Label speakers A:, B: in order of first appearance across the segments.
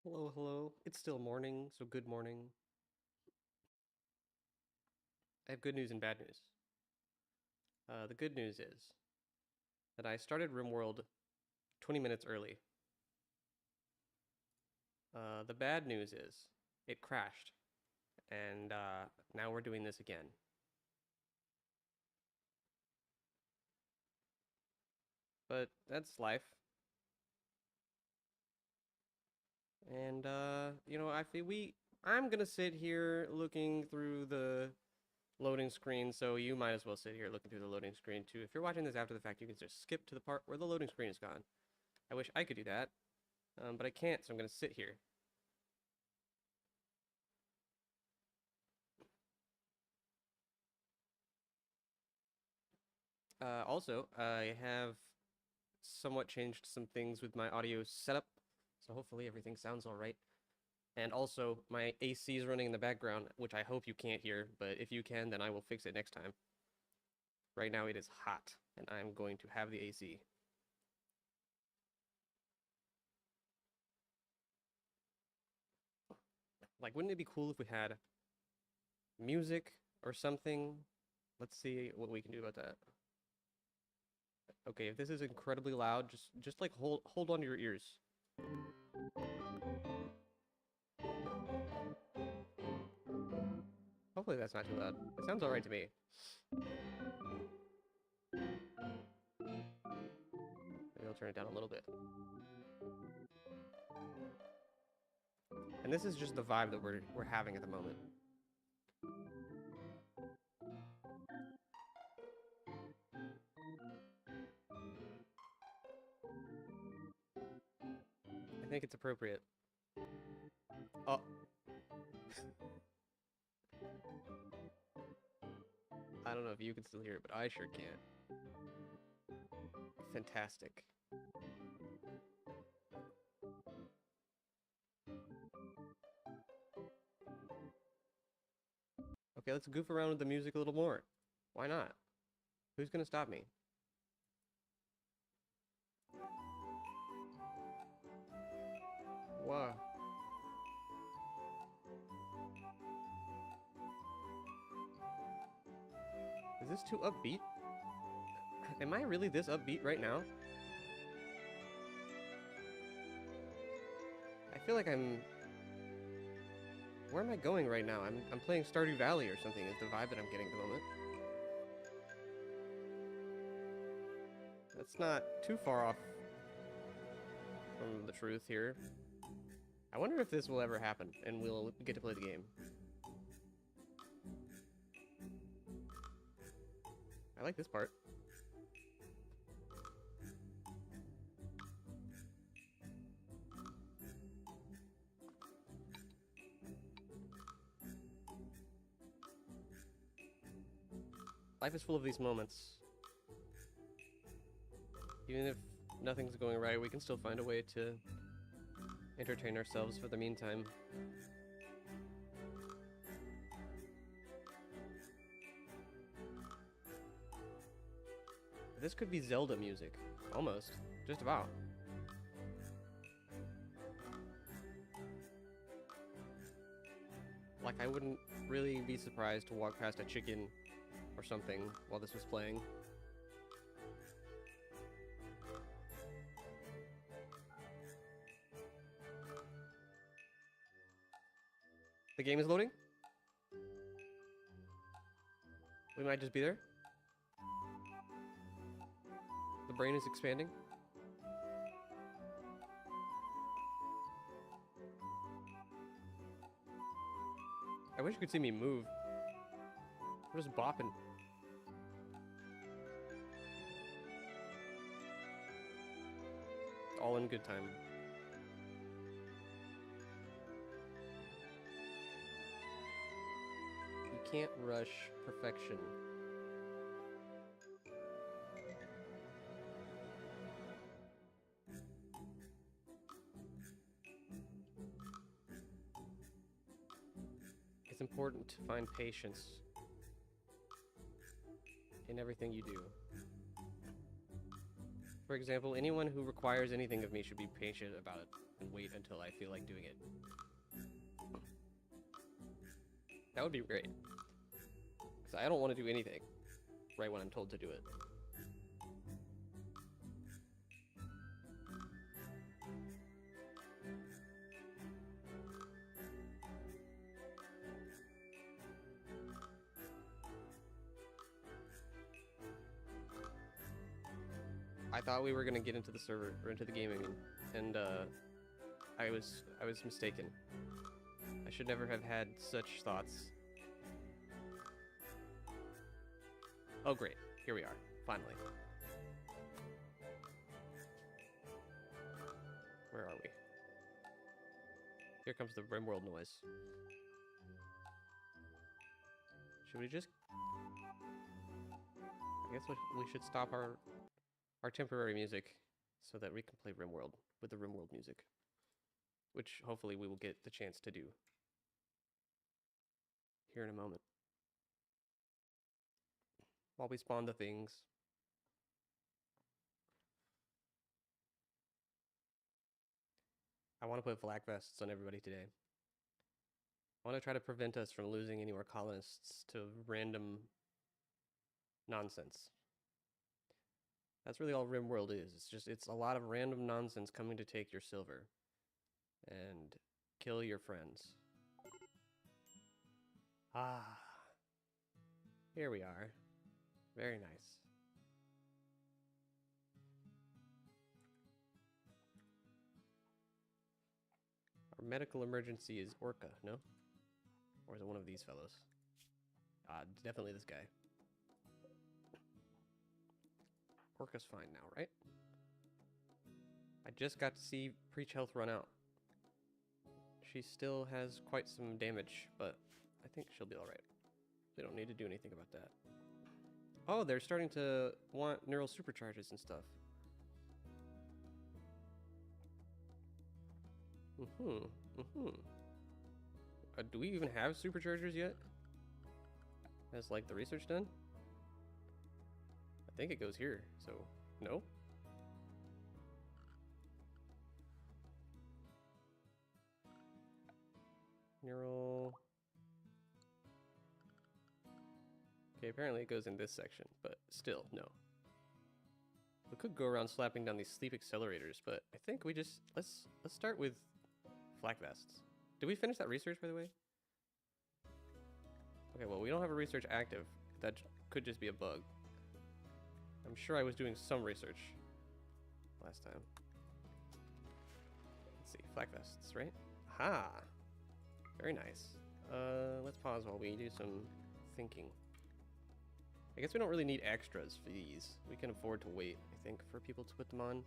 A: Hello, hello. It's still morning, so good morning. I have good news and bad news. The good news is that I started RimWorld 20 minutes early. The bad news is it crashed, and now we're doing this again. But that's life. And I feel I'm gonna sit here looking through the loading screen, so you might as well sit here looking through the loading screen too. If you're watching this after the fact, you can just skip to the part where the loading screen is gone. I wish I could do that, but I can't, so I'm gonna sit here. Also, I have somewhat changed some things with my audio setup, so hopefully everything sounds all right. And also, my AC is running in the background, which I hope you can't hear, but if you can, then I will fix it next time. Right now it is hot, and I'm going to have the AC. Like, wouldn't it be cool if we had music or something? Let's see what we can do about that. Okay, if this is incredibly loud, just like hold on to your ears. Hopefully that's not too loud. It sounds alright to me. Maybe I'll turn it down a little bit. And this is just the vibe that we're having at the moment. I think it's appropriate. Oh, I don't know if you can still hear it, but I sure can. Fantastic. Okay, let's goof around with the music a little more. Why not? Who's gonna stop me? Wow. Is this too upbeat? Am I really this upbeat right now? I feel like I'm... Where am I going right now? I'm playing Stardew Valley or something is the vibe that I'm getting at the moment. That's not too far off from the truth here. I wonder if this will ever happen and we'll get to play the game. I like this part. Life is full of these moments. Even if nothing's going right, we can still find a way to entertain ourselves for the meantime. This could be Zelda music. Almost. Just about. Like, I wouldn't really be surprised to walk past a chicken or something while this was playing. The game is loading? We might just be there? The brain is expanding? I wish you could see me move. I'm just bopping. All in good time. You can't rush perfection. It's important to find patience in everything you do. For example, anyone who requires anything of me should be patient about it and wait until I feel like doing it. That would be great. Because I don't want to do anything right when I'm told to do it. I thought we were gonna get into the server or into the gaming, and I was mistaken. I should never have had such thoughts. Oh great, here we are, finally. Where are we? Here comes the RimWorld noise. Should we just... I guess we should stop our temporary music so that we can play RimWorld with the RimWorld music, which hopefully we will get the chance to do here in a moment. While we spawn the things. I want to put flak vests on everybody today. I want to try to prevent us from losing any more colonists to random nonsense. That's really all RimWorld is. It's a lot of random nonsense coming to take your silver and kill your friends. Ah, here we are. Very nice. Our medical emergency is Orca, no? Or is it one of these fellows? Definitely this guy. Orca's fine now, right? I just got to see Preach Health run out. She still has quite some damage, but I think she'll be alright. We don't need to do anything about that. Oh, they're starting to want neural supercharges and stuff. Do we even have superchargers yet? Has, like, the research done? I think it goes here, so no? Neural... Okay, apparently it goes in this section, but still, no. We could go around slapping down these sleep accelerators, but I think we just... Let's start with flak vests. Did we finish that research, by the way? Okay, well, we don't have a research active. That could just be a bug. I'm sure I was doing some research last time. Let's see, flak vests, right? Aha! Very nice. Let's pause while we do some thinking. I guess we don't really need extras for these. We can afford to wait, I think, for people to put them on.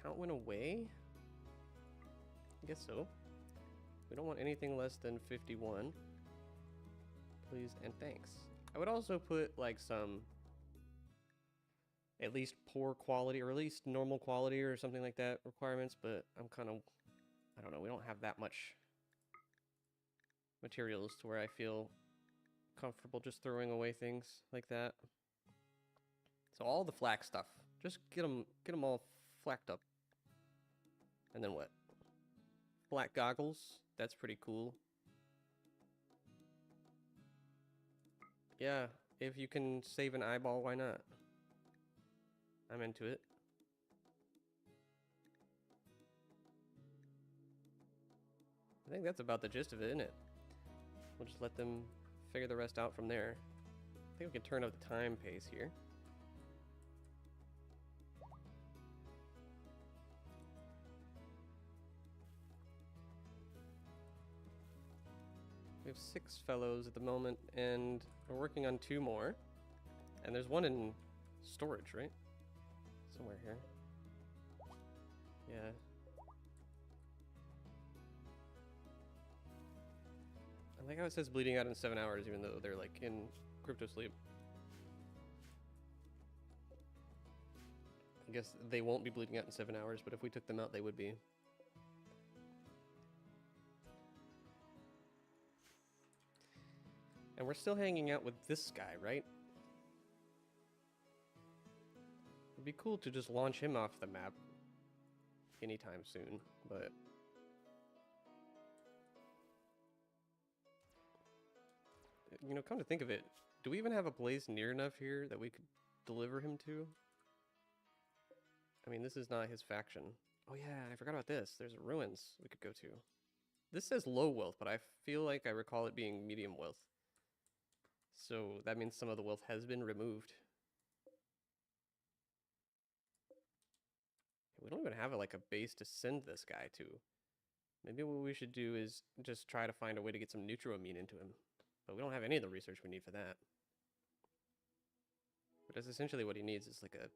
A: Count went away? I guess so. We don't want anything less than 51. Please and thanks. I would also put like some at least poor quality or at least normal quality or something like that requirements, but I'm kind of, I don't know, we don't have that much materials to where I feel comfortable just throwing away things like that. So all the flak stuff, just get them all flacked up. And then what? Black goggles, that's pretty cool. Yeah, if you can save an eyeball, why not? I'm into it. I think that's about the gist of it, isn't it? We'll just let them figure the rest out from there. I think we can turn up the time pace here. We have 6 fellows at the moment, and we're working on 2 more. And there's one in storage, right? Somewhere here. Yeah. I like how it says bleeding out in 7 hours, even though they're like in crypto sleep. I guess they won't be bleeding out in 7 hours, but if we took them out, they would be. And we're still hanging out with this guy, right? It'd be cool to just launch him off the map anytime soon, but... You know, come to think of it, do we even have a place near enough here that we could deliver him to? I mean, this is not his faction. Oh yeah, I forgot about this. There's ruins we could go to. This says low wealth, but I feel like I recall it being medium wealth. So that means some of the wealth has been removed. We don't even have like a base to send this guy to. Maybe what we should do is just try to find a way to get some neutroamine into him. But we don't have any of the research we need for that. But that's essentially what he needs, is like a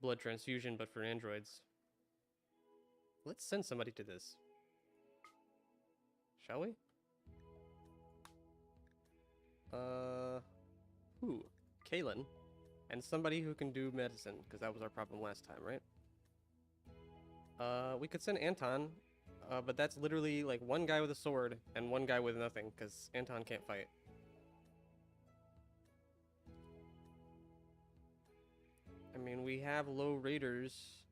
A: blood transfusion, but for androids. Let's send somebody to this. Shall we? Who? Kalen. And somebody who can do medicine, because that was our problem last time, right? We could send Anton, but that's literally like one guy with a sword and one guy with nothing, because Anton can't fight. I mean, we have low raiders,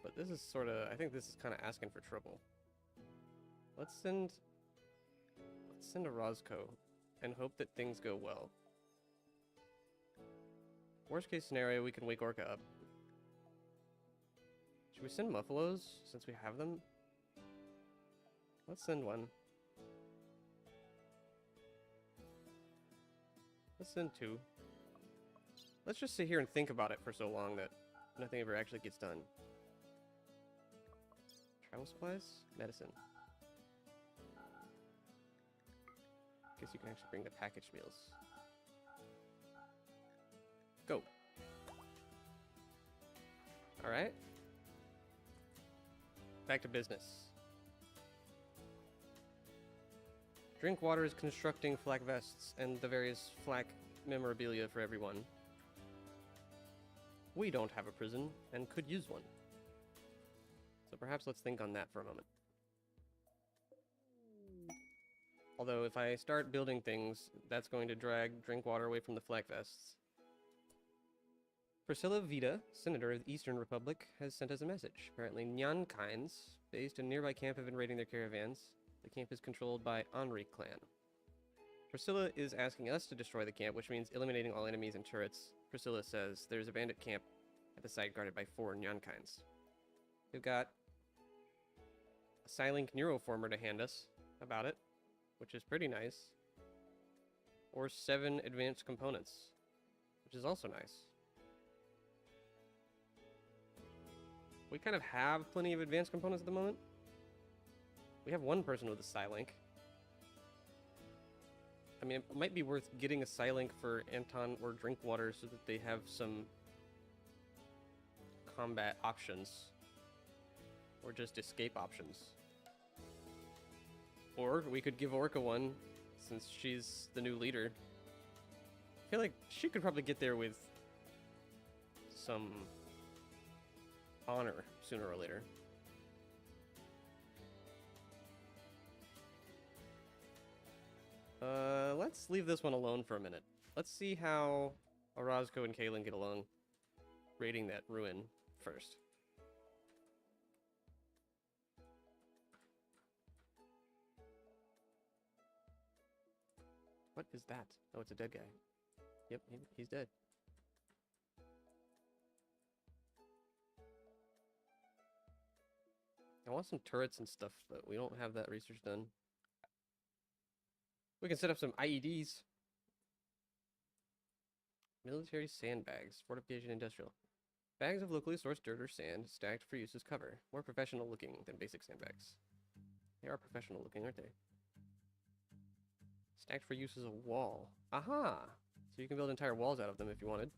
A: but this is sort of, I think this is kind of asking for trouble. Let's send a Roscoe and hope that things go well. Worst case scenario, we can wake Orca up. Should we send Muffalos, since we have them? Let's send one. Let's send two. Let's just sit here and think about it for so long that nothing ever actually gets done. Travel supplies? Medicine. Guess you can actually bring the packaged meals. Go. Alright. Back to business. Drinkwater is constructing flak vests and the various flak memorabilia for everyone. We don't have a prison and could use one. So perhaps let's think on that for a moment. Although if I start building things, that's going to drag Drinkwater away from the flak vests. Priscilla Vita, Senator of the Eastern Republic, has sent us a message. Apparently Nyankines, based in a nearby camp, have been raiding their caravans. The camp is controlled by Henri clan. Priscilla is asking us to destroy the camp, which means eliminating all enemies and turrets. Priscilla says there's a bandit camp at the site guarded by 4 Nyankines. We've got a Silink Neuroformer to hand us about it, which is pretty nice. Or 7 advanced components, which is also nice. We kind of have plenty of advanced components at the moment. We have one person with a Silink. I mean, it might be worth getting a Silink for Anton or Drinkwater so that they have some combat options. Or just escape options. Or we could give Orca one, since she's the new leader. I feel like she could probably get there with some honor sooner or later. Let's leave this one alone for a minute. Let's see how Orozco and Kalen get along raiding that ruin first. What is that? Oh, it's a dead guy. Yep, he's dead. I want some turrets and stuff, but we don't have that research done. We can set up some IEDs. Military sandbags. Fortification industrial. Bags of locally sourced dirt or sand stacked for use as cover. More professional looking than basic sandbags. They are professional looking, aren't they? Stacked for use as a wall. Aha! So you can build entire walls out of them if you wanted.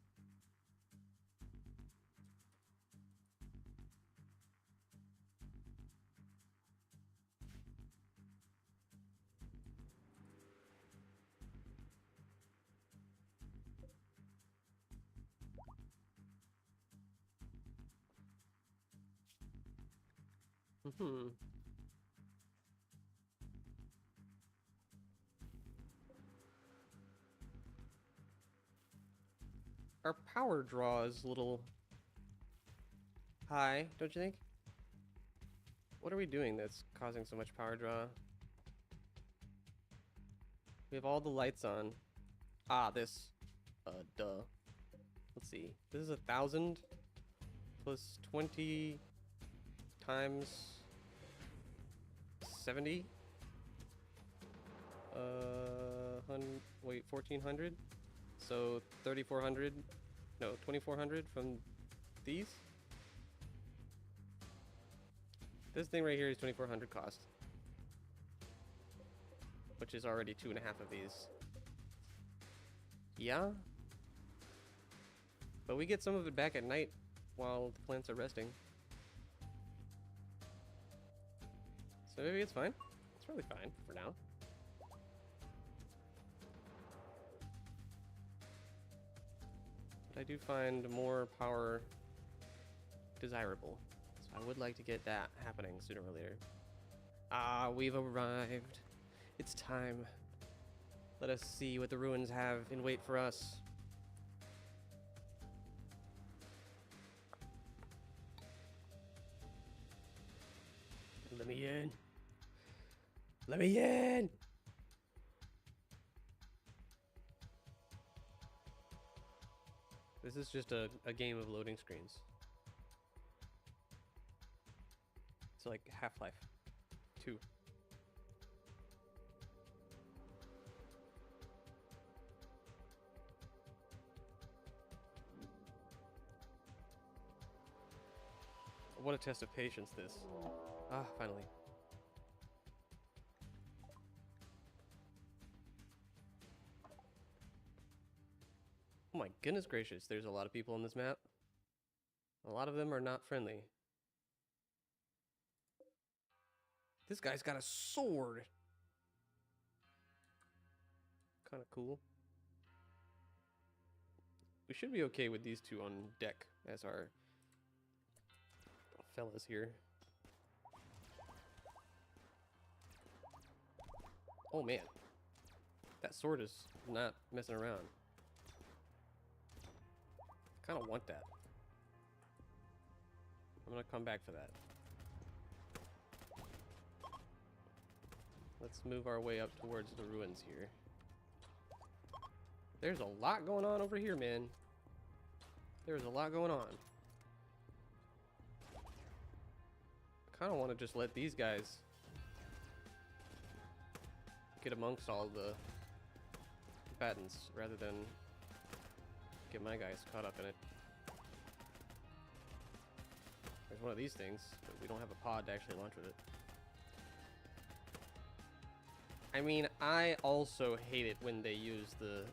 A: Our power draw is a little high, don't you think? What are we doing that's causing so much power draw? We have all the lights on. Ah, this. Duh. Let's see. This is 1,000 plus 20 times 70. Wait, 1,400. So 3,400. No, 2,400 from these. This thing right here is 2,400 cost, which is already 2.5 of these. Yeah. But we get some of it back at night while the plants are resting. So maybe it's fine. It's probably fine for now. But I do find more power desirable. So I would like to get that happening sooner or later. Ah, we've arrived. It's time. Let us see what the ruins have in wait for us. Let me in. Let me in! This is just a game of loading screens. It's like Half-Life 2. What a test of patience this. Ah, finally. Oh my goodness gracious, there's a lot of people on this map. A lot of them are not friendly. This guy's got a sword. Kind of cool. We should be okay with these two on deck as our fellas here. Oh man, that sword is not messing around. Kind of want that. I'm gonna come back for that. Let's move our way up towards the ruins here. There's a lot going on over here, man. There's a lot going on. I kind of want to just let these guys get amongst all the combatants rather than get my guys caught up in it. There's one of these things, but we don't have a pod to actually launch with it. I mean, I also hate it when they use the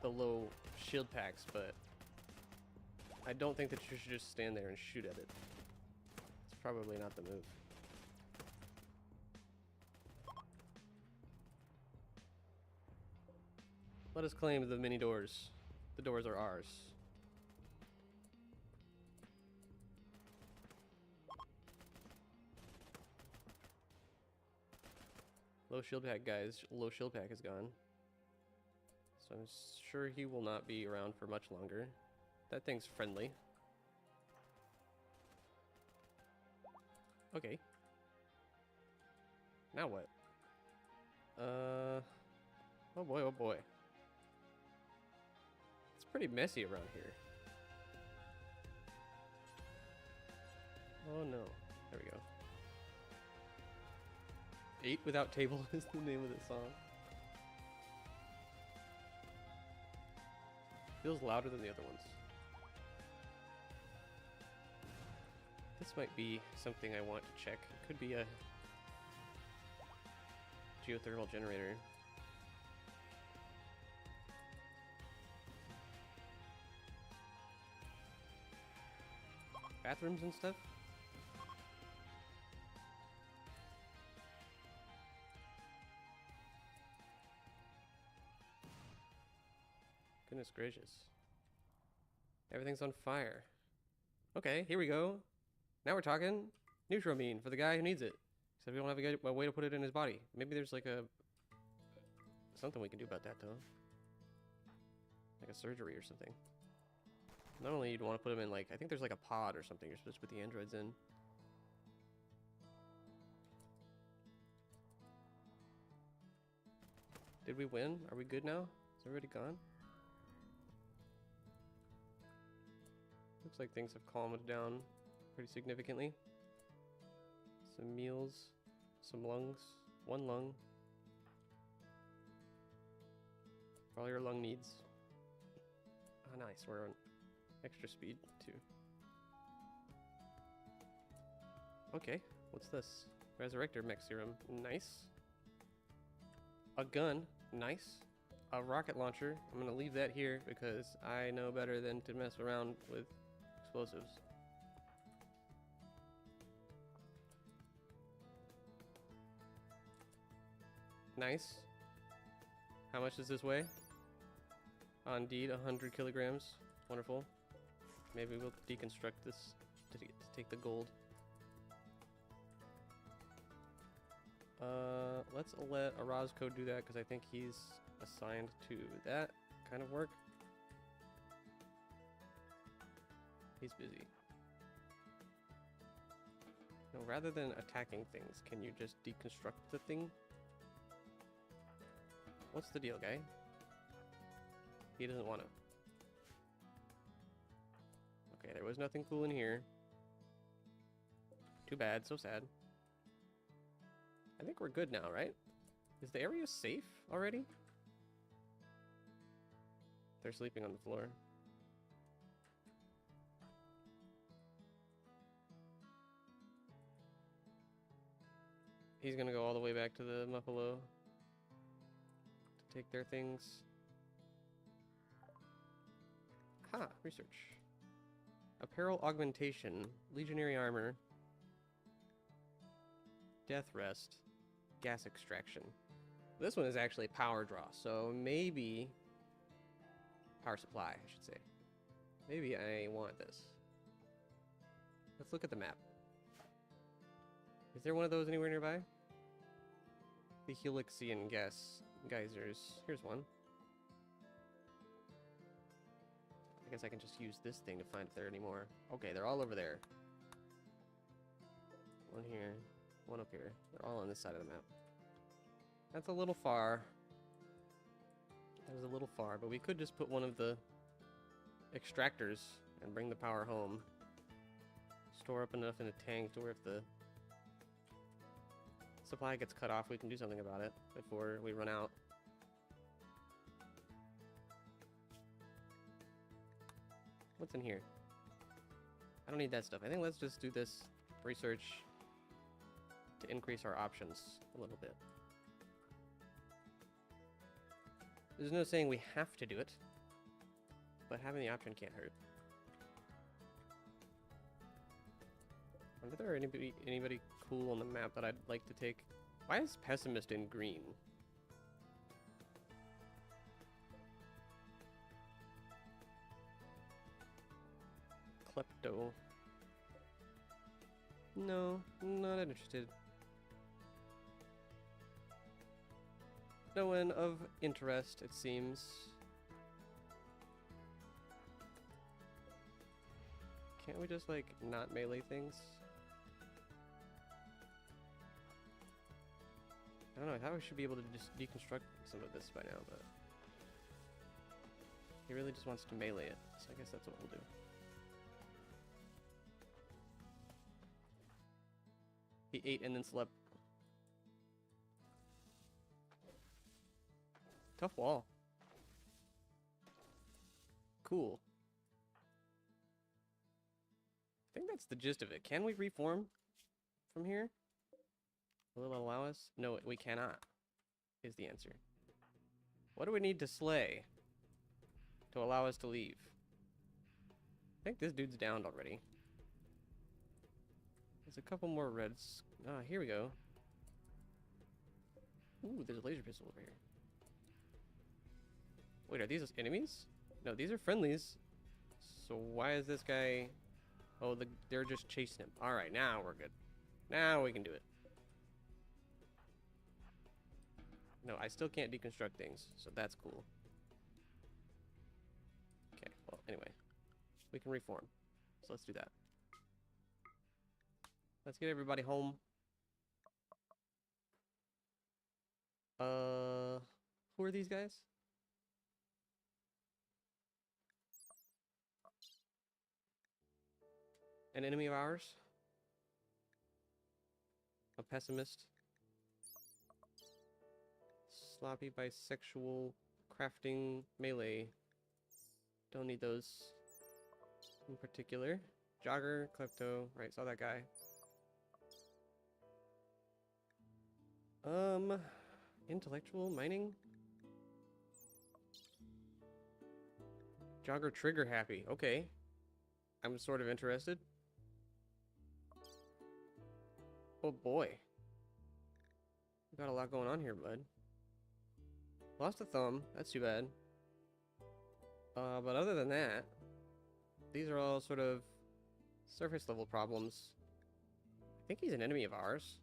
A: low shield packs, but I don't think that you should just stand there and shoot at it. It's probably not the move. Let us claim the mini doors. The doors are ours. Low shield pack, guys. Low shield pack is gone. So I'm sure he will not be around for much longer. That thing's friendly. Okay. Now what? Oh boy, oh boy. It's pretty messy around here. Oh no. There we go. 8 Without Table is the name of the song. Feels louder than the other ones. This might be something I want to check. It could be a geothermal generator. Bathrooms and stuff? Goodness gracious. Everything's on fire. Okay, here we go. Now we're talking. Neutramine for the guy who needs it. Except we don't have a way to put it in his body. Maybe there's like something we can do about that though. Like a surgery or something. Normally you'd want to put them in, like, I think there's like a pod or something you're supposed to put the androids in. Did we win? Are we good now? Is everybody gone? Looks like things have calmed down pretty significantly. Some meals, some lungs, one lung. For all your lung needs. Oh, nice. We're on extra speed, too. Okay, what's this? Resurrector mech serum. Nice. A gun. Nice. A rocket launcher. I'm going to leave that here because I know better than to mess around with explosives. Nice. How much does this weigh? Indeed, 100 kilograms. Wonderful. Maybe we'll deconstruct this to take the gold. Let's let Orozco do that because I think he's assigned to that kind of work. He's busy. No, rather than attacking things, can you just deconstruct the thing? What's the deal, guy? He doesn't want to. Okay, there was nothing cool in here. Too bad, so sad. I think we're good now, right? Is the area safe already? They're sleeping on the floor. He's gonna go all the way back to the Muffalo to take their things. Ha! Research. Apparel augmentation. Legionary armor. Death rest. Gas extraction. This one is actually power draw, so maybe... Power supply, I should say. Maybe I want this. Let's look at the map. Is there one of those anywhere nearby? The Helixian geysers. Here's one. I guess I can just use this thing to find if there are any more. Okay, they're all over there. One here, one up here. They're all on this side of the map. That's a little far. That was a little far, but we could just put one of the extractors and bring the power home. Store up enough in a tank to where if the supply gets cut off, we can do something about it before we run out. What's in here? I don't need that stuff. I think let's just do this research to increase our options a little bit. There's no saying we have to do it, but having the option can't hurt. I wonder if there are anybody cool on the map that I'd like to take. Why is Pessimist in green? Klepto. No, not interested. No one of interest, it seems. Can't we just, like, not melee things? I don't know, I thought we should be able to just deconstruct some of this by now, but... He really just wants to melee it, so I guess that's what we'll do. He ate and then slept. Tough wall. Cool. I think that's the gist of it. Can we reform from here? Will it allow us? No, we cannot, is the answer. What do we need to slay to allow us to leave? I think this dude's downed already. There's a couple more reds. Ah, here we go. Ooh, there's a laser pistol over here. Wait, are these enemies? No, these are friendlies. So why is this guy... Oh, they're just chasing him. Alright, now we're good. Now we can do it. No, I still can't deconstruct things, so that's cool. Okay, well, anyway. we can reform. So let's do that. Let's get everybody home. Who are these guys? An enemy of ours? A pessimist? Sloppy bisexual crafting melee. Don't need those in particular. Jogger, klepto, right, saw that guy. Intellectual mining? Jogger trigger happy, okay. I'm sort of interested. Oh boy. We got a lot going on here, bud. Lost a thumb, that's too bad. But other than that, these are all sort of surface level problems. I think he's an enemy of ours.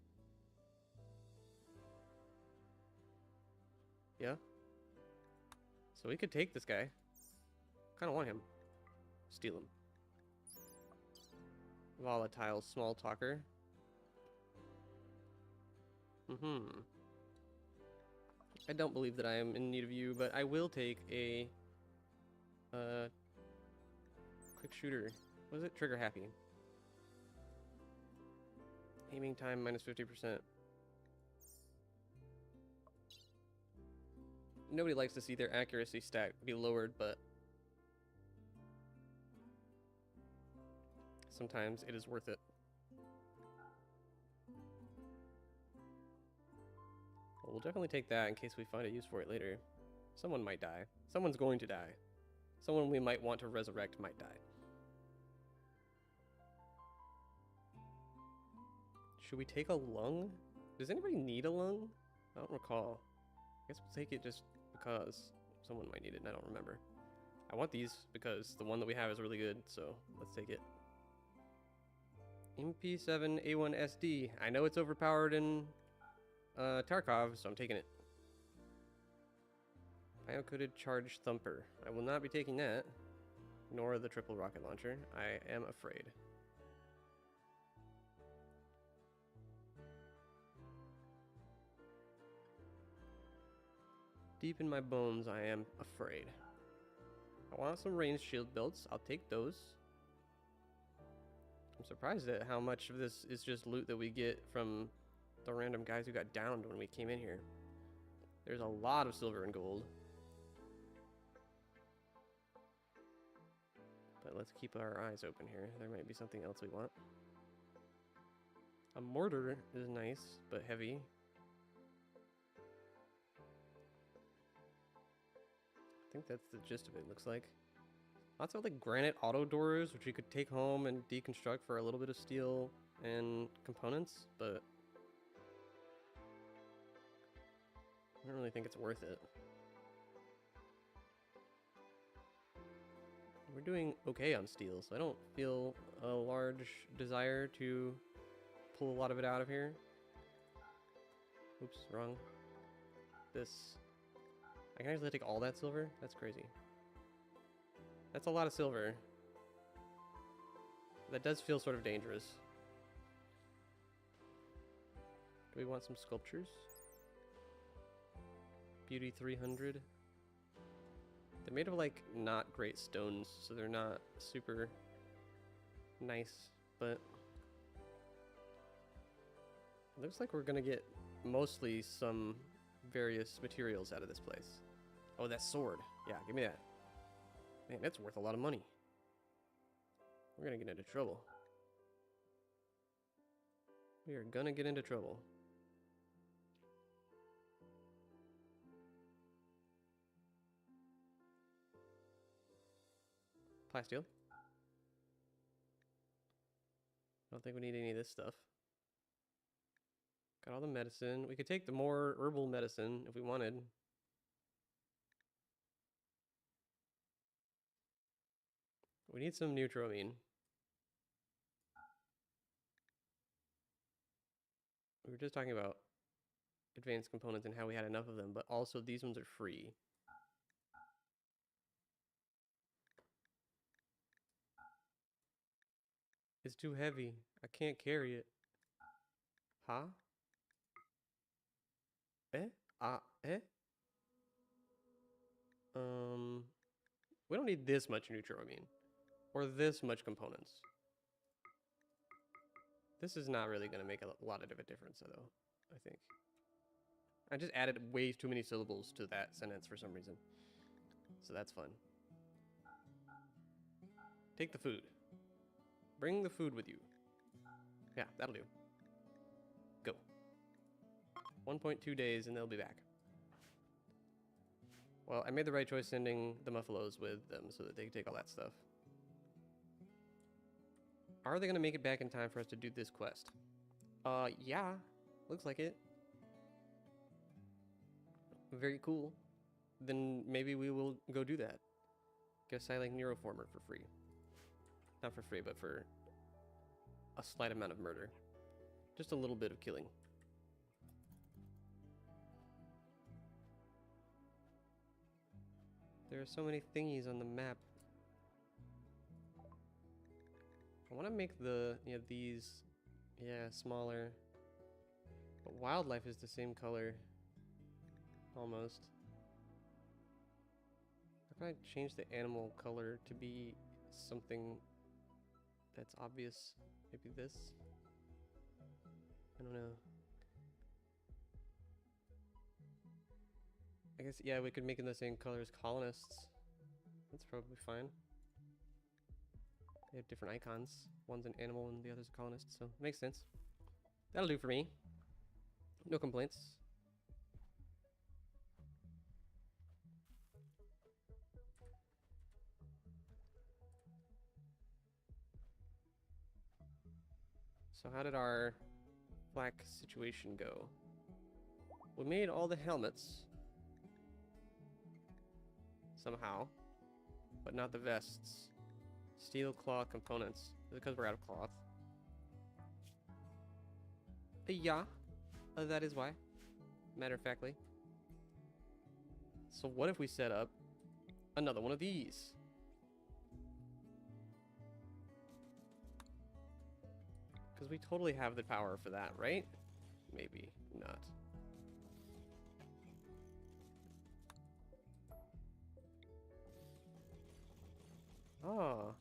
A: Yeah. So we could take this guy. Kinda want him. Steal him. Volatile small talker. I don't believe that I am in need of you, but I will take a quick shooter. What is it? Trigger happy. Aiming time minus 50%. Nobody likes to see their accuracy stat be lowered, but sometimes it is worth it. Well, we'll definitely take that in case we find a use for it later. Someone might die. Someone's going to die. Someone we might want to resurrect might die. Should we take a lung? Does anybody need a lung? I don't recall. I guess we'll take it just because someone might need it and I don't remember. I want these because the one that we have is really good, so let's take it. MP7A1SD. I know it's overpowered in Tarkov, so I'm taking it. Bio-coated charge thumper. I will not be taking that, nor the triple rocket launcher. I am afraid. Deep in my bones, I am afraid. I want some ranged shield builds. I'll take those. I'm surprised at how much of this is just loot that we get from the random guys who got downed when we came in here. There's a lot of silver and gold. But let's keep our eyes open here. There might be something else we want. A mortar is nice, but heavy. I think that's the gist of it, looks like. Lots of like granite auto doors, which you could take home and deconstruct for a little bit of steel and components, but I don't really think it's worth it. We're doing okay on steel, so I don't feel a large desire to pull a lot of it out of here. Oops, wrong. This. I can actually take all that silver? That's crazy. That's a lot of silver. That does feel sort of dangerous. Do we want some sculptures? Beauty 300. They're made of like not great stones, so they're not super nice, but it looks like we're gonna get mostly some various materials out of this place. Oh, that sword. Yeah, give me that. Man, that's worth a lot of money. We're gonna get into trouble. We are gonna get into trouble. Plasteel. I don't think we need any of this stuff. Got all the medicine. We could take the more herbal medicine if we wanted. We need some neutramine. We were just talking about advanced components and how we had enough of them, but also these ones are free. It's too heavy. I can't carry it. Huh? Eh? Eh? We don't need this much neutral, or this much components. This is not really going to make a lot of a difference, though, I think. I just added way too many syllables to that sentence for some reason. So that's fun. Take the food. Bring the food with you. Yeah, that'll do. Go. 1.2 days and they'll be back. Well, I made the right choice sending the Muffalos with them so that they can take all that stuff. Are they going to make it back in time for us to do this quest? Yeah. Looks like it. Very cool. Then maybe we will go do that. Get a Silent Neuroformer for free. Not for free, but for a slight amount of murder. Just a little bit of killing. There are so many thingies on the map. I want to make these, smaller. But wildlife is the same color. Almost. How can I change the animal color to be something that's obvious? Maybe this? I don't know. I guess, yeah, we could make it the same color as colonists. That's probably fine. They have different icons. One's an animal and the other's a colonist, so it makes sense. That'll do for me. No complaints. So how did our flak situation go? We made all the helmets. Somehow. But not the vests. Steel claw components. Is it because we're out of cloth? Yeah. That is why. Matter of factly. So what if we set up another one of these? Because we totally have the power for that, right? Maybe not. Oh.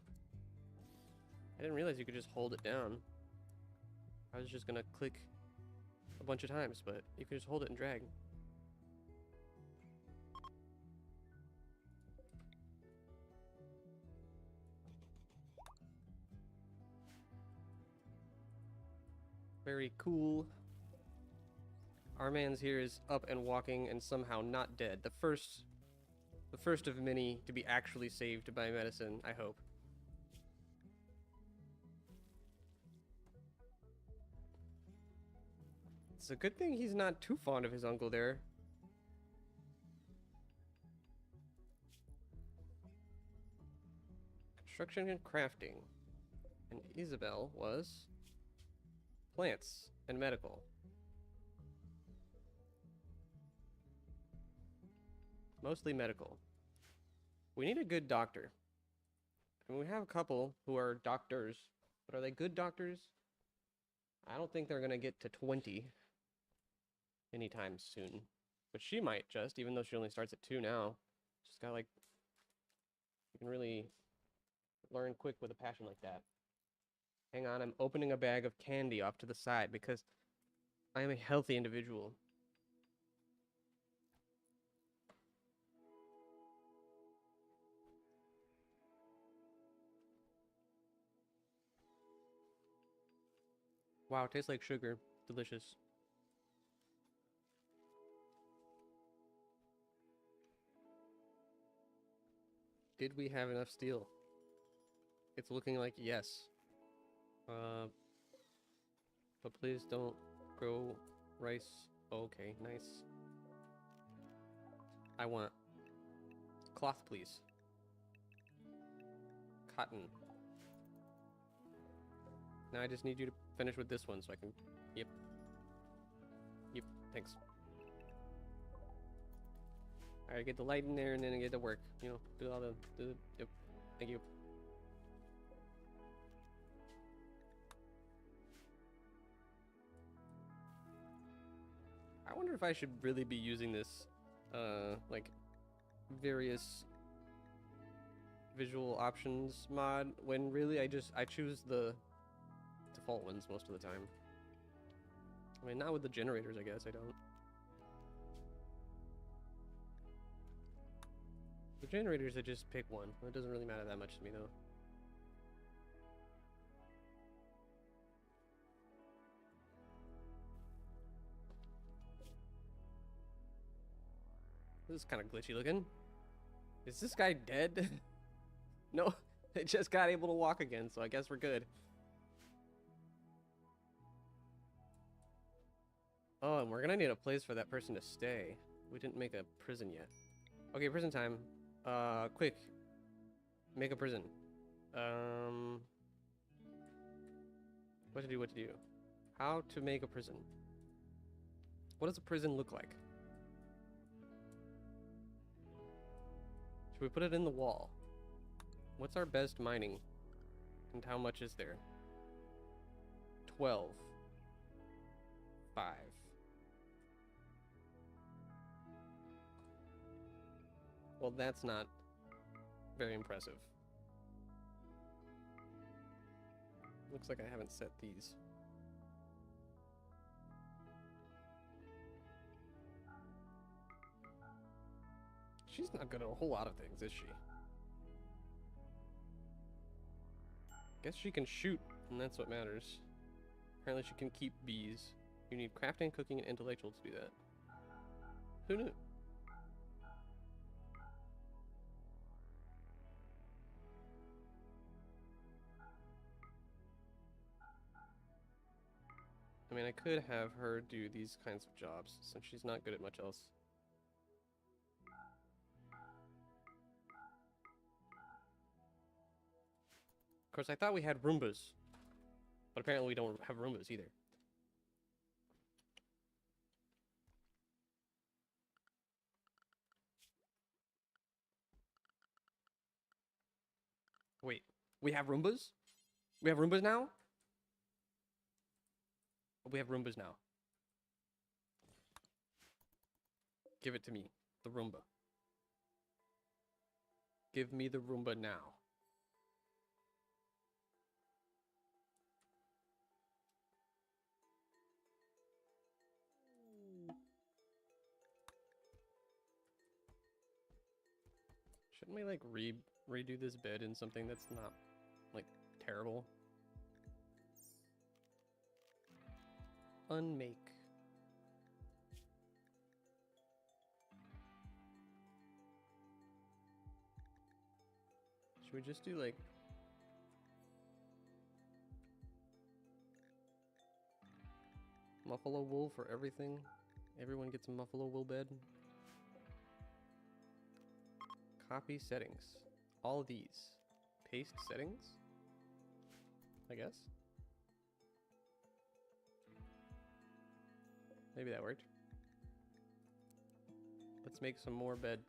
A: I didn't realize you could just hold it down. I was just gonna click a bunch of times, but you can just hold it and drag. Very cool. Our man's here is up and walking and somehow not dead. The first of many to be actually saved by medicine, I hope. It's a good thing he's not too fond of his uncle there. Construction and crafting. And Isabel was plants and medical. Mostly medical. We need a good doctor. I mean, we have a couple who are doctors, but are they good doctors? I don't think they're gonna get to 20 anytime soon. But she might just, even though she only starts at 2 now. She's got like, you can really learn quick with a passion like that. Hang on, I'm opening a bag of candy off to the side because I am a healthy individual. Wow, it tastes like sugar. Delicious. Did we have enough steel? It's looking like yes. But please don't grow rice. Okay, nice. I want cloth, please. Cotton. Now I just need you to finish with this one so I can... Yep. Yep, thanks. Alright, get the light in there and then I get to work. You know, do all the... Yep, thank you. if I should really be using this, like, various visual options mod, when really I choose the default ones most of the time. I mean, not with the generators, I guess, I don't. The generators, I just pick one. It doesn't really matter that much to me, though. This is kind of glitchy looking. Is this guy dead? No, it just got able to walk again, so I guess we're good. Oh, and we're gonna need a place for that person to stay. We didn't make a prison yet. Okay, prison time. Quick. Make a prison. What to do? How to make a prison. What does a prison look like? Should we put it in the wall? What's our best mining? And how much is there? 12. 5. Well, that's not very impressive. Looks like I haven't set these. She's not good at a whole lot of things, is she? Guess she can shoot, and that's what matters. Apparently she can keep bees. You need crafting, cooking, and intellectual to do that. Who knew? I mean, I could have her do these kinds of jobs, since she's not good at much else. Of course, I thought we had Roombas, but apparently we don't have Roombas either. Wait, we have Roombas? We have Roombas now? We have Roombas now. Give it to me, the Roomba. Give me the Roomba now. Shouldn't we like redo this bed in something that's not like terrible? Unmake. Should we just do like buffalo wool for everything? Everyone gets a buffalo wool bed. Copy settings. All of these. Paste settings? I guess. Maybe that worked. Let's make some more bed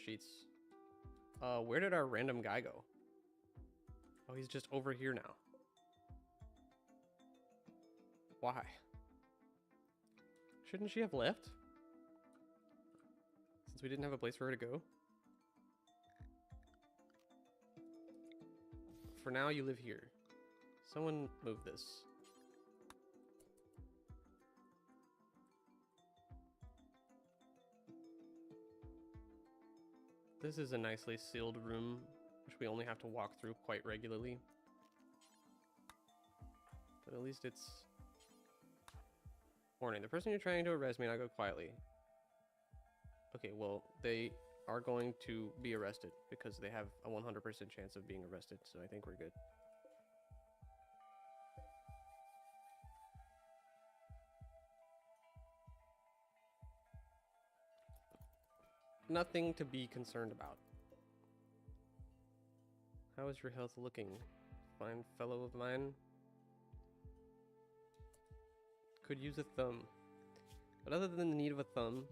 A: sheets. Where did our random guy go? Oh, he's just over here now. Why? Shouldn't she have left? Since we didn't have a place for her to go? For now, you live here. Someone move this. This is a nicely sealed room, which we only have to walk through quite regularly. But at least it's... Warning, the person you're trying to arrest may not go quietly. Okay, well, they are going to be arrested because they have a 100% chance of being arrested, so I think we're good. Nothing to be concerned about. How is your health looking, fine fellow of mine? Could use a thumb. But other than the need of a thumb,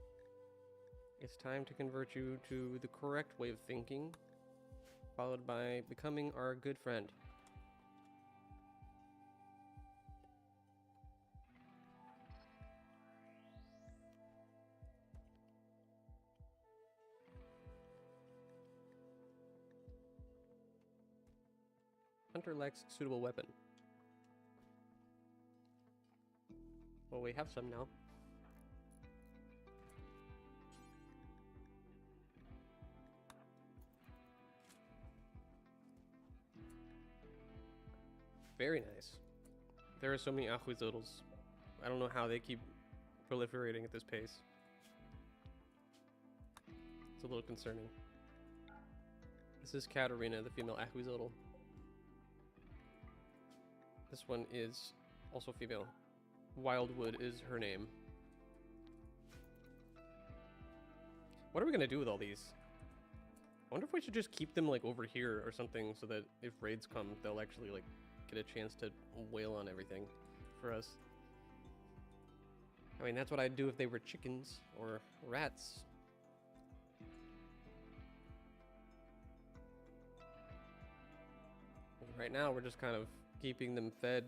A: it's time to convert you to the correct way of thinking, followed by becoming our good friend. Hunter lacks suitable weapon. Well, we have some now. Very nice. There are so many ahuizotls. I don't know how they keep proliferating at this pace. It's a little concerning. This is Katarina, the female ahuizotl. This one is also female. Wildwood is her name. What are we gonna do with all these? I wonder if we should just keep them like over here or something so that if raids come, they'll actually like get a chance to wail on everything for us. I mean, that's what I'd do if they were chickens or rats. Right now, we're just kind of keeping them fed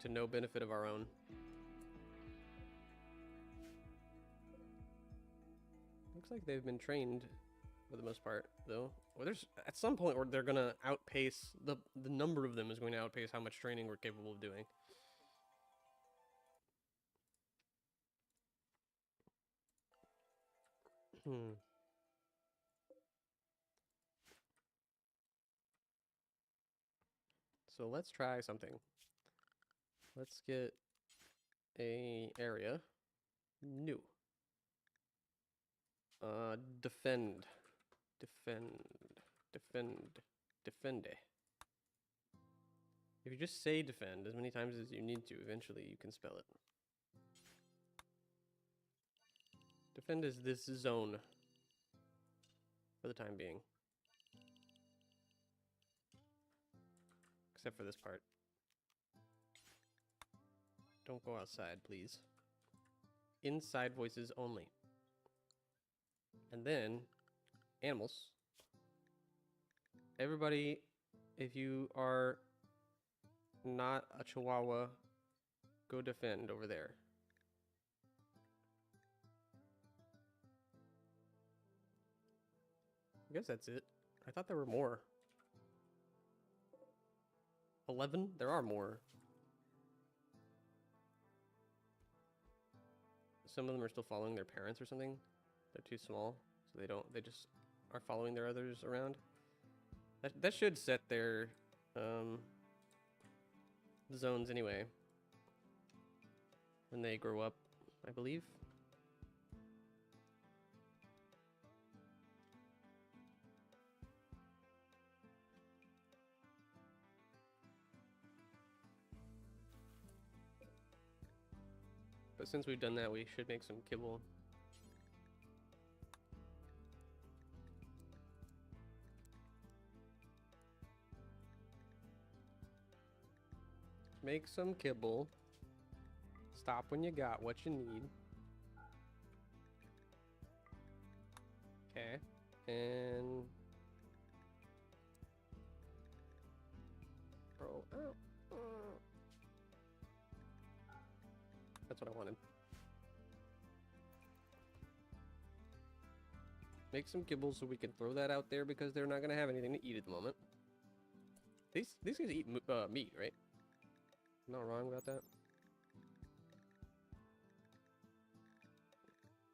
A: to no benefit of our own. Looks like they've been trained for the most part, though. Well, there's at some point where they're gonna outpace the number of them is going to outpace how much training we're capable of doing. So let's try something. Let's get a area new. Defend. Defende. If you just say defend as many times as you need to, eventually you can spell it. Defend is this zone for the time being. Except for this part. Don't go outside, please. Inside voices only. And then, animals. Everybody, if you are not a chihuahua, go defend over there. I guess that's it. I thought there were more. 11? There are more. Some of them are still following their parents or something. They're too small, so they just are following their others around. That should set their zones anyway when they grow up, I believe. But since we've done that, we should make some kibble. Make some kibble. Stop when you got what you need. Okay. And... Bro, That's what I wanted. Make some kibble so we can throw that out there because they're not going to have anything to eat at the moment. These guys eat meat, right? I'm not wrong about that.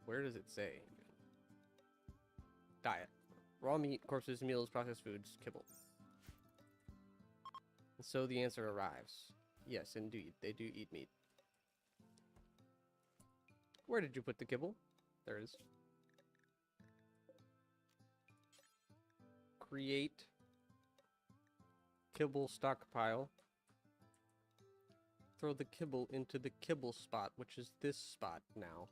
A: Where does it say? Diet. Raw meat, corpses, meals, processed foods, kibble. And so the answer arrives. Yes, indeed. They do eat meat. Where did you put the kibble? There it is. Create kibble stockpile. Throw the kibble into the kibble spot, which is this spot now.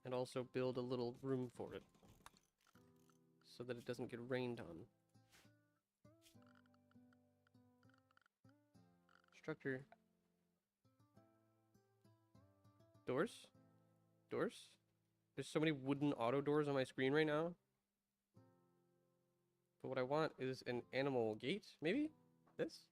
A: And also build a little room for it so that it doesn't get rained on. Structure. Doors? Doors? There's so many wooden auto doors on my screen right now. But what I want is an animal gate, maybe? This?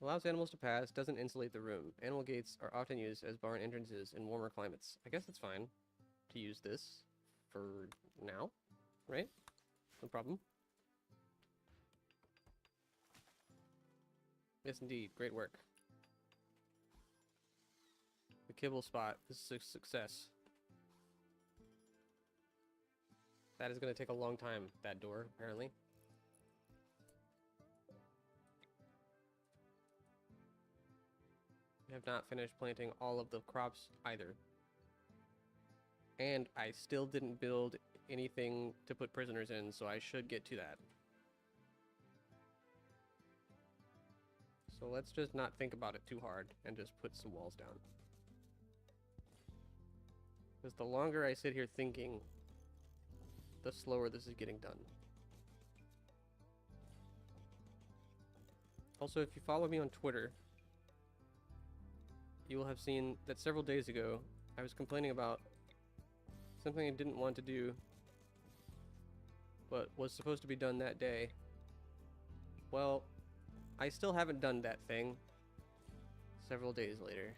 A: Allows animals to pass, doesn't insulate the room. Animal gates are often used as barn entrances in warmer climates. I guess it's fine to use this for now, right? No problem. Yes, indeed. Great work. The kibble spot. This is a success. That is going to take a long time, that door, apparently. I have not finished planting all of the crops either. And I still didn't build anything to put prisoners in, so I should get to that. So let's just not think about it too hard and just put some walls down. Because the longer I sit here thinking, the slower this is getting done. Also, if you follow me on Twitter, you will have seen that several days ago, I was complaining about something I didn't want to do, but was supposed to be done that day. Well, I still haven't done that thing several days later.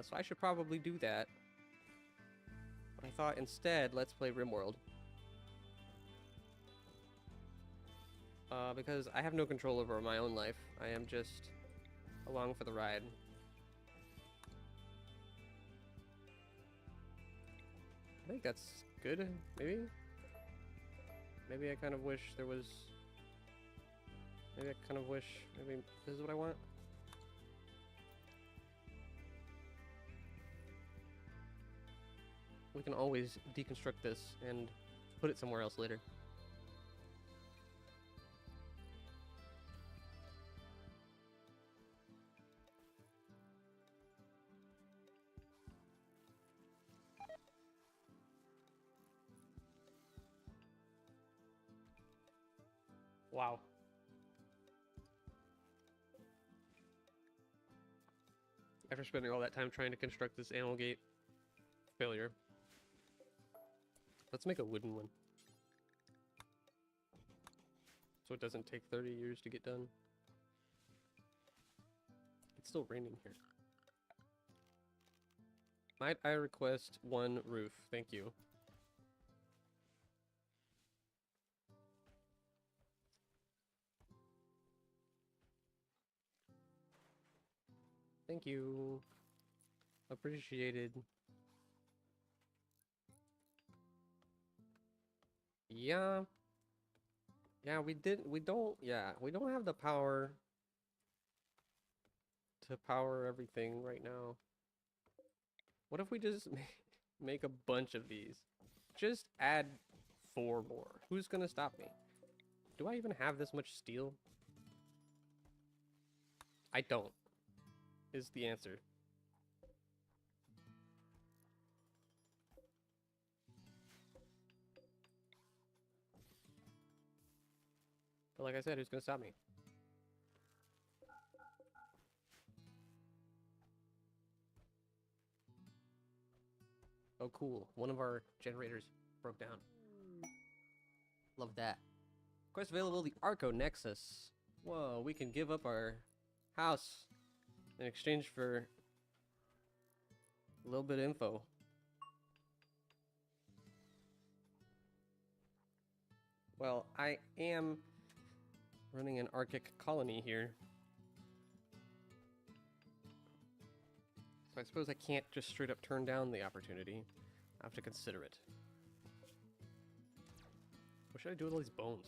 A: So I should probably do that. But I thought instead, let's play RimWorld. Because I have no control over my own life. I am just along for the ride. I think that's good, maybe? Maybe I kind of wish there was... Maybe I kind of wish... Maybe this is what I want? We can always deconstruct this and put it somewhere else later. Wow. After spending all that time trying to construct this animal gate, failure. Let's make a wooden one. So it doesn't take 30 years to get done. It's still raining here. Might I request one roof? Thank you. Thank you. Appreciated. Yeah. Yeah, we don't have the power to power everything right now. What if we just make a bunch of these? Just add 4 more. Who's gonna stop me? Do I even have this much steel? I don't, is the answer. But like I said, who's gonna stop me? Oh, cool. One of our generators broke down. Love that. Quest available, the Arco Nexus. Whoa, we can give up our house in exchange for a little bit of info. Well, I am running an Arctic colony here. So I suppose I can't just straight up turn down the opportunity. I have to consider it. What should I do with all these bones?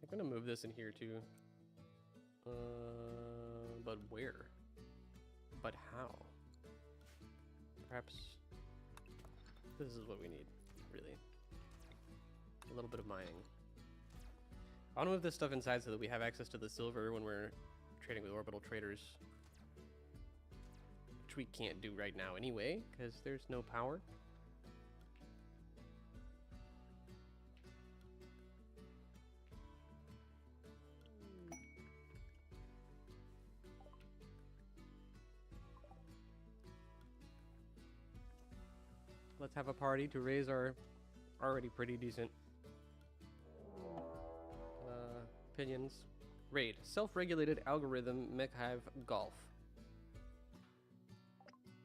A: I'm gonna move this in here too. But where? But how? Perhaps this is what we need, really. A little bit of mining. I want to move this stuff inside so that we have access to the silver when we're trading with orbital traders. Which we can't do right now anyway, because there's no power. Let's have a party to raise our already pretty decent opinions. Raid. Self-regulated algorithm mech hive golf.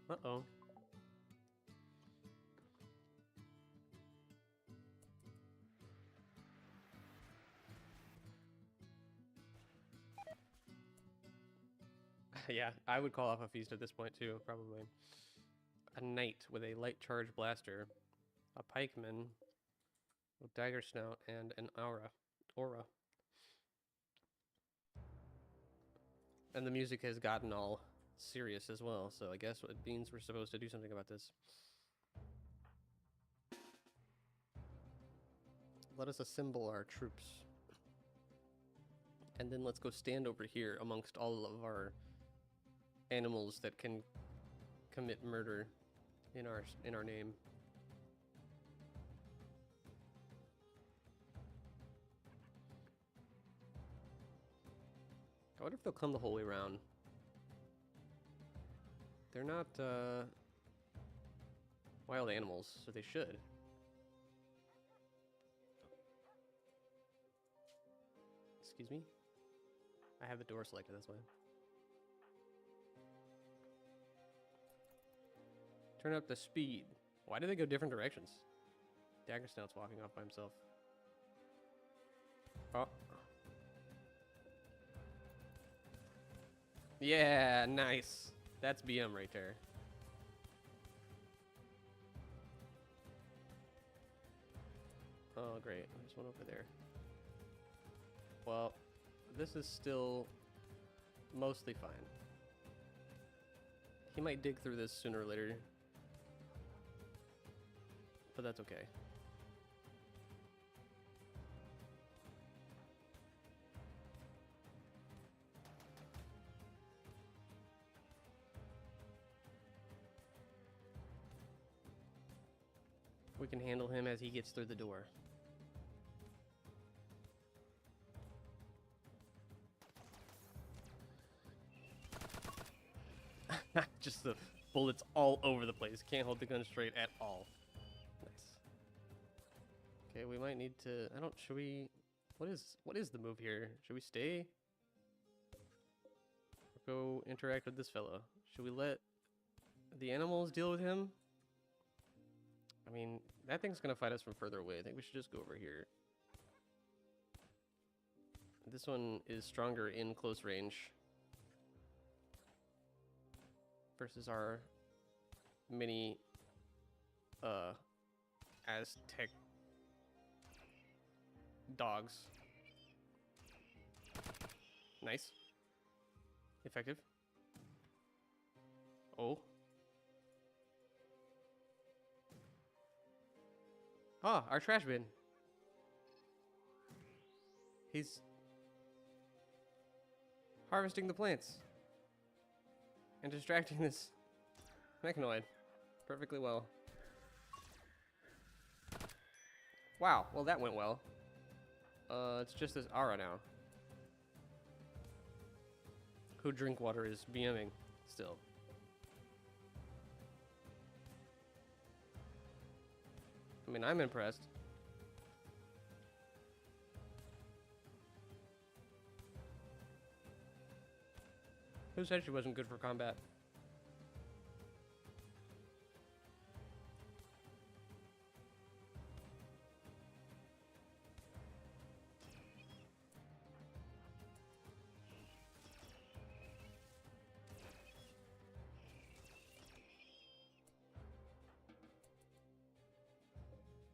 A: Uh-oh. Yeah, I would call off a feast at this point too, probably. A knight with a light charge blaster, a pikeman with dagger snout, and an aura. And the music has gotten all serious as well, so I guess it means we're supposed to do something about this. Let us assemble our troops. And then let's go stand over here amongst all of our animals that can commit murder in our name. I wonder if they'll come the whole way around. They're not wild animals, so they should. Excuse me? I have the door selected, that's why. Turn up the speed. Why do they go different directions? Dagger Snout's walking off by himself. Oh. Yeah, nice. That's BM right there. Oh, great. There's one over there. Well, this is still mostly fine. He might dig through this sooner or later. But that's okay. We can handle him as he gets through the door. Just the bullets all over the place. Can't hold the gun straight at all. Nice. Okay, we might need to... should we... What is the move here? Should we stay? Or go interact with this fellow? Should we let the animals deal with him? I mean, that thing's gonna fight us from further away. I think we should just go over here. This one is stronger in close range versus our mini Aztec dogs. Nice. Effective. Oh. Ah, our trash bin. He's harvesting the plants and distracting this mechanoid perfectly well. Wow, well that went well. It's just this aura now. Who drink water is BMing still. I mean, I'm impressed. Who said she wasn't good for combat?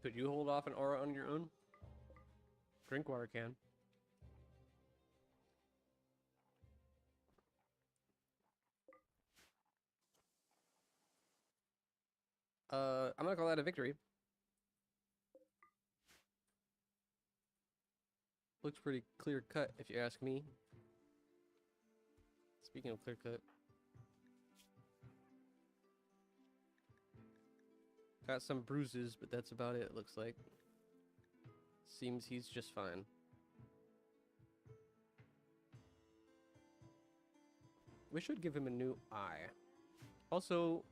A: Could you hold off an aura on your own? Drinkwater can. I'm gonna call that a victory. Looks pretty clear cut, if you ask me. Speaking of clear cut. Got some bruises, but that's about it, looks like. Seems he's just fine. We should give him a new eye. Also,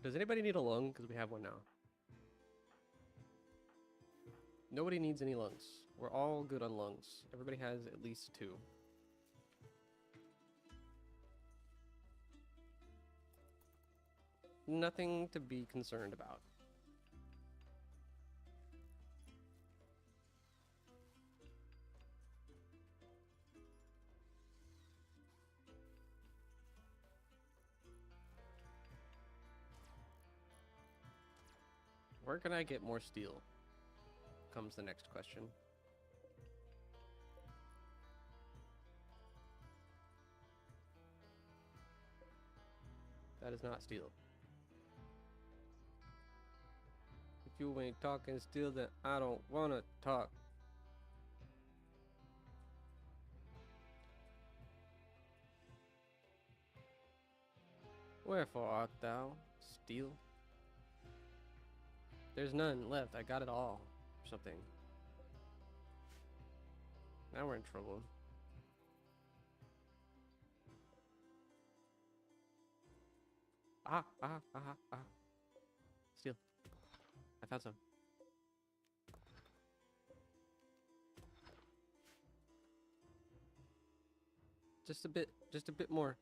A: does anybody need a lung? Because we have one now. Nobody needs any lungs. We're all good on lungs. Everybody has at least 2. Nothing to be concerned about. Where can I get more steel? Comes the next question. That is not steel. If you ain't talking steel, then I don't wanna talk. Wherefore art thou, steel? There's none left. I got it all. Or something. Now we're in trouble. Ah. Steel. I found some. Just a bit more.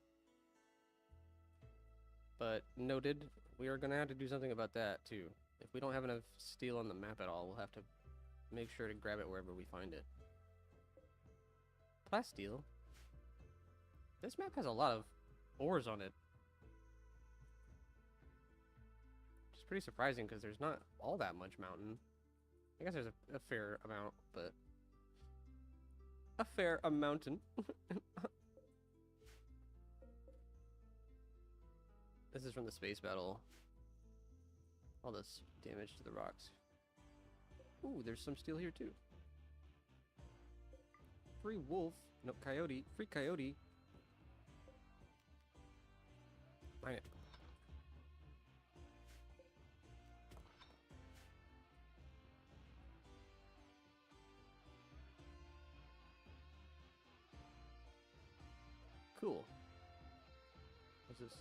A: But noted, we are gonna have to do something about that too. If we don't have enough steel on the map at all, we'll have to make sure to grab it wherever we find it. Plasteel. This map has a lot of ores on it. Which is pretty surprising because there's not all that much mountain. I guess there's a fair amount, but... a fair mountain. This is from the space battle. All this damage to the rocks. Ooh, there's some steel here too. Free wolf. No, coyote. Free coyote. Mine it. Cool. What's this?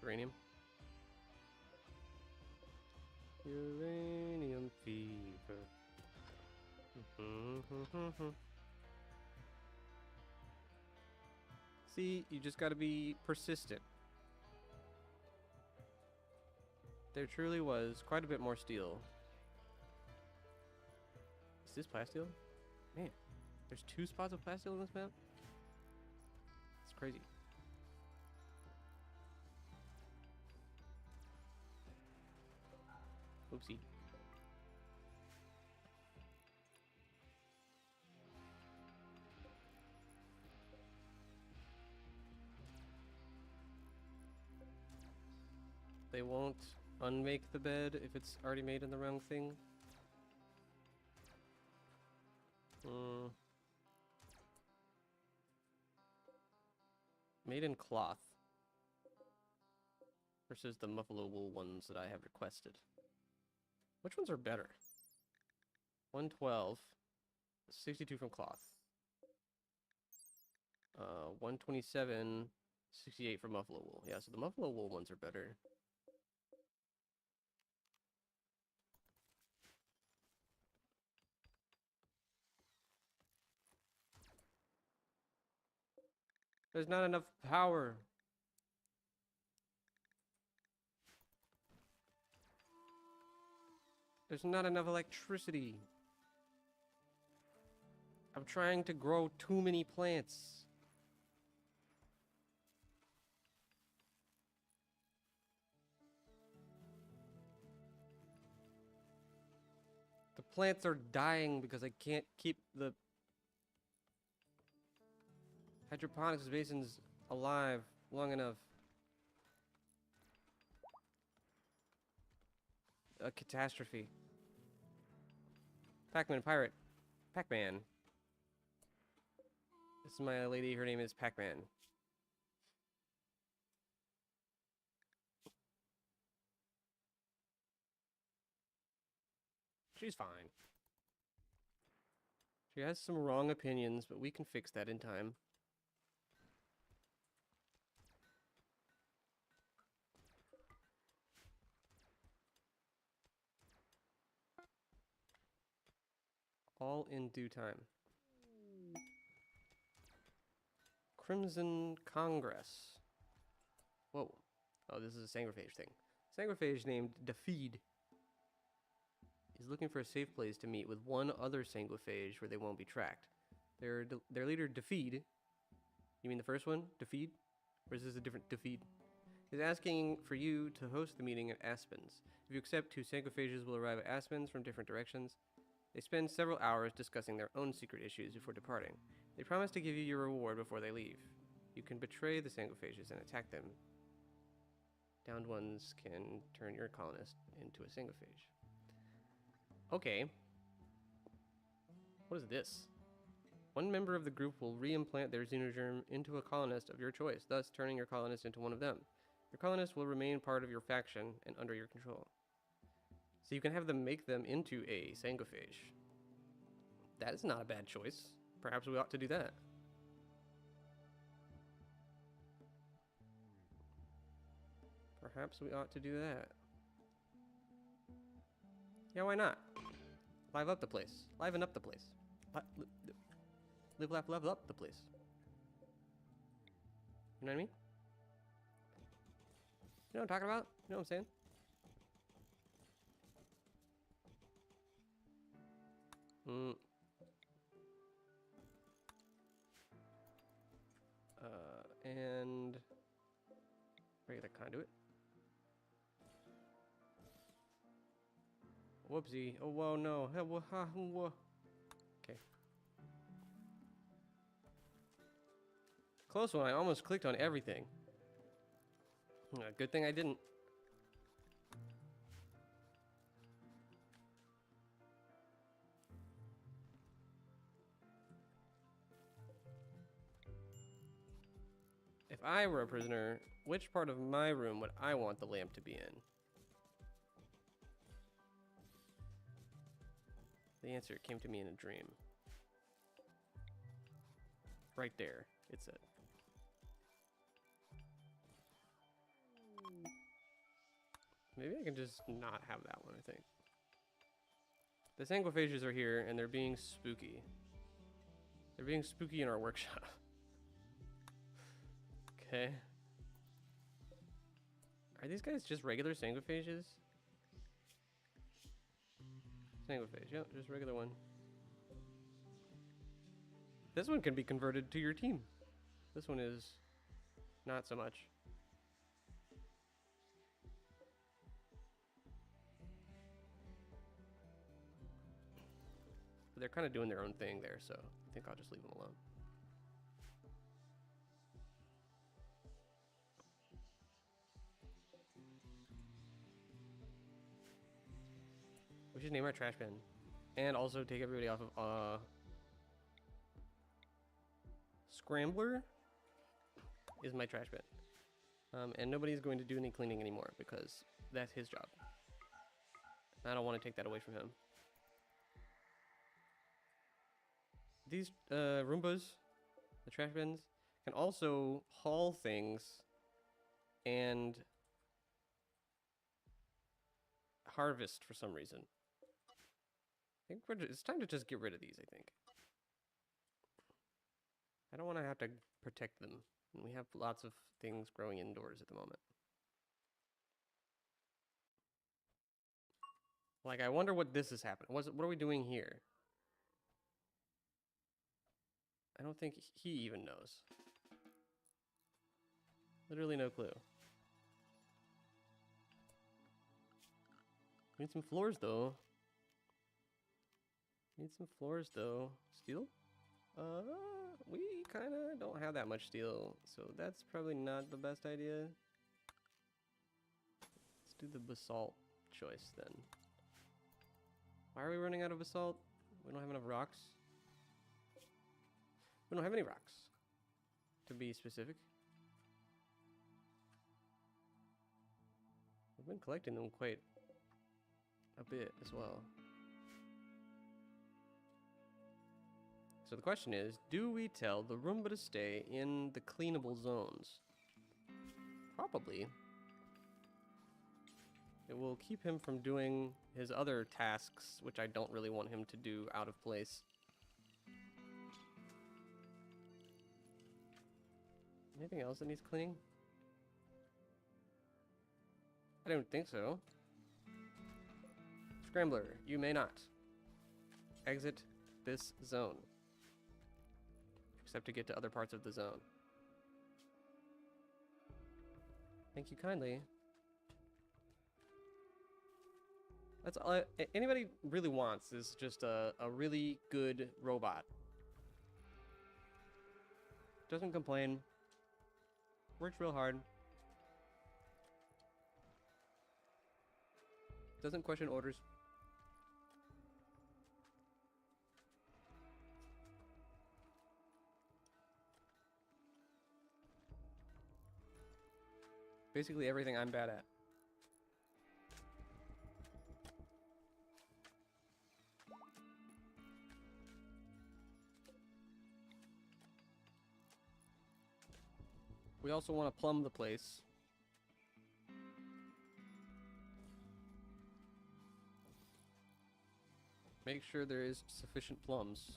A: Uranium? Uranium fever. See, you just gotta be persistent. There truly was quite a bit more steel. Is this plasteel? Man, there's 2 spots of plasteel in this map? It's crazy. Oopsie. They won't unmake the bed if it's already made in the wrong thing. Made in cloth versus the buffalo wool ones that I have requested. Which ones are better? 112, 62 from cloth. 127, 68 from buffalo wool. Yeah, so the buffalo wool ones are better. There's not enough power. There's not enough electricity. I'm trying to grow too many plants. The plants are dying because I can't keep the hydroponics basins alive long enough. A catastrophe. Pac-Man pirate. Pac-Man. This is my lady, her name is Pac-Man. She's fine. She has some wrong opinions, but we can fix that in time. All in due time. Crimson Congress. Whoa. Oh, this is a sanguiphage thing. Sanguiphage named Defeed is looking for a safe place to meet with one other sanguiphage where they won't be tracked. Their leader, Defeed. You mean the first one? Defeed? Or is this a different Defeed? Is asking for you to host the meeting at Aspens. If you accept, 2 sanguiphages will arrive at Aspens from different directions. They spend several hours discussing their own secret issues before departing. They promise to give you your reward before they leave. You can betray the sanguiphages and attack them. Downed ones can turn your colonist into a sanguiphage. Okay. What is this? One member of the group will reimplant their xenogerm into a colonist of your choice, thus turning your colonist into one of them. Your colonist will remain part of your faction and under your control. So you can have them make them into a sanguiphage. That is not a bad choice. Perhaps we ought to do that. Perhaps we ought to do that. Yeah, why not? Live up the place. Liven up the place. Live, laugh, level up the place. You know what I mean? You know what I'm talking about? You know what I'm saying? And regular conduit. Whoopsie. Oh, whoa, no. Okay. Close one. I almost clicked on everything. Good thing I didn't. If I were a prisoner, which part of my room would I want the lamp to be in? The answer came to me in a dream. Right there, it said. Maybe I can just not have that one, I think. The sanguiphages are here, and they're being spooky. They're being spooky in our workshop. Okay. Are these guys just regular sanguiphages? Sanguiphage, yep, just regular one. This one can be converted to your team. This one is not so much. But they're kind of doing their own thing there, so I think I'll just leave them alone. We should name our trash bin. And also take everybody off of Scrambler is my trash bin. And nobody's going to do any cleaning anymore because that's his job. I don't want to take that away from him. These Roombas, the trash bins, can also haul things and harvest for some reason. I think it's time to just get rid of these, I think. I don't want to have to protect them. And we have lots of things growing indoors at the moment. Like, I wonder what this is happening. What are we doing here? I don't think he even knows. Literally no clue. Need some floors, though. Steel? We kind of don't have that much steel, so that's probably not the best idea. Let's do the basalt choice, then. Why are we running out of basalt? We don't have enough rocks. We don't have any rocks, to be specific. We've been collecting them quite a bit as well. So the question is, do we tell the Roomba to stay in the cleanable zones? Probably. It will keep him from doing his other tasks, which I don't really want him to do out of place. Anything else that needs cleaning? I don't think so. Scrambler, you may not exit this zone, except to get to other parts of the zone. Thank you kindly. That's all anybody really wants, is just a really good robot. Doesn't complain. Works real hard. Doesn't question orders. Basically everything I'm bad at. We also want to plumb the place. Make sure there is sufficient plums.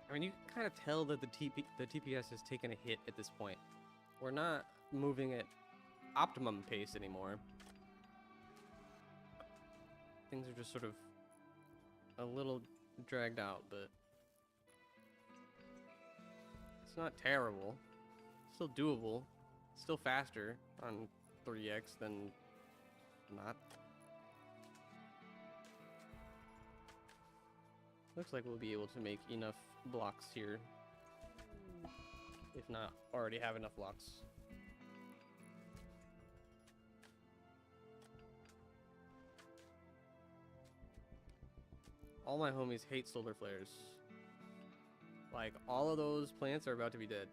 A: I mean, you can kind of tell that the TPS has taken a hit at this point. We're not moving at optimum pace anymore. Things are just sort of a little dragged out, but it's not terrible. Still doable. Still faster on 3x than not. Looks like we'll be able to make enough blocks here. If not, already have enough blocks. All my homies hate solar flares. Like, all of those plants are about to be dead.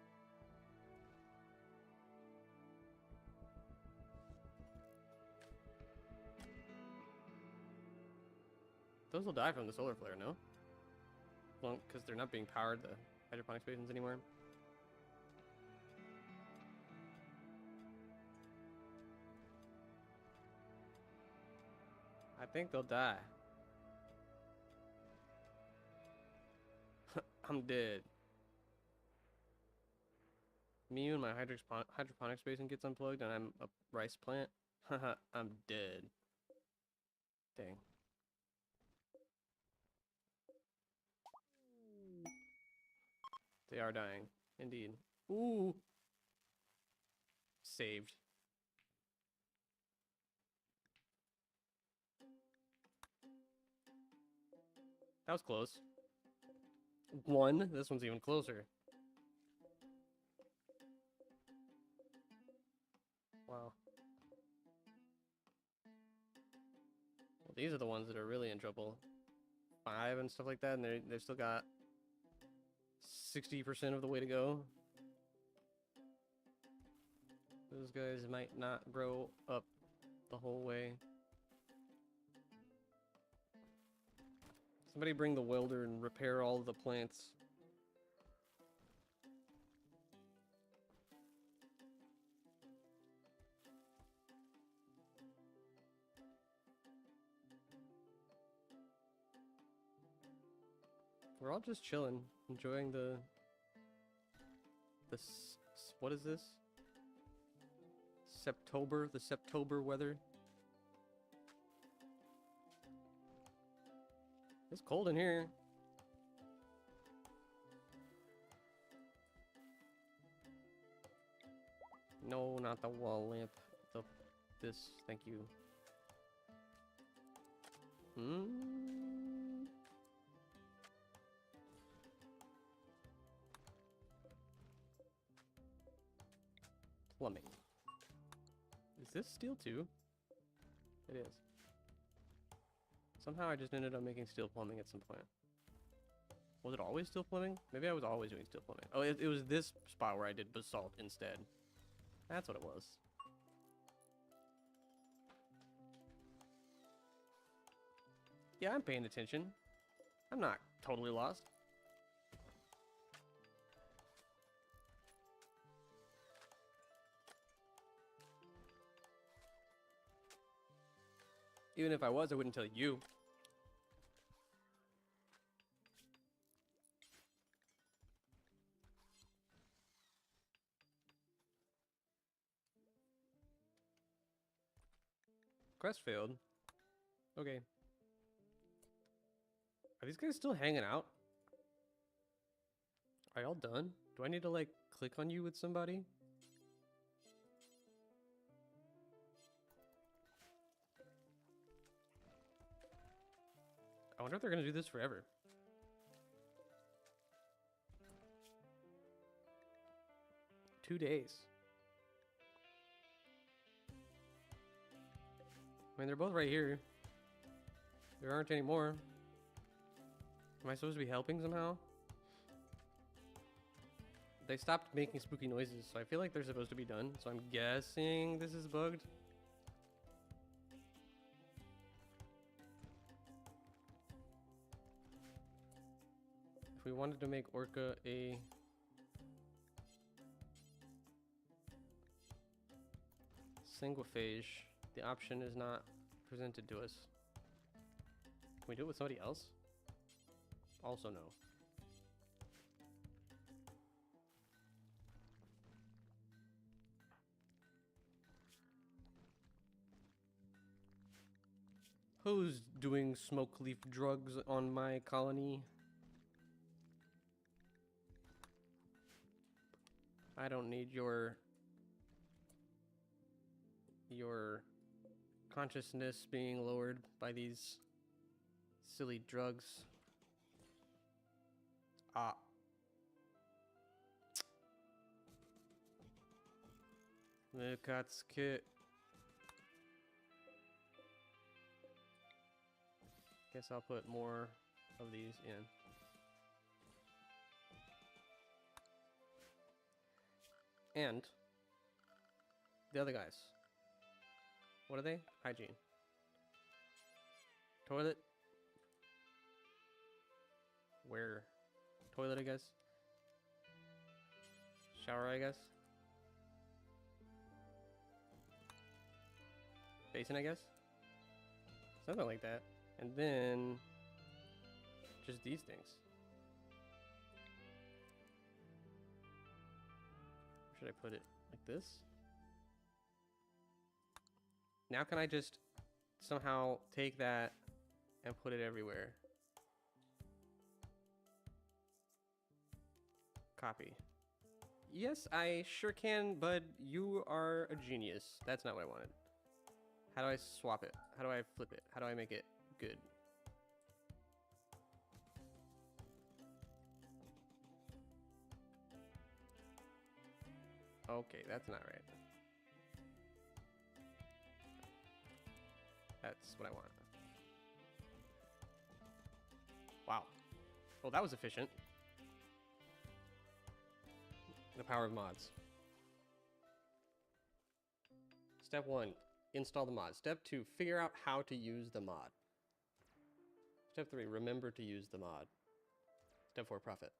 A: Those will die from the solar flare, no? Well, because they're not being powered, the hydroponics basins, anymore. I think they'll die. I'm dead. Me and my hydroponics basin gets unplugged and I'm a rice plant. Haha, I'm dead. Dang. They are dying, indeed. Ooh. Saved. That was close. One. This one's even closer. Wow. Well, these are the ones that are really in trouble. 5 and stuff like that, and they've still got 60% of the way to go. Those guys might not grow up the whole way. Somebody bring the welder and repair all of the plants. We're all just chilling, enjoying the what is this? Septober, the Septober weather. It's cold in here. No, not the wall lamp. This, thank you. Plumbing. Is this steel too? It is. Somehow I just ended up making steel plumbing at some point. Was it always steel plumbing? Maybe I was always doing steel plumbing. Oh, it was this spot where I did basalt instead. That's what it was. Yeah, I'm paying attention. I'm not totally lost. Even if I was, I wouldn't tell you. Quest failed. Okay. Are these guys still hanging out? Are y'all done? Do I need to, like, click on you with somebody? I wonder if they're gonna do this forever. Two days. I mean, they're both right here. There aren't any more. Am I supposed to be helping somehow? They stopped making spooky noises, so I feel like they're supposed to be done. So I'm guessing this is bugged. If we wanted to make Orca a single-phage, the option is not presented to us. Can we do it with somebody else? Also no. Who's doing smoke leaf drugs on my colony? I don't need your consciousness being lowered by these silly drugs. Ah. Mukatsuki. Guess I'll put more of these in. And the other guys. What are they? Hygiene. Toilet. Where? Toilet, I guess. Shower, I guess. Basin, I guess. Something like that. And then just these things. Should I put it like this? Now can I just somehow take that and put it everywhere? Copy. Yes, I sure can, bud. You are a genius. That's not what I wanted. How do I swap it? How do I flip it? How do I make it good? Okay, that's not right. That's what I want. Wow. Well, that was efficient. The power of mods. Step 1, install the mod. Step 2, figure out how to use the mod. Step 3, remember to use the mod. Step 4, profit.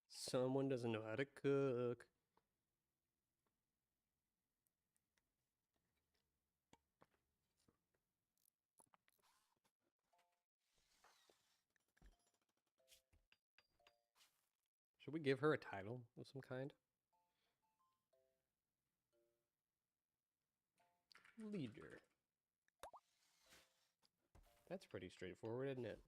A: Someone doesn't know how to cook. Should we give her a title of some kind? Leader. That's pretty straightforward, isn't it?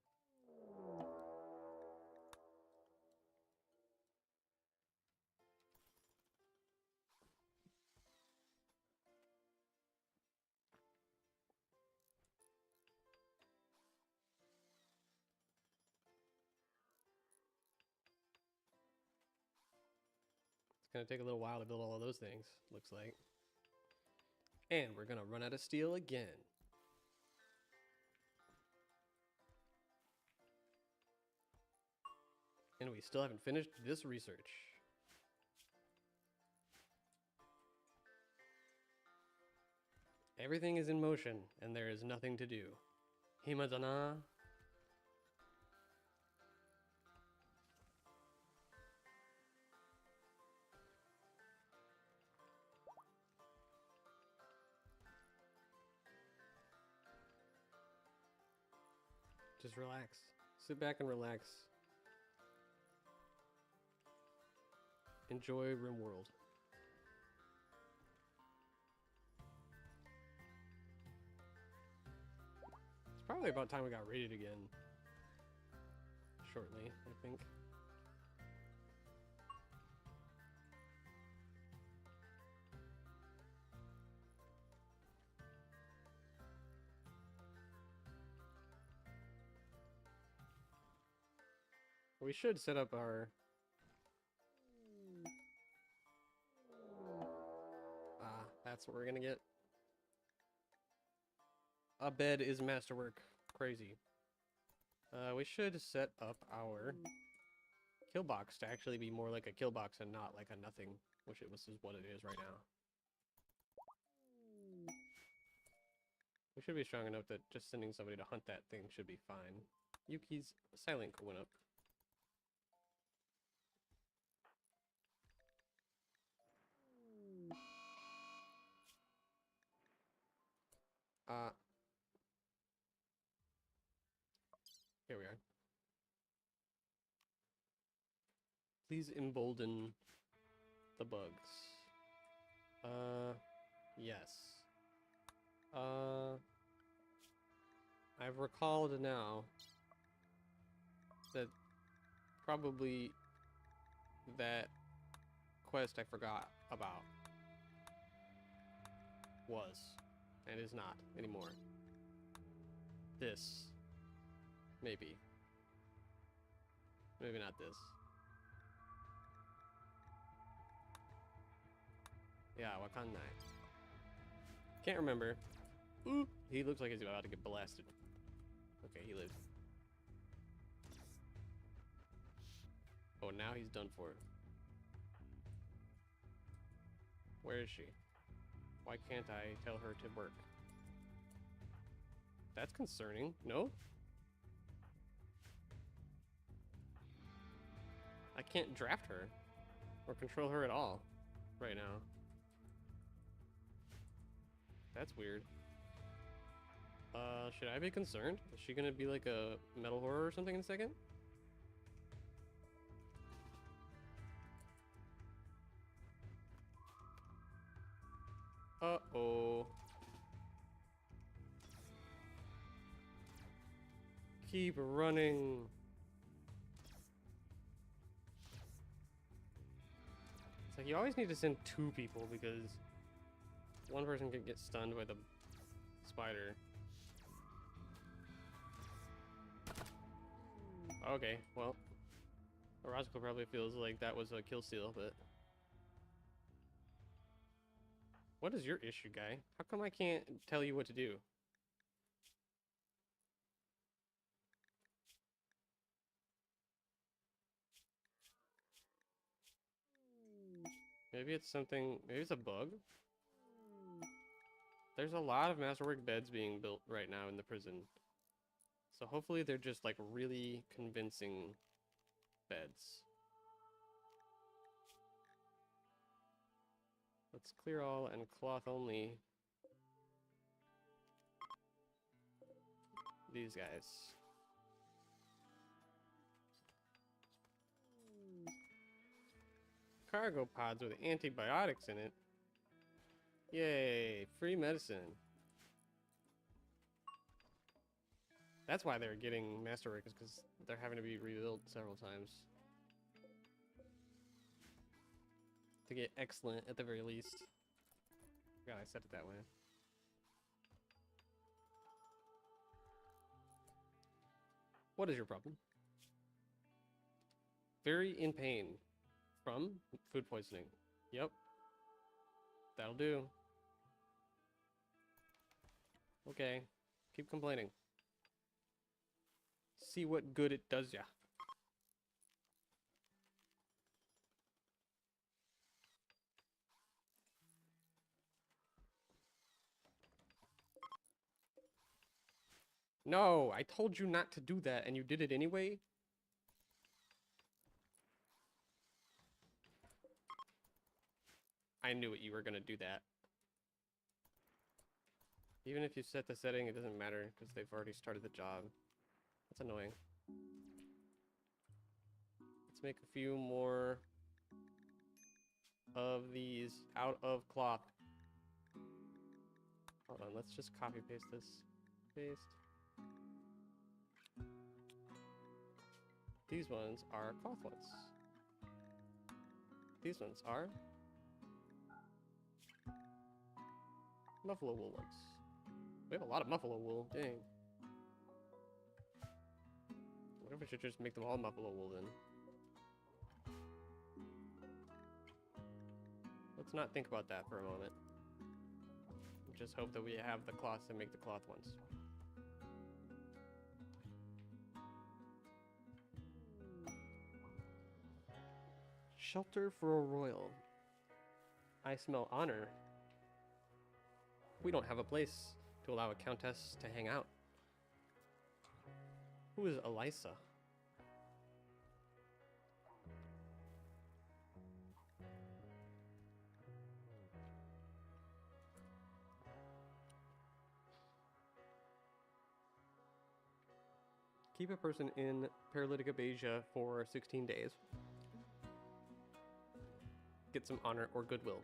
A: Gonna take a little while to build all of those things, looks like. And we're gonna run out of steel again. And we still haven't finished this research. Everything is in motion, and there is nothing to do. Himadana. Just relax. Sit back and relax. Enjoy RimWorld. It's probably about time we got raided again. Shortly, I think. We should set up our... that's what we're gonna get. A bed is masterwork. Crazy. We should set up our kill box to actually be more like a kill box and not like a nothing, which it was is what it is right now. We should be strong enough that just sending somebody to hunt that thing should be fine. Yuki's silent went up. Here we are. Please embolden the bugs. Yes. I've recalled now that probably that quest I forgot about was and is not anymore. This. Maybe. Maybe not this. Yeah, Wakanda. Can't remember. Ooh, he looks like he's about to get blasted. Okay, he lives. Oh, now he's done for. Where is she? Why can't I tell her to work? That's concerning. No? I can't draft her or control her at all right now. That's weird. Should I be concerned? Is she gonna be like a metal horror or something in a second? Uh-oh. Keep running. It's like you always need to send 2 people because one person could get stunned by the spider. Okay, well, Orozco probably feels like that was a kill steal, but... What is your issue, guy? How come I can't tell you what to do? Maybe it's something... Maybe it's a bug? There's a lot of masterwork beds being built right now in the prison. So hopefully they're just like really convincing beds. Let's clear all and cloth only these guys. Cargo pods with antibiotics in it. Yay, free medicine. That's why they're getting masterwork, is because they're having to be rebuilt several times. To get excellent at the very least. God, I said it that way. What is your problem? Very in pain from food poisoning. Yep. That'll do. Okay. Keep complaining. See what good it does ya. No, I told you not to do that, and you did it anyway? I knew it, you were gonna do that. Even if you set the setting, it doesn't matter, because they've already started the job. That's annoying. Let's make a few more of these out of cloth. Hold on, let's just copy paste this. Paste. These ones are cloth ones. These ones are buffalo wool ones. We have a lot of buffalo wool, dang. What if we should just make them all buffalo wool then? Let's not think about that for a moment. Just hope that we have the cloths to make the cloth ones. Shelter for a royal. I smell honor. We don't have a place to allow a countess to hang out. Who is Elisa? Keep a person in paralytic abasia for 16 days. Get some honor or goodwill.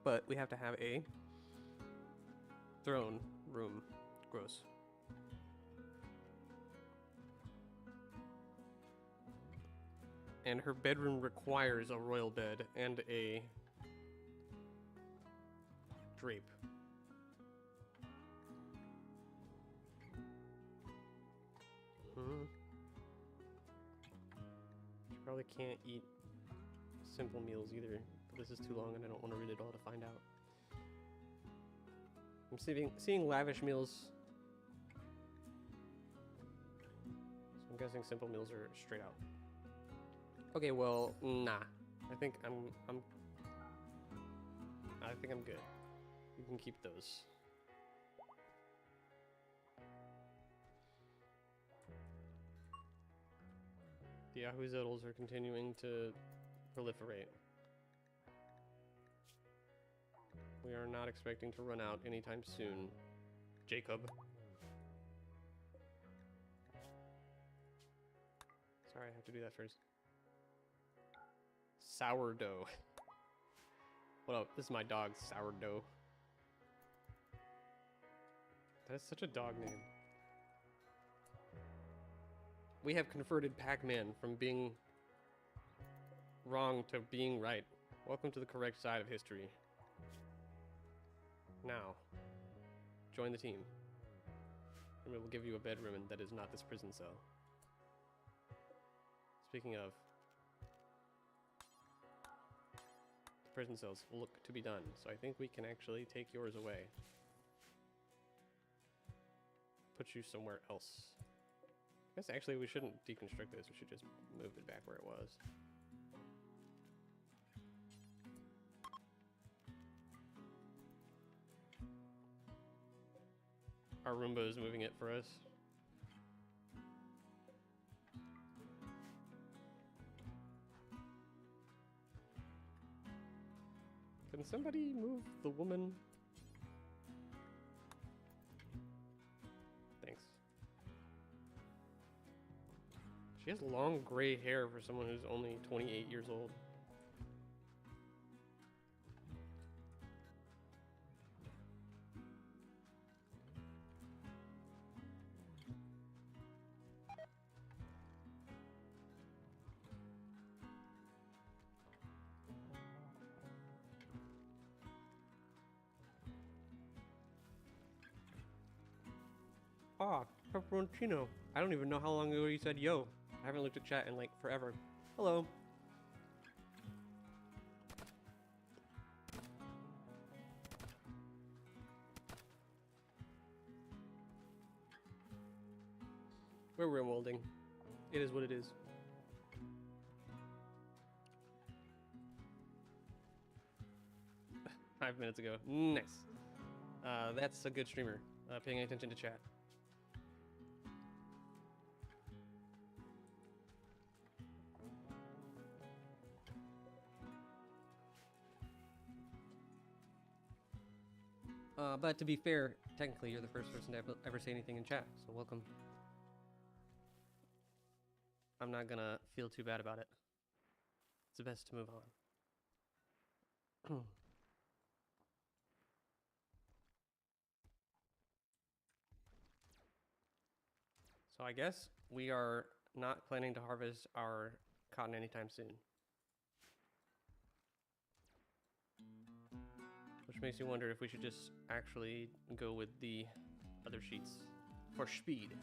A: But we have to have a throne room. Gross. And her bedroom requires a royal bed and a drape. She probably can't eat simple meals either. But this is too long and I don't want to read it all to find out. I'm seeing lavish meals. So I'm guessing simple meals are straight out. Okay, well, nah. I think I'm good. You can keep those. The Yahoo Zoodles are continuing to proliferate. We are not expecting to run out anytime soon. Jacob. Sorry, I have to do that first. Sourdough. What up? This is my dog, Sourdough. That is such a dog name. We have converted Pac-Man from being wrong to being right. Welcome to the correct side of history. Now, join the team. And we will give you a bedroom that is not this prison cell. Speaking of, the prison cells look to be done, so I think we can actually take yours away. Put you somewhere else. I guess actually we shouldn't deconstruct this, we should just move it back where it was. Our Roomba is moving it for us. Can somebody move the woman? Thanks. She has long gray hair for someone who's only 28 years old. Ah, pepperoncino. I don't even know how long ago you said yo. I haven't looked at chat in like forever. Hello. We're RimWorlding. It is what it is. Five minutes ago. Nice. That's a good streamer. Paying attention to chat. But to be fair, technically you're the first person to ever say anything in chat, so welcome. I'm not gonna feel too bad about it. It's the best to move on. So I guess we are not planning to harvest our cotton anytime soon. Which makes me wonder if we should just actually go with the other sheets for speed.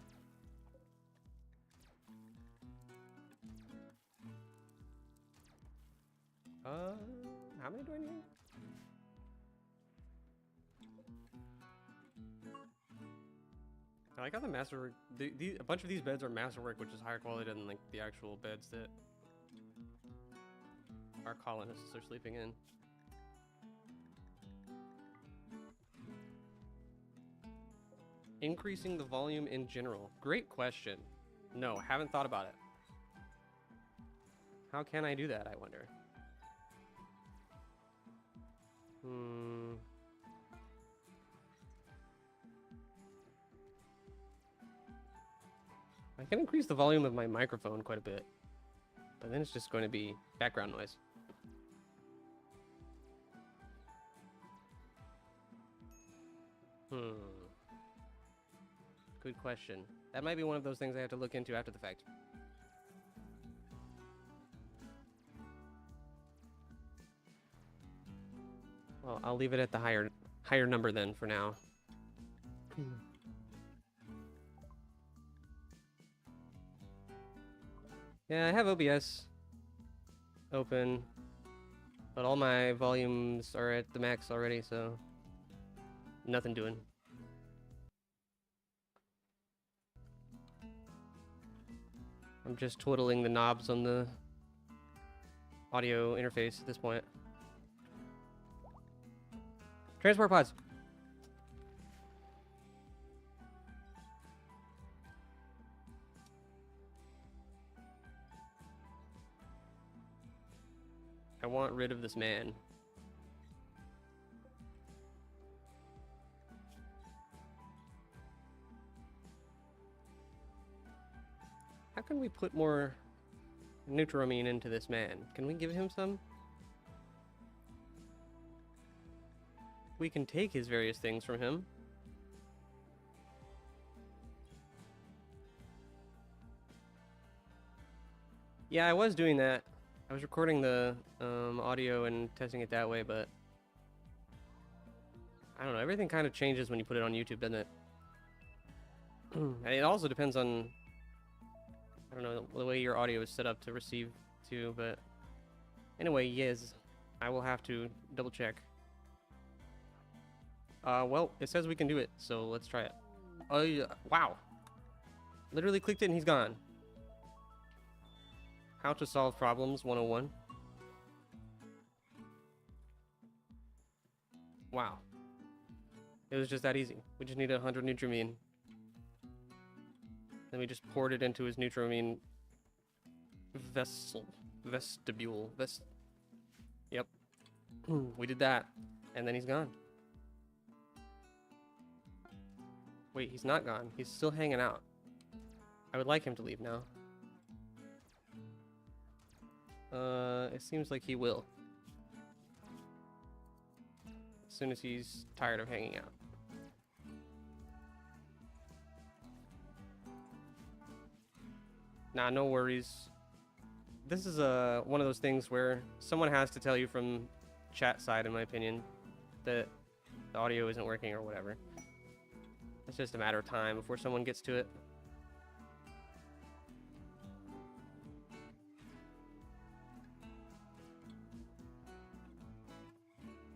A: How many do I need? I like how the masterwork, a bunch of these beds are masterwork, which is higher quality than like the actual beds that our colonists are sleeping in. Increasing the volume in general. Great question. No, haven't thought about it. How can I do that, I wonder? I can increase the volume of my microphone quite a bit, but then it's just going to be background noise. Good question. That might be one of those things I have to look into after the fact. Well, I'll leave it at the higher number then for now. Yeah, I have OBS open, but all my volumes are at the max already, so nothing doing. I'm just twiddling the knobs on the audio interface at this point. Transport pods. I want rid of this man. How can we put more Nutramine into this man? Can we give him some? We can take his various things from him. Yeah, I was doing that. I was recording the audio and testing it that way, but I don't know. Everything kind of changes when you put it on YouTube, doesn't it? And it also depends on, I don't know, the way your audio is set up to receive too, but anyway, yes, I will have to double check. Well, it says we can do it, so let's try it. Oh, yeah. Wow. Literally clicked it and he's gone. How to solve problems 101. Wow. It was just that easy. We just needed 100 Nutramine. Then we just poured it into his Nutramine vestibule. Yep. We did that. And then he's gone. Wait, he's not gone. He's still hanging out. I would like him to leave now. It seems like he will. As soon as he's tired of hanging out. Nah, no worries. This is one of those things where someone has to tell you from chat side, in my opinion, that the audio isn't working or whatever. It's just a matter of time before someone gets to it.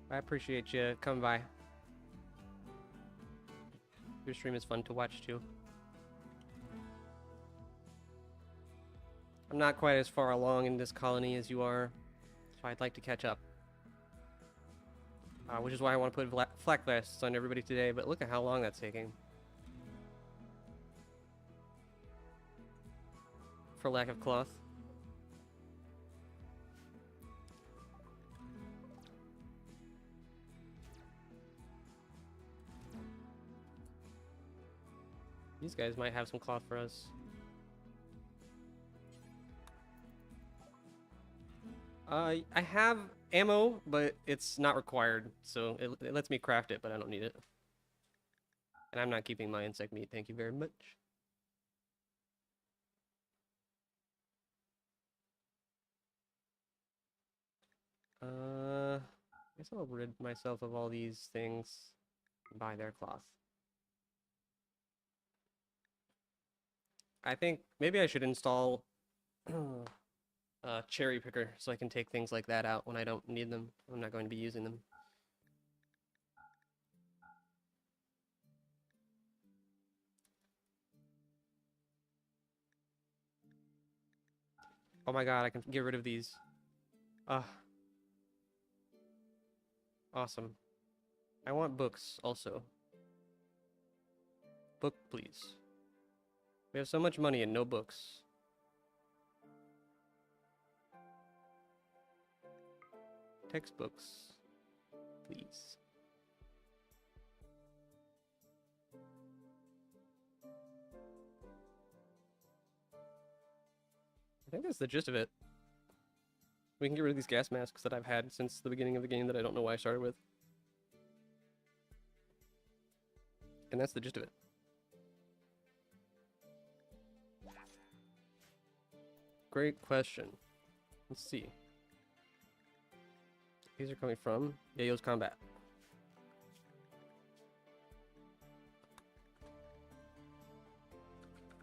A: I appreciate you coming by. Your stream is fun to watch too. I'm not quite as far along in this colony as you are, so I'd like to catch up. Which is why I want to put flak vests on everybody today, but look at how long that's taking. For lack of cloth. These guys might have some cloth for us. I have ammo, but it's not required, so it lets me craft it, but I don't need it. And I'm not keeping my insect meat, thank you very much. I guess I'll rid myself of all these things and buy their cloth. I think maybe I should install a cherry picker so I can take things like that out when I don't need them. I'm not going to be using them. Oh my god, I can get rid of these. Awesome. I want books also. Book, please. We have so much money and no books. Textbooks, please. I think that's the gist of it. We can get rid of these gas masks that I've had since the beginning of the game that I don't know why I started with. And that's the gist of it. Great question. Let's see. These are coming from Yayo's Combat.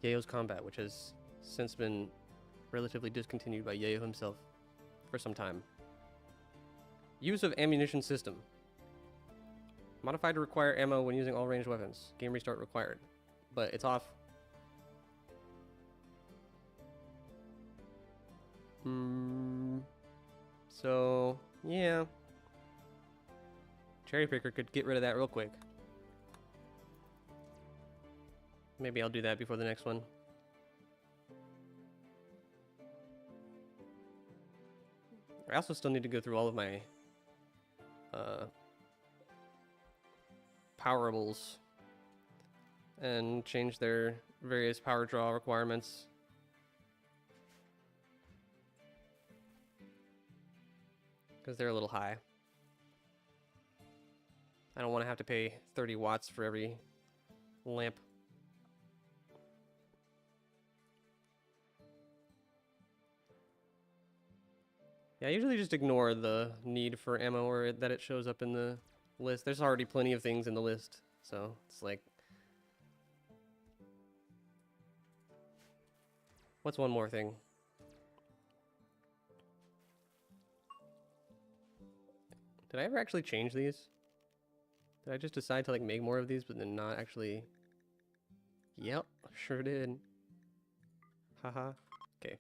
A: Yayo's Combat, which has since been relatively discontinued by Yayo himself for some time. Use of ammunition system. Modified to require ammo when using all ranged weapons. Game restart required. But it's off. So, yeah. Cherry picker could get rid of that real quick. Maybe I'll do that before the next one. I also still need to go through all of my powerables and change their various power draw requirements. Because they're a little high. I don't want to have to pay 30 watts for every lamp. Yeah, I usually just ignore the need for ammo or that it shows up in the list. There's already plenty of things in the list, so it's like... What's one more thing? Did I ever actually change these? Did I just decide to like make more of these but then not actually... Yep, sure did. Haha. Okay.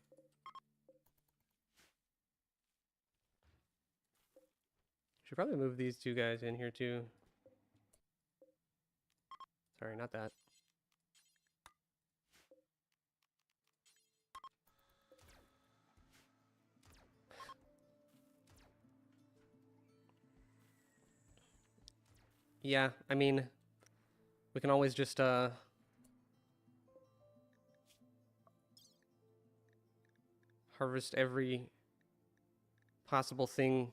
A: Should probably move these two guys in here too. Sorry, not that. Yeah, I mean, we can always just harvest every possible thing.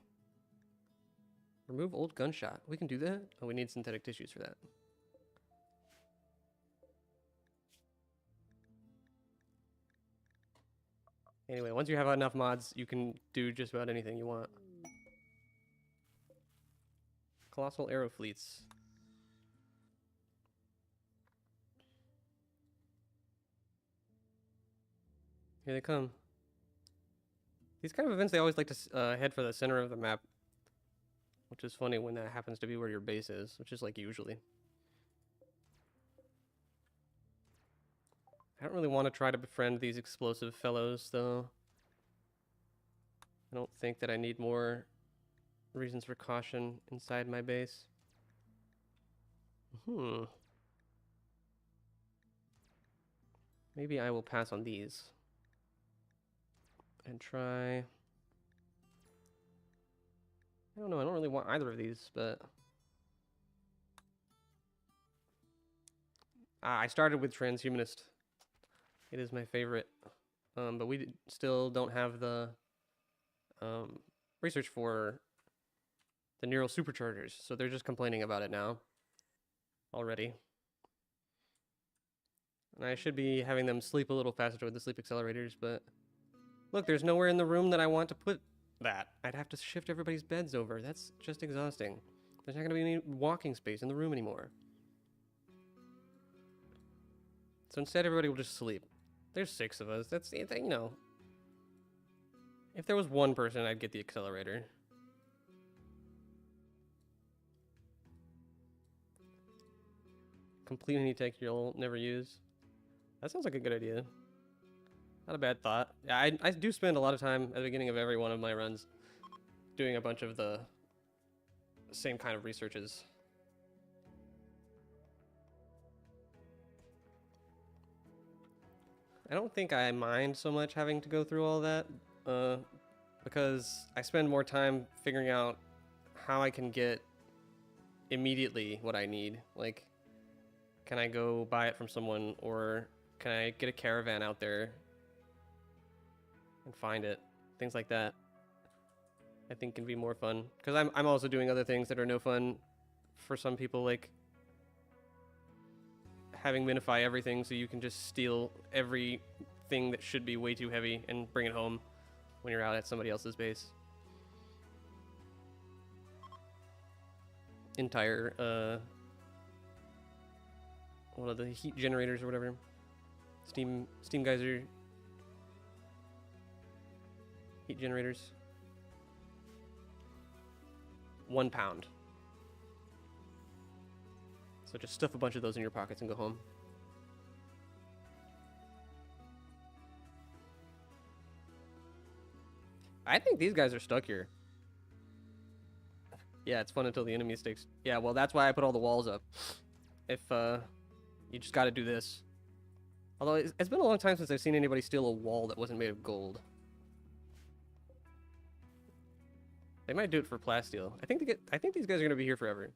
A: Remove old gunshot. We can do that? Oh, we need synthetic tissues for that. Anyway, once you have enough mods, you can do just about anything you want. Colossal arrow fleets. Here they come. These kind of events, they always like to head for the center of the map. Which is funny when that happens to be where your base is, which is like usually. I don't really want to try to befriend these explosive fellows, though. I don't think that I need more reasons for caution inside my base. Maybe I will pass on these. And try... I don't know, I don't really want either of these, but... I started with transhumanist. It is my favorite. But we still don't have the research for the neural superchargers, so they're just complaining about it now already. And I should be having them sleep a little faster with the sleep accelerators, but look, there's nowhere in the room that I want to put that. I'd have to shift everybody's beds over. That's just exhausting. There's not going to be any walking space in the room anymore. So instead, everybody will just sleep. There's 6 of us. That's, you know. If there was one person, I'd get the accelerator. Complete any tech you'll never use. That sounds like a good idea. Not a bad thought. Yeah, I do spend a lot of time at the beginning of every one of my runs doing a bunch of the same kind of researches. I don't think I mind so much having to go through all that, because I spend more time figuring out how I can get immediately what I need. Like, can I go buy it from someone, or can I get a caravan out there and find it? Things like that, I think, can be more fun. Because I'm also doing other things that are no fun for some people, like having minify everything so you can just steal everything that should be way too heavy and bring it home when you're out at somebody else's base. Entire, what are the heat generators or whatever? Steam geyser heat generators. 1 pound. So just stuff a bunch of those in your pockets and go home. I think these guys are stuck here. Yeah, it's fun until the enemy sticks. Yeah, well, that's why I put all the walls up. If, you just gotta do this. Although, it's been a long time since I've seen anybody steal a wall that wasn't made of gold. They might do it for plasteel. I think these guys are gonna be here forever.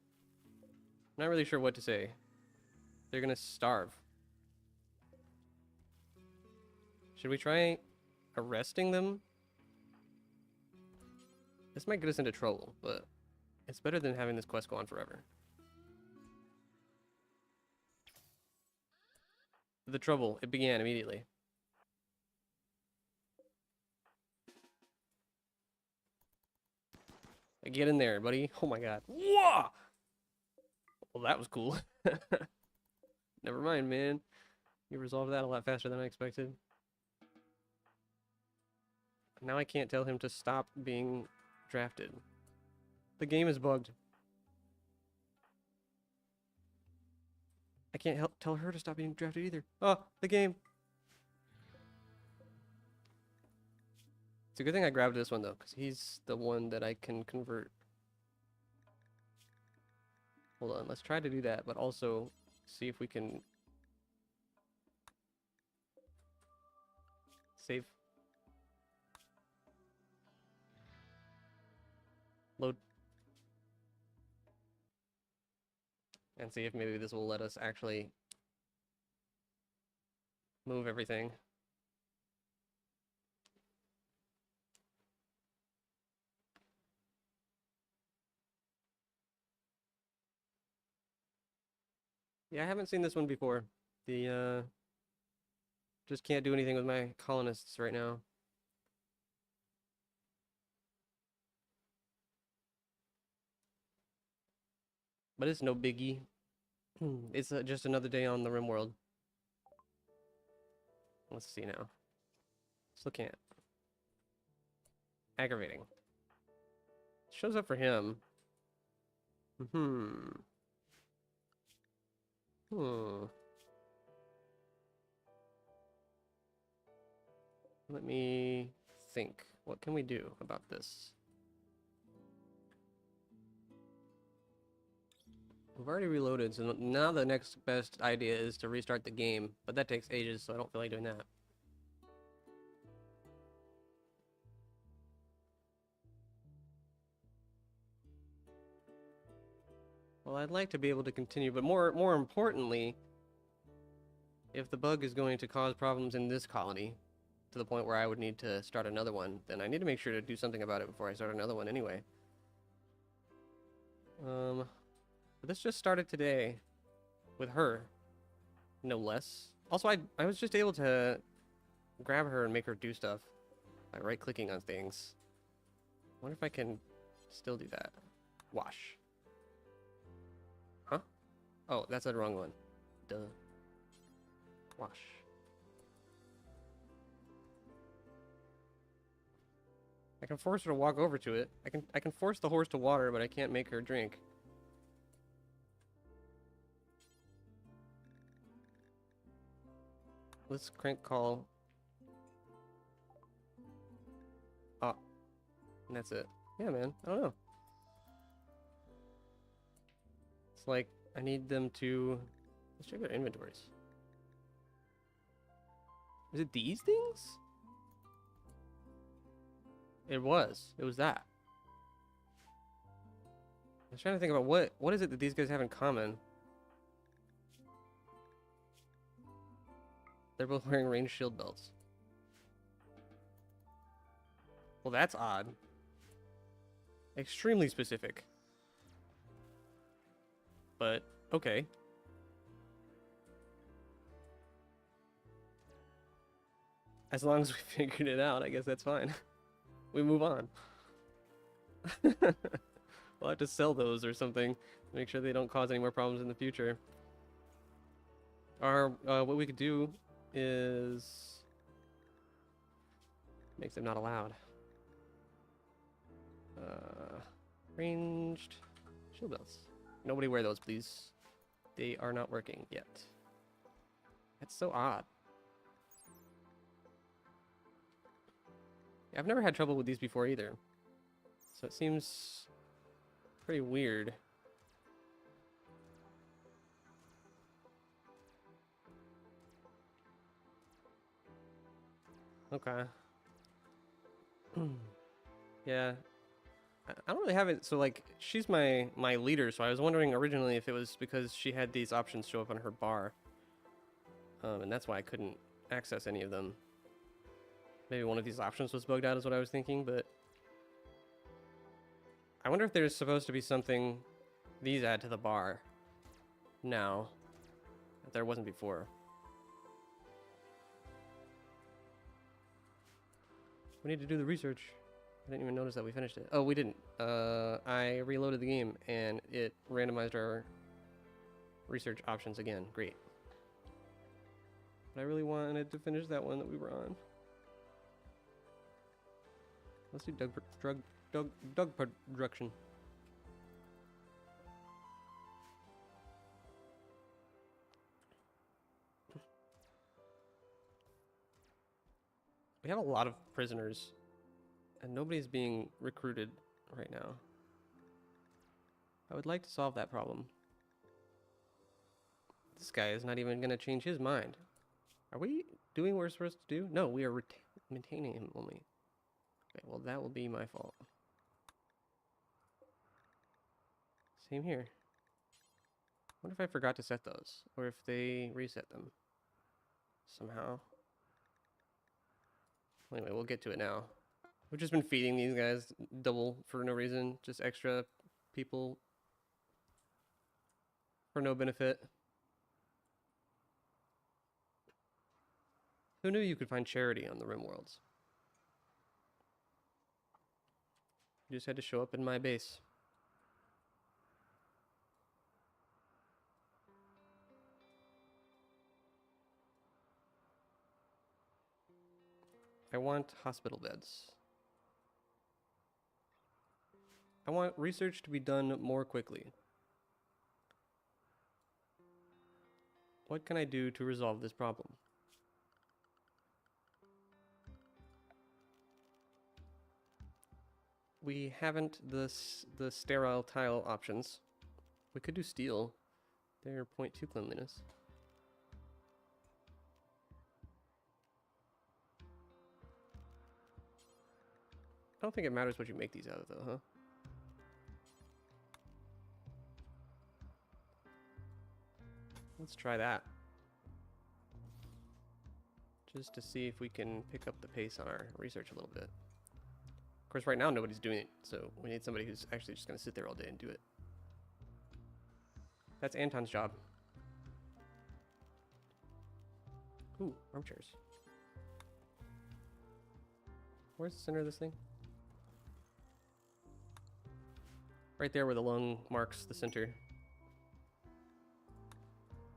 A: Not really sure what to say. They're gonna starve. Should we try arresting them? This might get us into trouble, but it's better than having this quest go on forever. The trouble, it began immediately. Get in there, buddy. Oh my god. Whoa! Well, that was cool. Never mind, man. You resolved that a lot faster than I expected. Now I can't tell him to stop being drafted. The game is bugged. I can't tell her to stop being drafted either. Oh, the game. It's a good thing I grabbed this one, though, because he's the one that I can convert. Hold on, let's try to do that, but also see if we can save. Load. And see if maybe this will let us actually move everything. Yeah, I haven't seen this one before. The, just can't do anything with my colonists right now. But it's no biggie. It's just another day on the RimWorld. Let's see now. Let's look at aggravating. Shows up for him. Hmm. Let me think. What can we do about this? We've already reloaded, so now the next best idea is to restart the game, but that takes ages, so I don't feel like doing that. Well, I'd like to be able to continue, but more importantly, if the bug is going to cause problems in this colony, to the point where I would need to start another one, then I need to make sure to do something about it before I start another one anyway. But this just started today with her, no less. Also, I was just able to grab her and make her do stuff by right-clicking on things. I wonder if I can still do that. Wash. Huh? Oh, that's the wrong one. Duh. Wash. I can force her to walk over to it. I can force the horse to water, but I can't make her drink. Let's crank call. Ah, and that's it. Yeah, man. I don't know. It's like I need them to. Let's check their inventories. Is it these things? It was. It was that. I was trying to think about what is it that these guys have in common. They're both wearing range shield belts. Well, that's odd. Extremely specific. But, okay. As long as we figured it out, I guess that's fine. We move on. We'll have to sell those or something. Make sure they don't cause any more problems in the future. Or, what we could do is... Makes them not allowed. Ranged shield belts. Nobody wear those, please. They are not working yet. That's so odd. Yeah, I've never had trouble with these before either. So it seems pretty weird. Okay. Yeah. I don't really have it, so like she's my leader, so I was wondering originally if it was because she had these options show up on her bar. And that's why I couldn't access any of them. Maybe one of these options was bugged out is what I was thinking, but I wonder if there's supposed to be something these add to the bar now that there wasn't before. We need to do the research. I didn't even notice that we finished it. Oh, we didn't. I reloaded the game and it randomized our research options again. Great. But I really wanted to finish that one that we were on. Let's do drug production. We have a lot of prisoners, and nobody's being recruited right now. I would like to solve that problem. This guy is not even going to change his mind. Are we doing what we're supposed to do? No, we are maintaining him only. Okay, well, that will be my fault. Same here. I wonder if I forgot to set those, or if they reset them somehow. Anyway, we'll get to it now. We've just been feeding these guys double for no reason, just extra people for no benefit. Who knew you could find charity on the RimWorlds? You just had to show up in my base. I want hospital beds. I want research to be done more quickly. What can I do to resolve this problem? we haven't the sterile tile options. We could do steel. They're 0.2 cleanliness. I don't think it matters what you make these out of, though, huh? Let's try that. Just to see if we can pick up the pace on our research a little bit. Of course, right now nobody's doing it, so we need somebody who's actually just going to sit there all day and do it. That's Anton's job. Ooh, armchairs. Where's the center of this thing? Right there where the lung marks the center.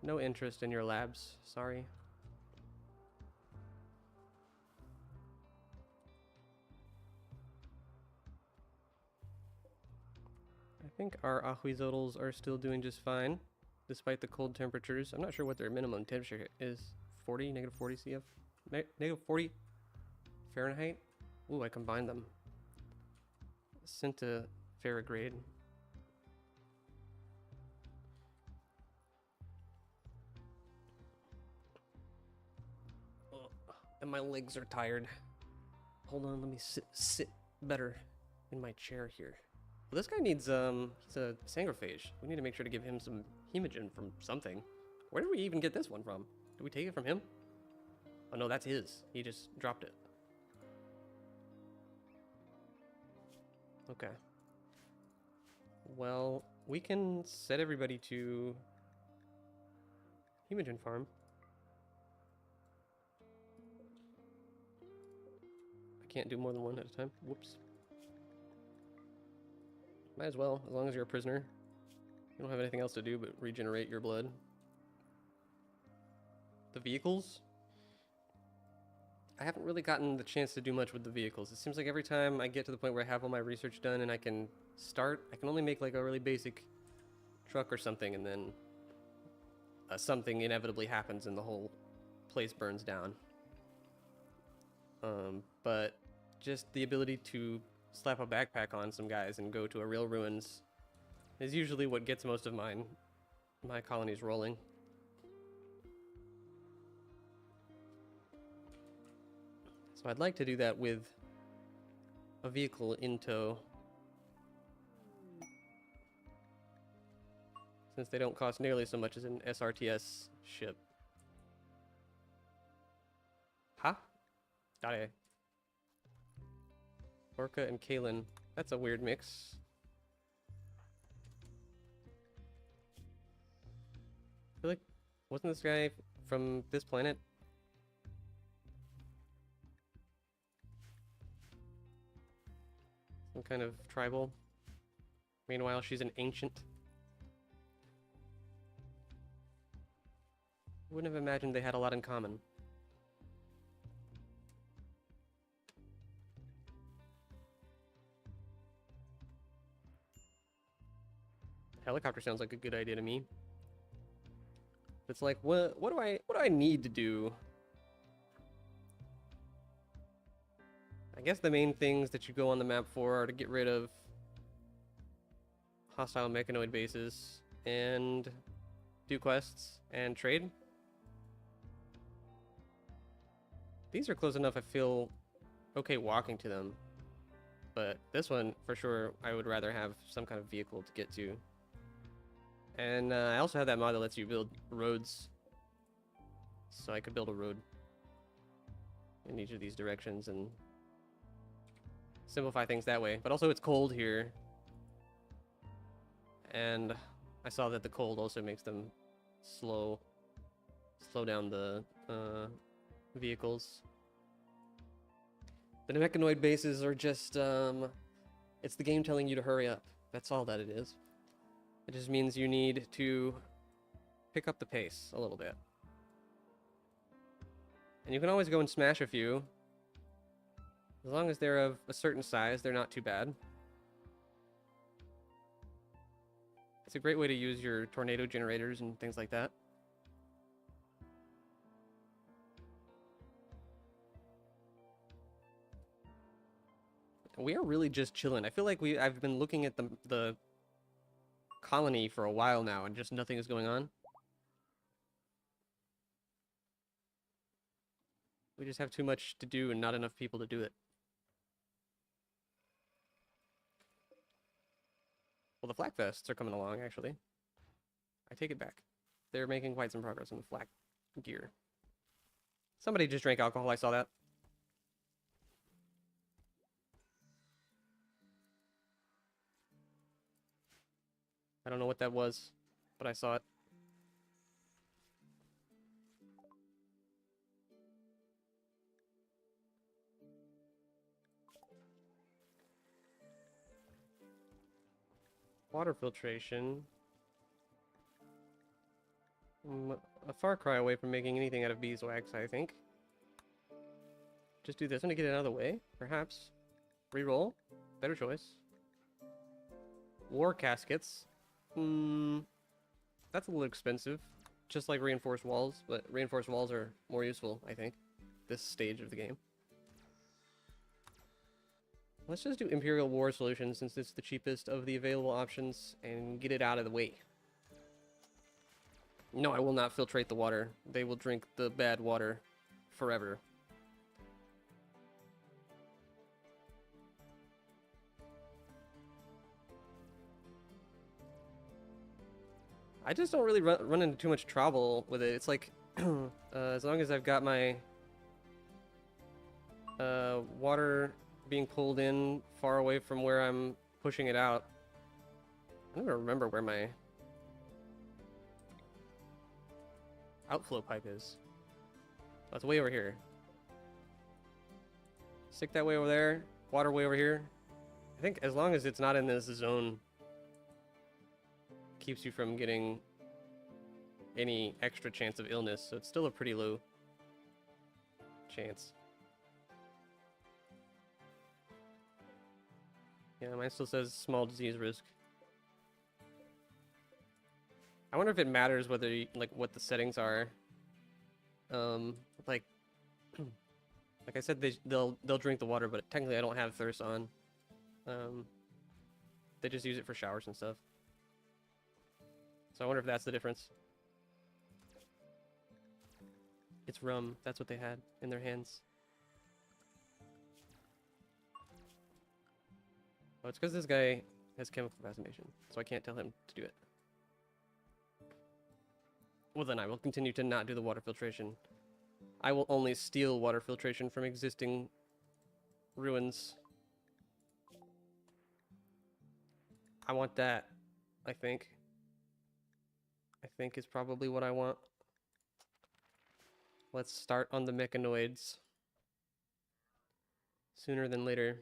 A: No interest in your labs, sorry. I think our ahuizotls are still doing just fine, despite the cold temperatures. I'm not sure what their minimum temperature is. 40, negative 40 CF? Negative 40 Fahrenheit? Ooh, I combined them. Centigrade. Oh, and my legs are tired. Hold on, let me sit better in my chair here. Well, this guy needs, he's a sangrophage. We need to make sure to give him some hemogen from something. Where did we even get this one from? Did we take it from him? Oh no, that's his. He just dropped it. Okay. Well, we can set everybody to hemogen farm. I can't do more than one at a time. Whoops. Might as well, as long as you're a prisoner. You don't have anything else to do but regenerate your blood. The vehicles? I haven't really gotten the chance to do much with the vehicles. It seems like every time I get to the point where I have all my research done and I can start, I can only make like a really basic truck or something, and then something inevitably happens and the whole place burns down. But just the ability to slap a backpack on some guys and go to a real ruins is usually what gets most of my colonies rolling. So I'd like to do that with a vehicle in tow, since they don't cost nearly so much as an SRTS ship. Huh? Got it. Orca and Kalen. That's a weird mix. I feel like, wasn't this guy from this planet? Some kind of tribal. Meanwhile, she's an ancient. Wouldn't have imagined they had a lot in common. Helicopter sounds like a good idea to me. It's like, what do I need to do? I guess the main things that you go on the map for are to get rid of hostile mechanoid bases and do quests and trade. These are close enough I feel okay walking to them. But this one, for sure, I would rather have some kind of vehicle to get to. And I also have that mod that lets you build roads. So I could build a road in each of these directions and simplify things that way. But also it's cold here. And I saw that the cold also makes them slow down the vehicles. The mechanoid bases are just, it's the game telling you to hurry up. That's all that it is. It just means you need to pick up the pace a little bit. And you can always go and smash a few. As long as they're of a certain size, they're not too bad. It's a great way to use your tornado generators and things like that. We are really just chilling. I feel like I've been looking at the colony for a while now and just nothing is going on. We just have too much to do and not enough people to do it. Well, the flak vests are coming along, actually. I take it back. They're making quite some progress on the flak gear. Somebody just drank alcohol, I saw that. I don't know what that was, but I saw it. Water filtration. A far cry away from making anything out of beeswax, I think. Just do this one to get it out of the way, perhaps. Reroll. Better choice. War caskets. That's a little expensive. Just like reinforced walls, but reinforced walls are more useful, I think, this stage of the game. Let's just do Imperial War Solution since it's the cheapest of the available options and get it out of the way. No, I will not filtrate the water. They will drink the bad water forever. I just don't really run into too much trouble with it. It's like, as long as I've got my water being pulled in far away from where I'm pushing it out. I don't even remember where my outflow pipe is. Oh, it's way over here. Stick that way over there. Water way over here. I think as long as it's not in this zone, keeps you from getting any extra chance of illness, so it's still a pretty low chance. Yeah, mine still says small disease risk. I wonder if it matters whether you, like what the settings are. Like like I said, they'll drink the water, but technically I don't have thirst on. They just use it for showers and stuff. So I wonder if that's the difference. It's rum. That's what they had in their hands. Oh, it's because this guy has chemical fascination, so I can't tell him to do it. Well, then I will continue to not do the water filtration. I will only steal water filtration from existing ruins. I want that, I think. I think is probably what I want. Let's start on the mechanoids. Sooner than later.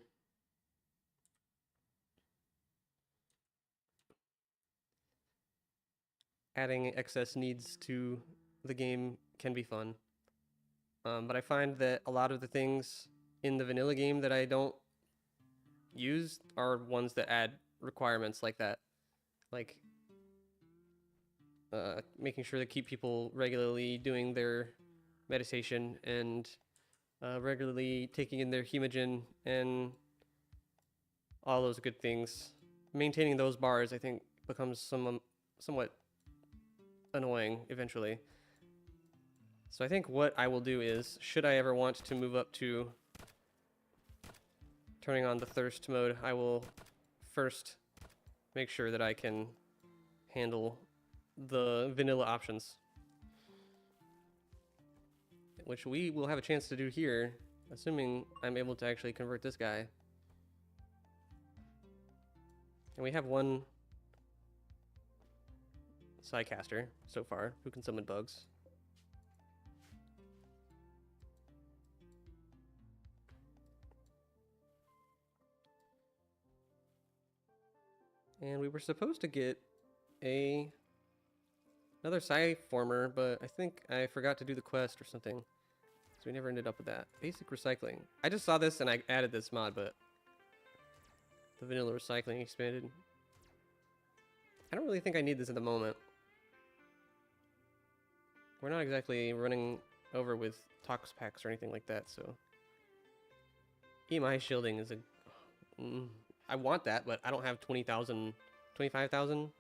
A: Adding excess needs to the game can be fun. But I find that a lot of the things in the vanilla game that I don't use are ones that add requirements like that. Like making sure to keep people regularly doing their meditation and regularly taking in their hemogen and all those good things. Maintaining those bars, I think, becomes somewhat annoying eventually. So I think what I will do is, should I ever want to move up to turning on the thirst mode, I will first make sure that I can handle the vanilla options, which we will have a chance to do here, assuming I'm able to actually convert this guy. And we have one Psycaster so far who can summon bugs. And we were supposed to get another Psyformer, but I think I forgot to do the quest or something. So we never ended up with that. Basic recycling. I just saw this and I added this mod, but the vanilla recycling expanded. I don't really think I need this at the moment. We're not exactly running over with tox packs or anything like that, so EMI shielding is a I want that, but I don't have 20,000, 25,000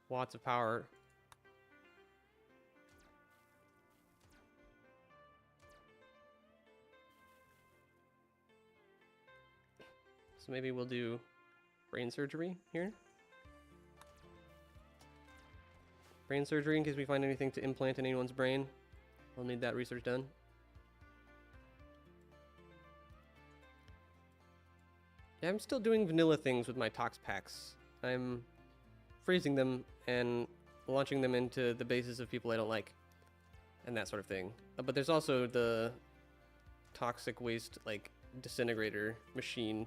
A: watts of power. So maybe we'll do brain surgery here. Brain surgery in case we find anything to implant in anyone's brain. We'll need that research done. Yeah, I'm still doing vanilla things with my tox packs. I'm freezing them and launching them into the bases of people I don't like. And that sort of thing. But there's also the toxic waste, like, disintegrator machine,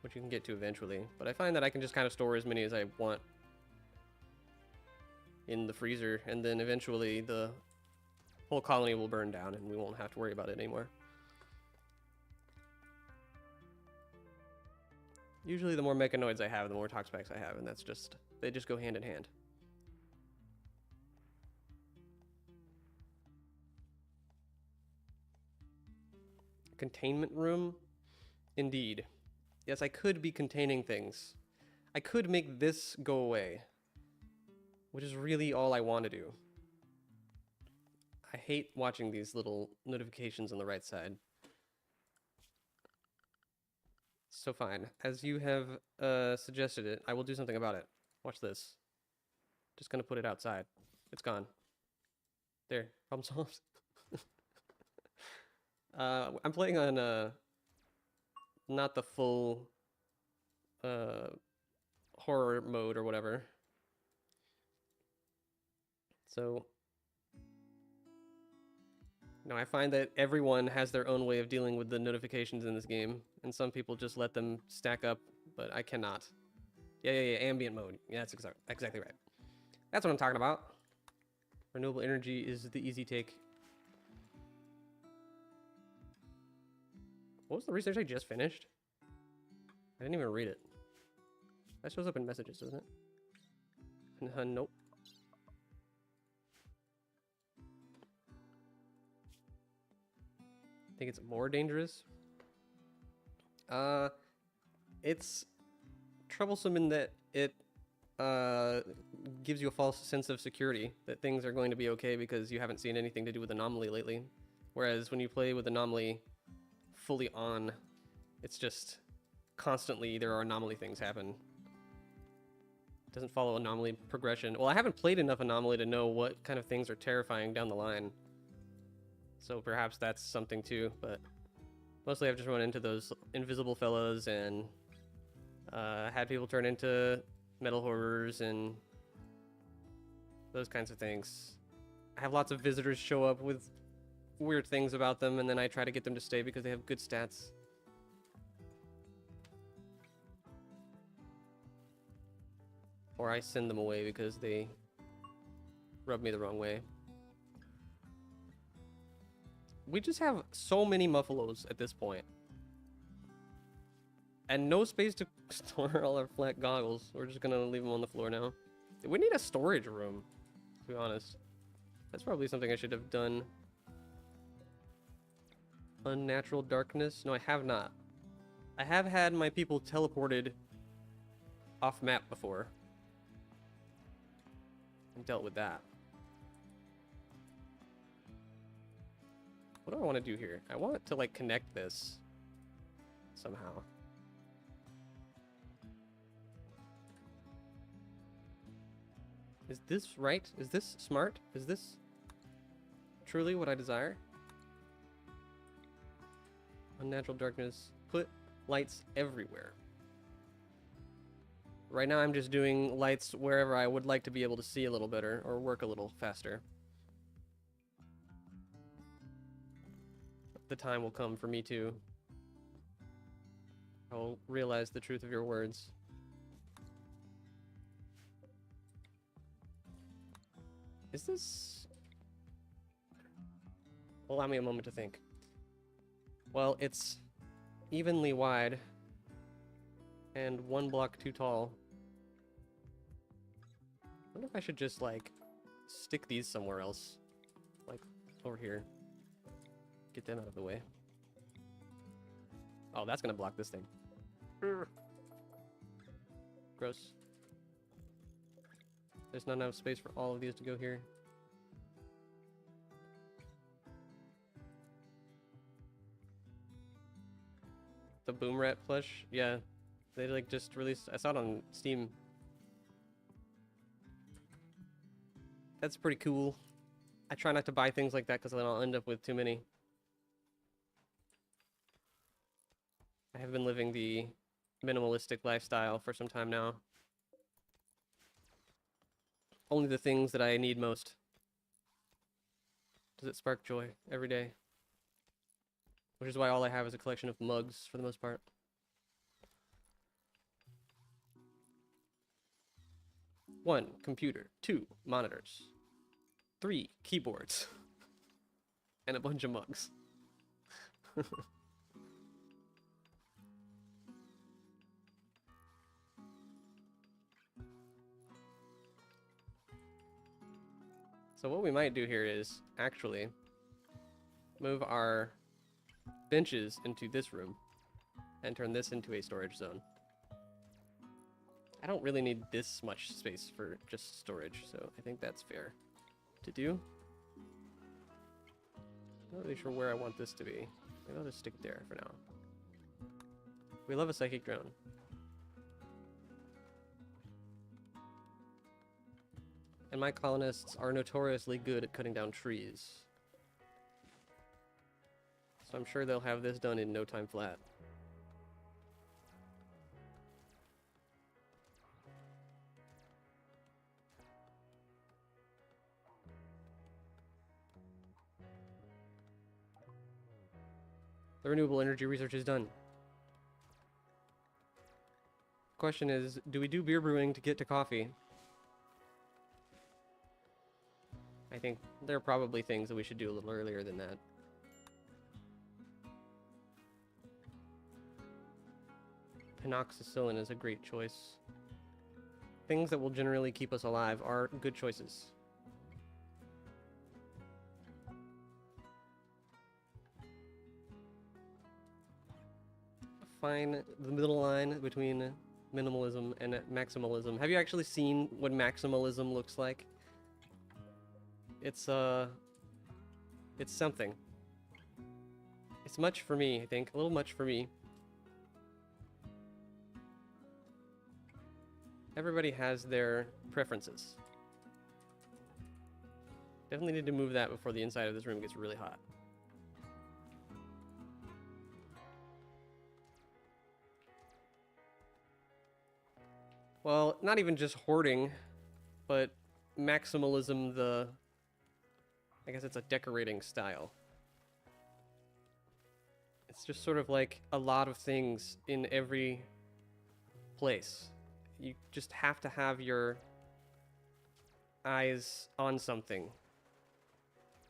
A: which you can get to eventually. But I find that I can just kind of store as many as I want in the freezer, and then eventually the whole colony will burn down and we won't have to worry about it anymore. Usually the more mechanoids I have, the more tox packs I have, and that's just, they just go hand in hand. Containment room? Indeed. Yes, I could be containing things. I could make this go away, which is really all I want to do. I hate watching these little notifications on the right side. So fine, as you have suggested it, I will do something about it. Watch this. Just gonna put it outside. It's gone. There, problem solved. I'm playing on not the full horror mode or whatever. So no, I find that everyone has their own way of dealing with the notifications in this game, and some people just let them stack up, but I cannot. Yeah, ambient mode. Yeah, that's exactly right. That's what I'm talking about. Renewable energy is the easy take. What was the research I just finished? I didn't even read it. That shows up in messages, doesn't it? Nope. I think it's more dangerous. It's troublesome in that it gives you a false sense of security that things are going to be okay because you haven't seen anything to do with Anomaly lately. Whereas when you play with Anomaly fully on, it's just constantly there are Anomaly things happen. It doesn't follow Anomaly progression. Well, I haven't played enough Anomaly to know what kind of things are terrifying down the line. So perhaps that's something too, but mostly I've just run into those invisible fellas and had people turn into metal horrors and those kinds of things. I have lots of visitors show up with weird things about them, and then I try to get them to stay because they have good stats. Or I send them away because they rub me the wrong way. We just have so many Muffalos at this point. And no space to store all our flat goggles. We're just gonna leave them on the floor now. We need a storage room, to be honest. That's probably something I should have done. Unnatural darkness? No, I have not. I have had my people teleported off map before. And dealt with that. What do I want to do here? I want to, like, connect this somehow. Is this right? Is this smart? Is this truly what I desire? Unnatural darkness. Put lights everywhere. Right now I'm just doing lights wherever I would like to be able to see a little better or work a little faster. The time will come for me to. I'll realize the truth of your words. Is this... Allow me a moment to think. Well, it's evenly wide and 1 block too tall. I wonder if I should just, like, stick these somewhere else. Like, over here. Get them out of the way. Oh, that's gonna block this thing. Urgh. Gross. There's not enough space for all of these to go here. The Boom Rat plush? Yeah. They like just released, I saw it on Steam. That's pretty cool. I try not to buy things like that because then I'll end up with too many. I have been living the minimalistic lifestyle for some time now. Only the things that I need most. Does it spark joy every day? Which is why all I have is a collection of mugs for the most part. One, computer. 2, monitors. 3, keyboards. And a bunch of mugs. So what we might do here is actually move our benches into this room and turn this into a storage zone. I don't really need this much space for just storage, so I think that's fair to do. Not really sure where I want this to be. Maybe I'll just stick it there for now. We love a psychic drone. And my colonists are notoriously good at cutting down trees. So I'm sure they'll have this done in no time flat. The renewable energy research is done. Question is, do we do beer brewing to get to coffee? I think there are probably things that we should do a little earlier than that. Penoxycillin is a great choice. Things that will generally keep us alive are good choices. Find the middle line between minimalism and maximalism. Have you actually seen what maximalism looks like? It's something. It's much for me, I think. A little much for me. Everybody has their preferences. Definitely need to move that before the inside of this room gets really hot. Well, not even just hoarding, but maximalism, I guess it's a decorating style. It's just sort of like a lot of things in every place. You just have to have your eyes on something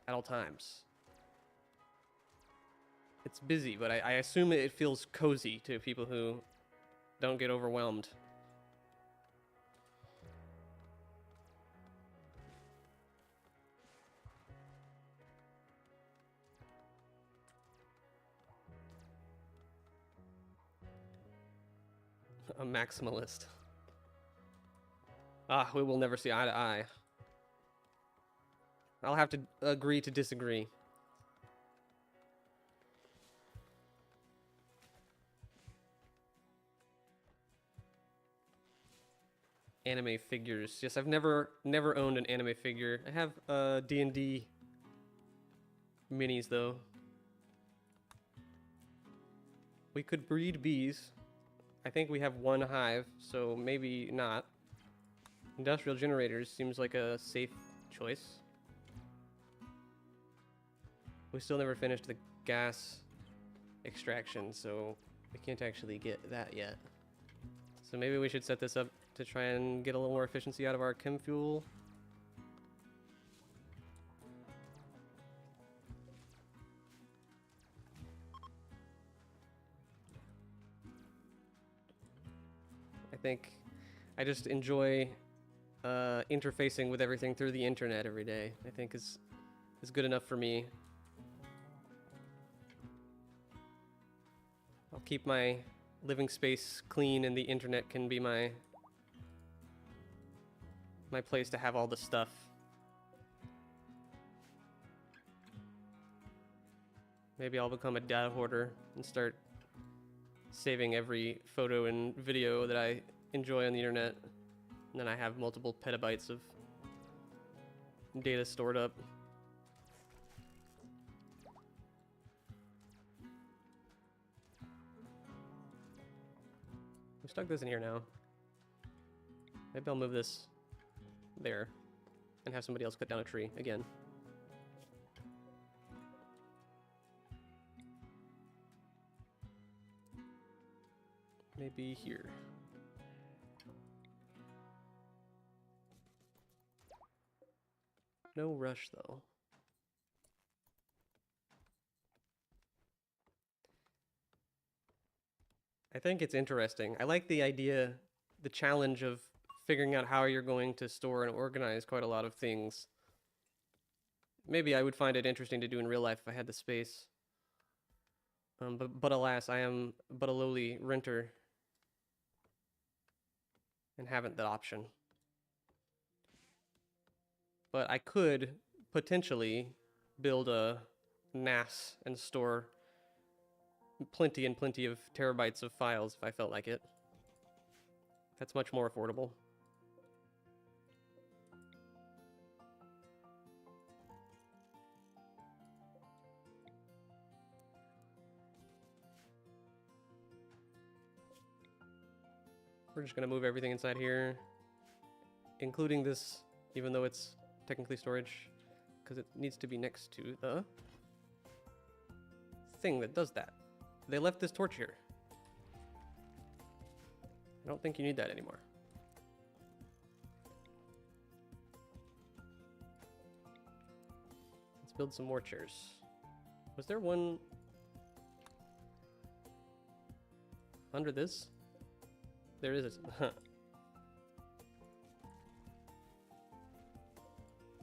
A: at all times. It's busy, but I assume it feels cozy to people who don't get overwhelmed. A maximalist. Ah, we will never see eye to eye. I'll have to agree to disagree. Anime figures. Yes, I've never owned an anime figure. I have D&D minis though. We could breed bees. I think we have one hive, so maybe not. Industrial generators seems like a safe choice. We still never finished the gas extraction, so we can't actually get that yet. So maybe we should set this up to try and get a little more efficiency out of our chem fuel. I think I just enjoy interfacing with everything through the internet every day. I think is good enough for me. I'll keep my living space clean, and the internet can be my place to have all the stuff. Maybe I'll become a data hoarder and start saving every photo and video that I enjoy on the internet. And then I have multiple petabytes of data stored up. We stuck this in here now. Maybe I'll move this there and have somebody else cut down a tree again. Maybe here. No rush, though. I think it's interesting. I like the idea, the challenge of figuring out how you're going to store and organize quite a lot of things. Maybe I would find it interesting to do in real life if I had the space. But alas, I am but a lowly renter and haven't that option. But I could potentially build a NAS and store plenty and plenty of terabytes of files if I felt like it. That's much more affordable. We're just gonna move everything inside here, including this, even though it's technically storage, because it needs to be next to the thing that does that. They left this torch here. I don't think you need that anymore. Let's build some more chairs. Was there one under this? There is.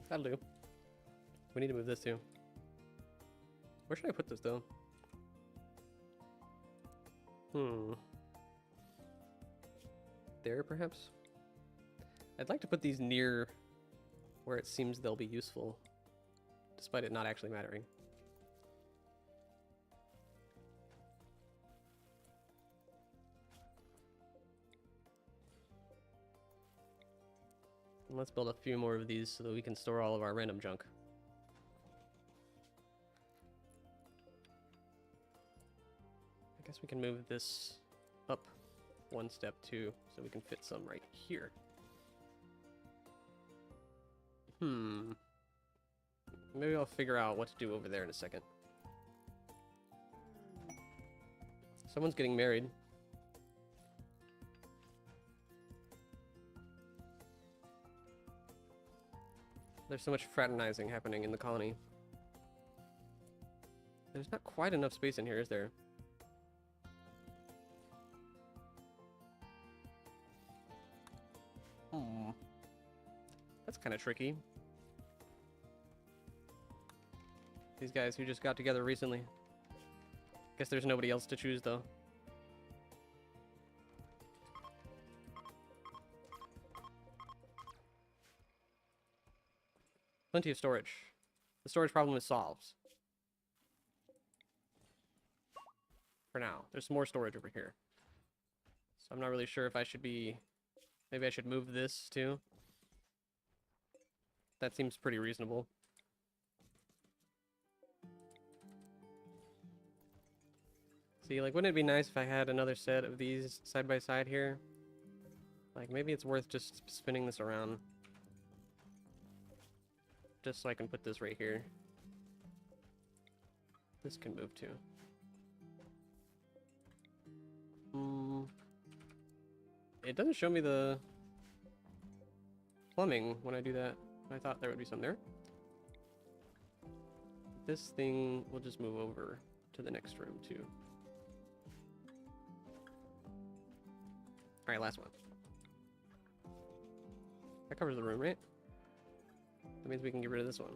A: That'll do. We need to move this too. Where should I put this though? There, perhaps? I'd like to put these near where it seems they'll be useful, despite it not actually mattering. And let's build a few more of these so that we can store all of our random junk. I guess we can move this up one step too, so we can fit some right here. Maybe I'll figure out what to do over there in a second. Someone's getting married. There's so much fraternizing happening in the colony. There's not quite enough space in here, is there? That's kind of tricky. These guys who just got together recently. Guess there's nobody else to choose, though. Plenty of storage. The storage problem is solved. For now. There's some more storage over here. So I'm not really sure if I should be... Maybe I should move this, too. That seems pretty reasonable. See, like, wouldn't it be nice if I had another set of these side by side here? Like, maybe it's worth just spinning this around. Just so I can put this right here. This can move too. It doesn't show me the plumbing when I do that. I thought there would be some there. This thing will just move over to the next room too. Alright, last one. That covers the room, right? That means we can get rid of this one.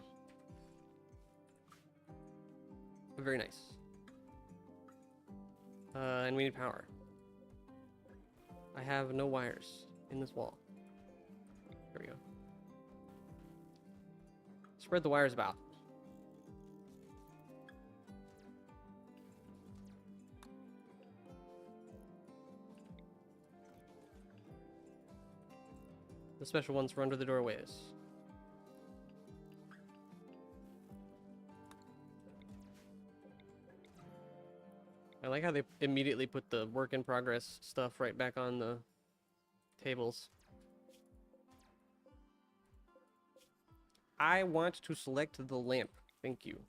A: Very nice. And we need power. I have no wires in this wall. There we go. Spread the wires about. The special ones for under the doorways. I like how they immediately put the work in progress stuff right back on the tables. I want to select the lamp. Thank you.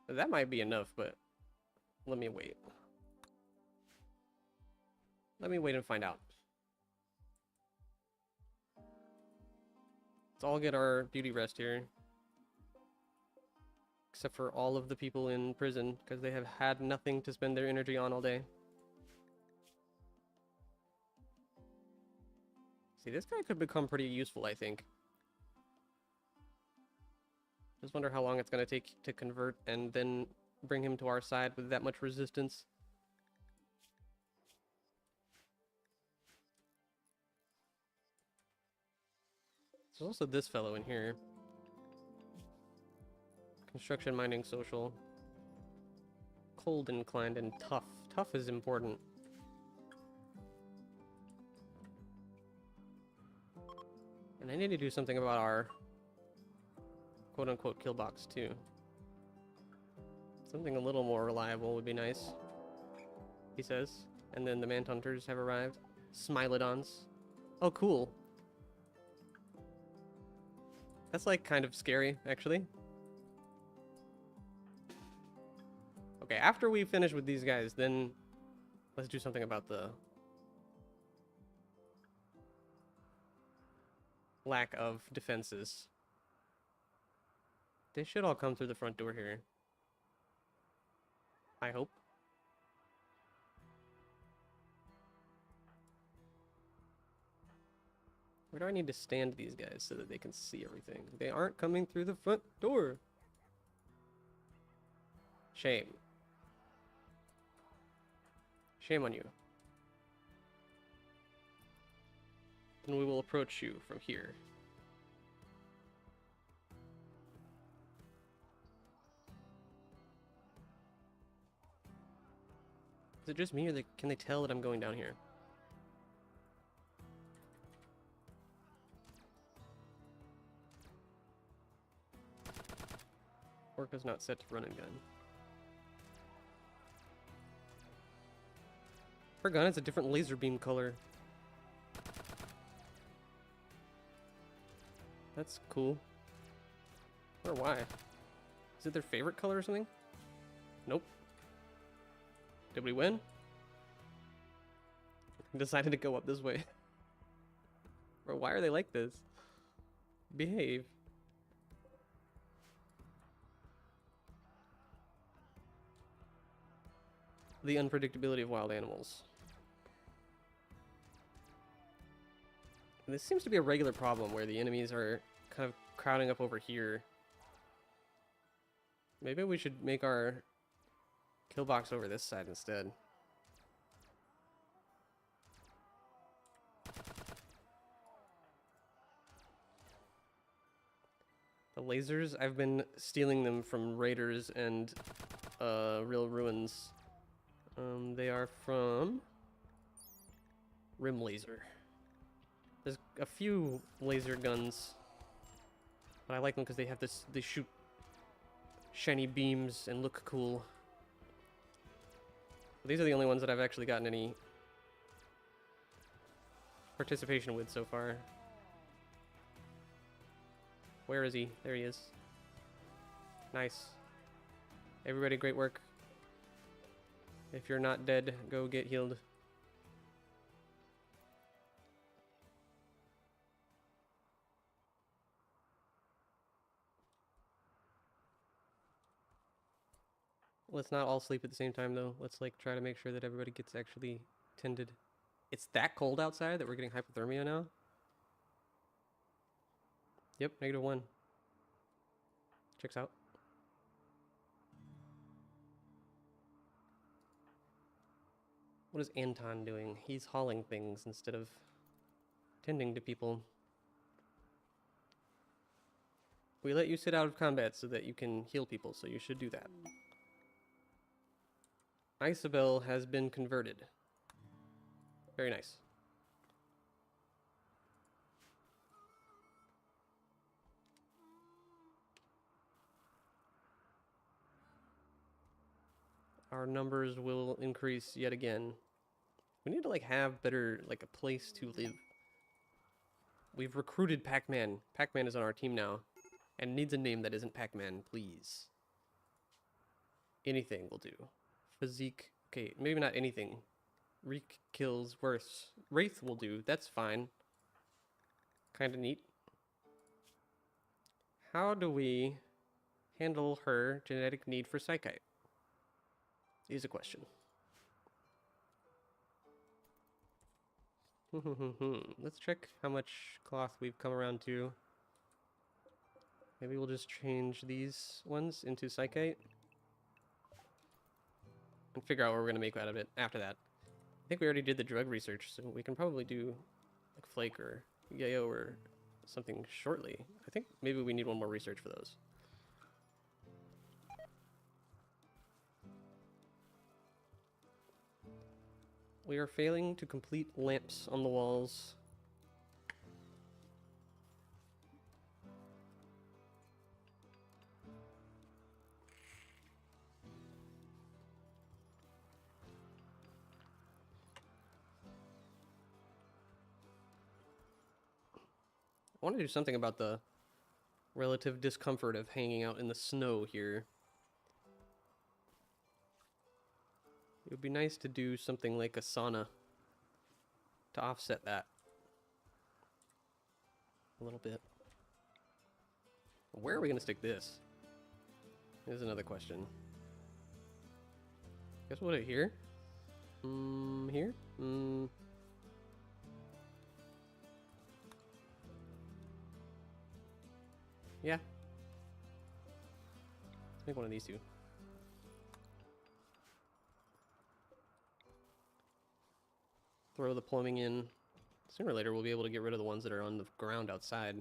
A: That might be enough, but let me wait. Let me wait and find out. Let's all get our beauty rest here. Except for all of the people in prison, because they have had nothing to spend their energy on all day. See, this guy could become pretty useful, I think. Just wonder how long it's going to take to convert and then bring him to our side with that much resistance. There's also this fellow in here. Construction, mining, social. Cold inclined and tough. Tough is important. And I need to do something about our quote-unquote kill box too. Something a little more reliable would be nice, he says. And then the Manhunters have arrived. Smilodons. Oh, cool. That's like kind of scary, actually. Okay, after we finish with these guys, then let's do something about the lack of defenses. They should all come through the front door here. I hope. Where do I need to stand these guys so that they can see everything? They aren't coming through the front door. Shame. Shame on you. Then we will approach you from here. Is it just me, or can they tell that I'm going down here? Orca's not set to run and gun. Her gun is a different laser beam color. That's cool. Or why? Is it their favorite color or something? Nope. Did we win? Decided to go up this way. Or why are they like this? Behave. The unpredictability of wild animals. This seems to be a regular problem where the enemies are kind of crowding up over here. Maybe we should make our kill box over this side instead. The lasers, I've been stealing them from raiders and real ruins. They are from Rim Laser. There's a few laser guns, but I like them because they have this. They shoot shiny beams and look cool. But these are the only ones that I've actually gotten any participation with so far. Where is he? There he is. Nice. Everybody, great work. If you're not dead, go get healed. Let's not all sleep at the same time, though. Let's, like, try to make sure that everybody gets actually tended. It's that cold outside that we're getting hypothermia now? Yep, -1. Checks out. What is Anton doing? He's hauling things instead of tending to people. We let you sit out of combat so that you can heal people, so you should do that. Isabel has been converted. Very nice. Our numbers will increase yet again. We need to like have better like a place to live. We've recruited Pac-Man. Pac-Man is on our team now. And needs a name that isn't Pac-Man, please. Anything will do. Physique. Okay, maybe not anything. Reek kills worse. Wraith will do. That's fine. Kind of neat. How do we handle her genetic need for Psychite? Is a question. Let's check how much cloth we've come around to. Maybe we'll just change these ones into Psychite. And figure out what we're going to make out of it after that. I think we already did the drug research, so we can probably do like flake or yayo or something shortly. I think maybe we need one more research for those. We are failing to complete lamps on the walls. I want to do something about the relative discomfort of hanging out in the snow here. It would be nice to do something like a sauna to offset that a little bit. Where are we going to stick this? Is another question. Guess we'll put it here? Here? Yeah. Let's make one of these two. Throw the plumbing in. Sooner or later, we'll be able to get rid of the ones that are on the ground outside.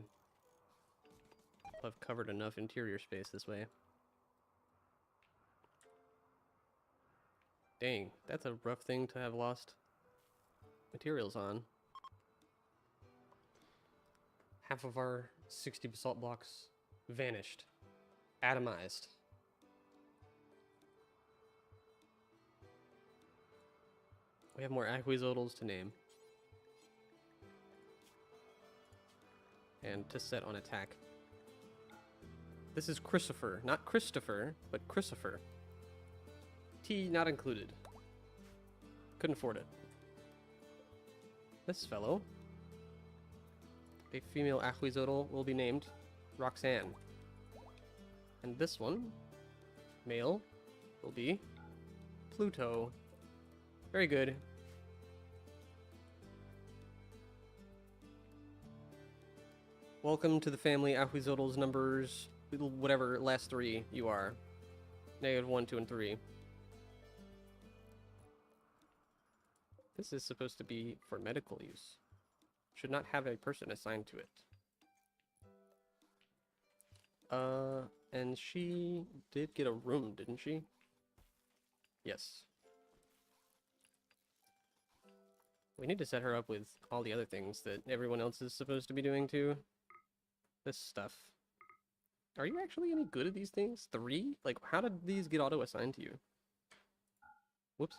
A: I've covered enough interior space this way. Dang, that's a rough thing to have lost materials on. Half of our 60 basalt blocks vanished. Atomized. We have more Aquizotals to name. And to set on attack. This is Christopher. Not Christopher, but Christopher. T not included. Couldn't afford it. This fellow, a female Aquizotl, will be named Roxanne. And this one, male, will be Pluto. Very good. Welcome to the family, Aquizotls numbers, whatever last three you are. -1, 2, and 3. This is supposed to be for medical use. Should not have a person assigned to it. And she did get a room, didn't she? Yes. We need to set her up with all the other things that everyone else is supposed to be doing too. This stuff. Are you actually any good at these things? 3? Like, how did these get auto-assigned to you? Whoops.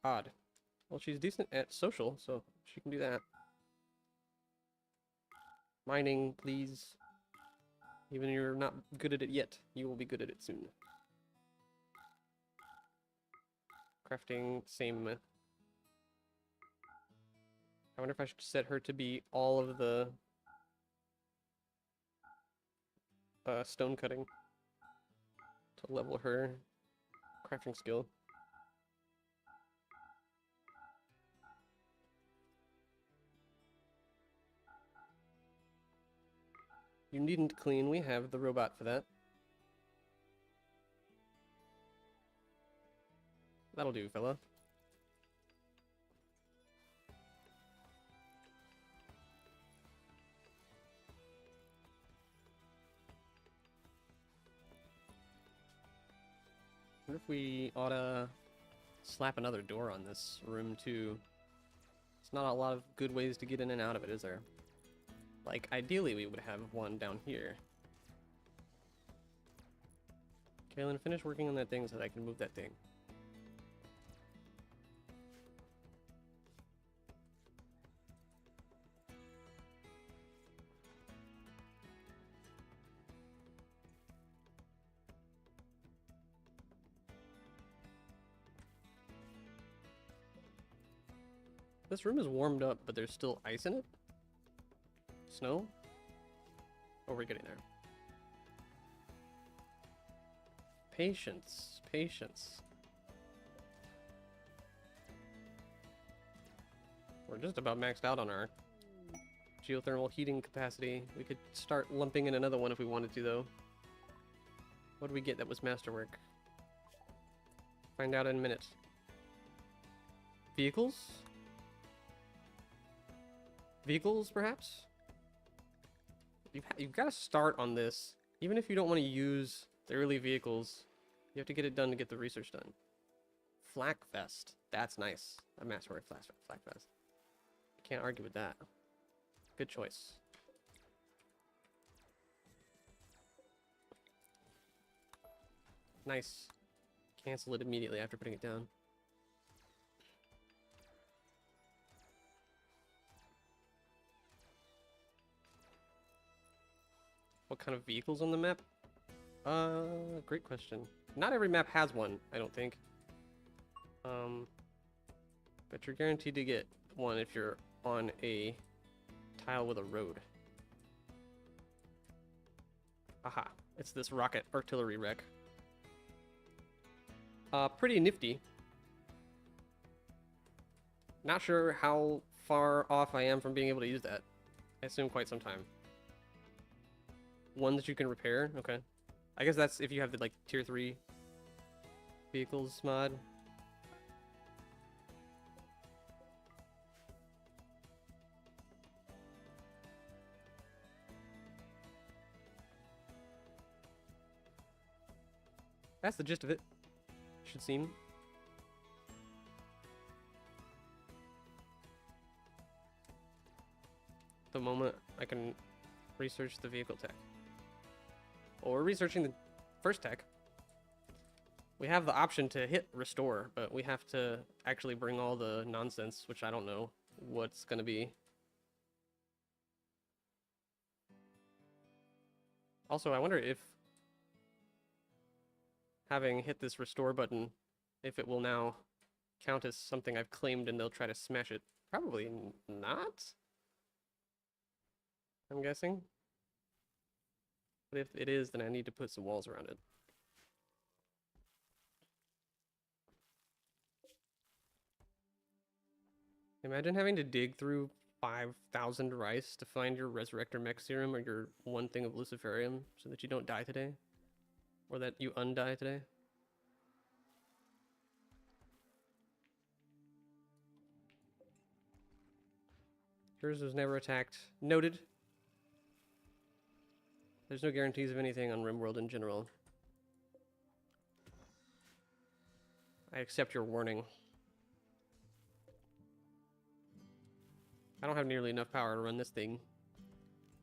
A: Odd. Well, she's decent at social, so she can do that. Mining, please. Even if you're not good at it yet, you will be good at it soon. Crafting, same. I wonder if I should set her to be all of the stone cutting to level her crafting skill. You needn't clean. We have the robot for that. That'll do, fella. I wonder if we ought to slap another door on this room, too. It's not a lot of good ways to get in and out of it, is there? Like, ideally we would have one down here. Kaylin, finish working on that thing so that I can move that thing. This room is warmed up, but there's still ice in it? Snow? Oh, we're getting there. Patience. Patience. We're just about maxed out on our geothermal heating capacity. We could start lumping in another one if we wanted to, though. What did we get that was masterwork? Find out in a minute. Vehicles? Vehicles, perhaps? You've got to start on this. Even if you don't want to use the early vehicles, you have to get it done to get the research done. Flak vest. That's nice. A masterwork flak vest. Can't argue with that. Good choice. Nice. Cancel it immediately after putting it down. What kind of vehicles on the map? Great question. Not every map has one, I don't think. But you're guaranteed to get one if you're on a tile with a road. Aha, it's this rocket artillery wreck. Pretty nifty. Not sure how far off I am from being able to use that. I assume quite some time. One that you can repair? Okay. I guess that's if you have the, like, tier 3 vehicles mod. That's the gist of it, should seem. The moment I can research the vehicle tech. Or researching the first tech. We have the option to hit restore, but we have to actually bring all the nonsense, which I don't know what's gonna be. Also, I wonder if having hit this restore button, if it will now count as something I've claimed and they'll try to smash it. Probably not, I'm guessing. But if it is, then I need to put some walls around it. Imagine having to dig through 5,000 rice to find your Resurrector Mech Serum or your one thing of Luciferium so that you don't die today. Or that you undie today. Yours was never attacked. Noted. There's no guarantees of anything on RimWorld in general. I accept your warning. I don't have nearly enough power to run this thing.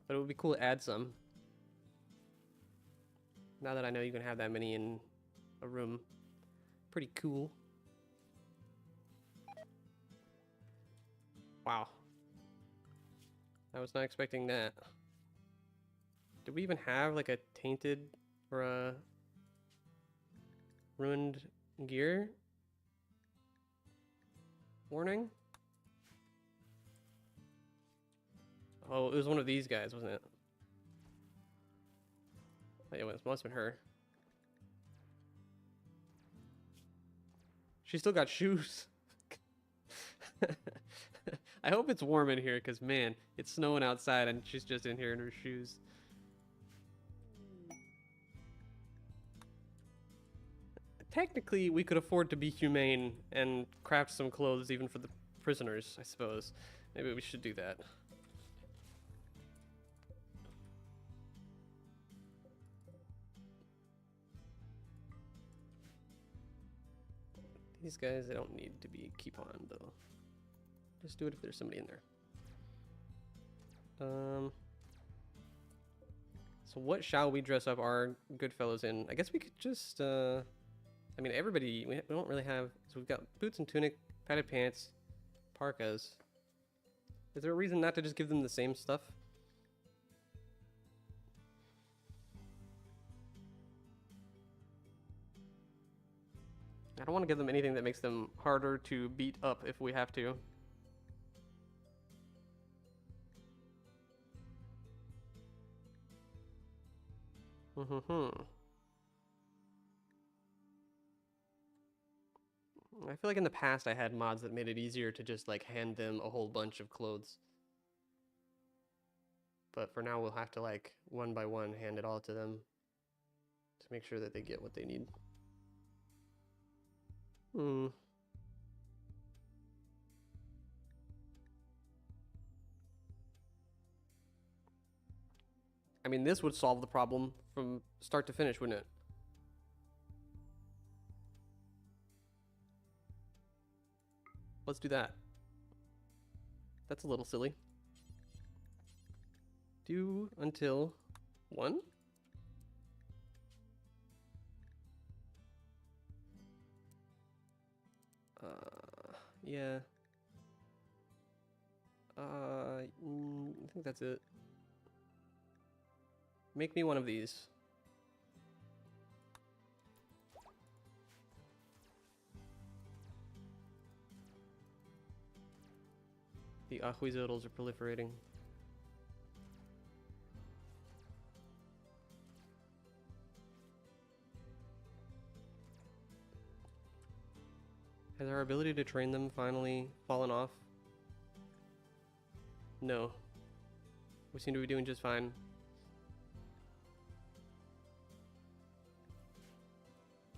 A: But it would be cool to add some. Now that I know you can have that many in a room. Pretty cool. Wow. I was not expecting that. Do we even have like a tainted or a ruined gear warning? Oh, it was one of these guys, wasn't it? Oh, yeah, it must have been her. She still got shoes. I hope it's warm in here, because, man, it's snowing outside and she's just in here in her shoes. technically we could afford to be humane and craft some clothes even for the prisoners, I suppose. Maybe we should do that. These guys, they don't need to be keep on though. Just do it if there's somebody in there. So what shall we dress up our good fellows in? I guess we could just, I mean, everybody, we don't really have, so we've got boots and tunic, padded pants, parkas. Is there a reason not to just give them the same stuff? I don't want to give them anything that makes them harder to beat up if we have to. I feel like in the past I had mods that made it easier to just like hand them a whole bunch of clothes. But for now we'll have to like one by one hand it all to them to make sure that they get what they need. I mean, this would solve the problem from start to finish, wouldn't it? Let's do that. That's a little silly. Do until 1? Yeah. I think that's it. Make me one of these. The ahuizotls are proliferating. Has our ability to train them finally fallen off? No. We seem to be doing just fine.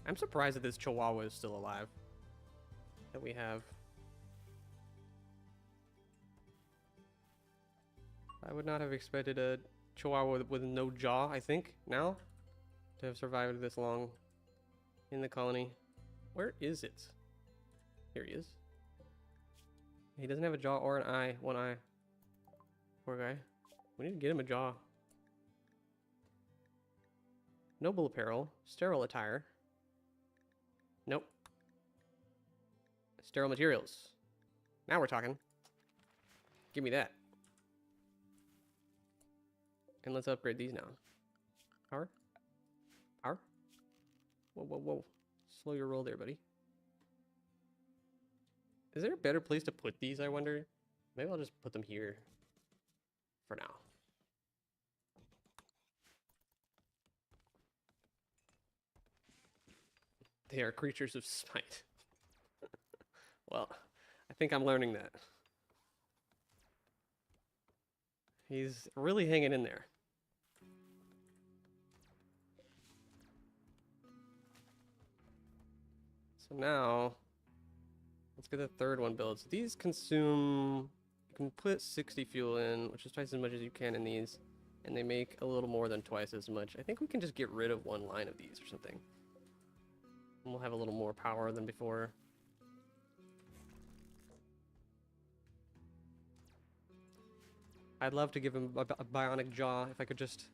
A: I'm surprised that this Chihuahua is still alive. That we have. I would not have expected a Chihuahua with no jaw, I think, now, to have survived this long in the colony. Where is it? Here he is. He doesn't have a jaw or an eye. One eye. Poor guy. We need to get him a jaw. Noble apparel. Sterile attire. Nope. Sterile materials. Now we're talking. Give me that. And let's upgrade these now. Power? Power? Whoa, whoa, whoa. Slow your roll there, buddy. Is there a better place to put these, I wonder? Maybe I'll just put them here for now. They are creatures of spite. Well, I think I'm learning that. He's really hanging in there. So now, let's get the third one built. So these consume, you can put 60 fuel in, which is twice as much as you can in these, and they make a little more than twice as much. I think we can just get rid of one line of these or something. And we'll have a little more power than before. I'd love to give him a bionic jaw if I could just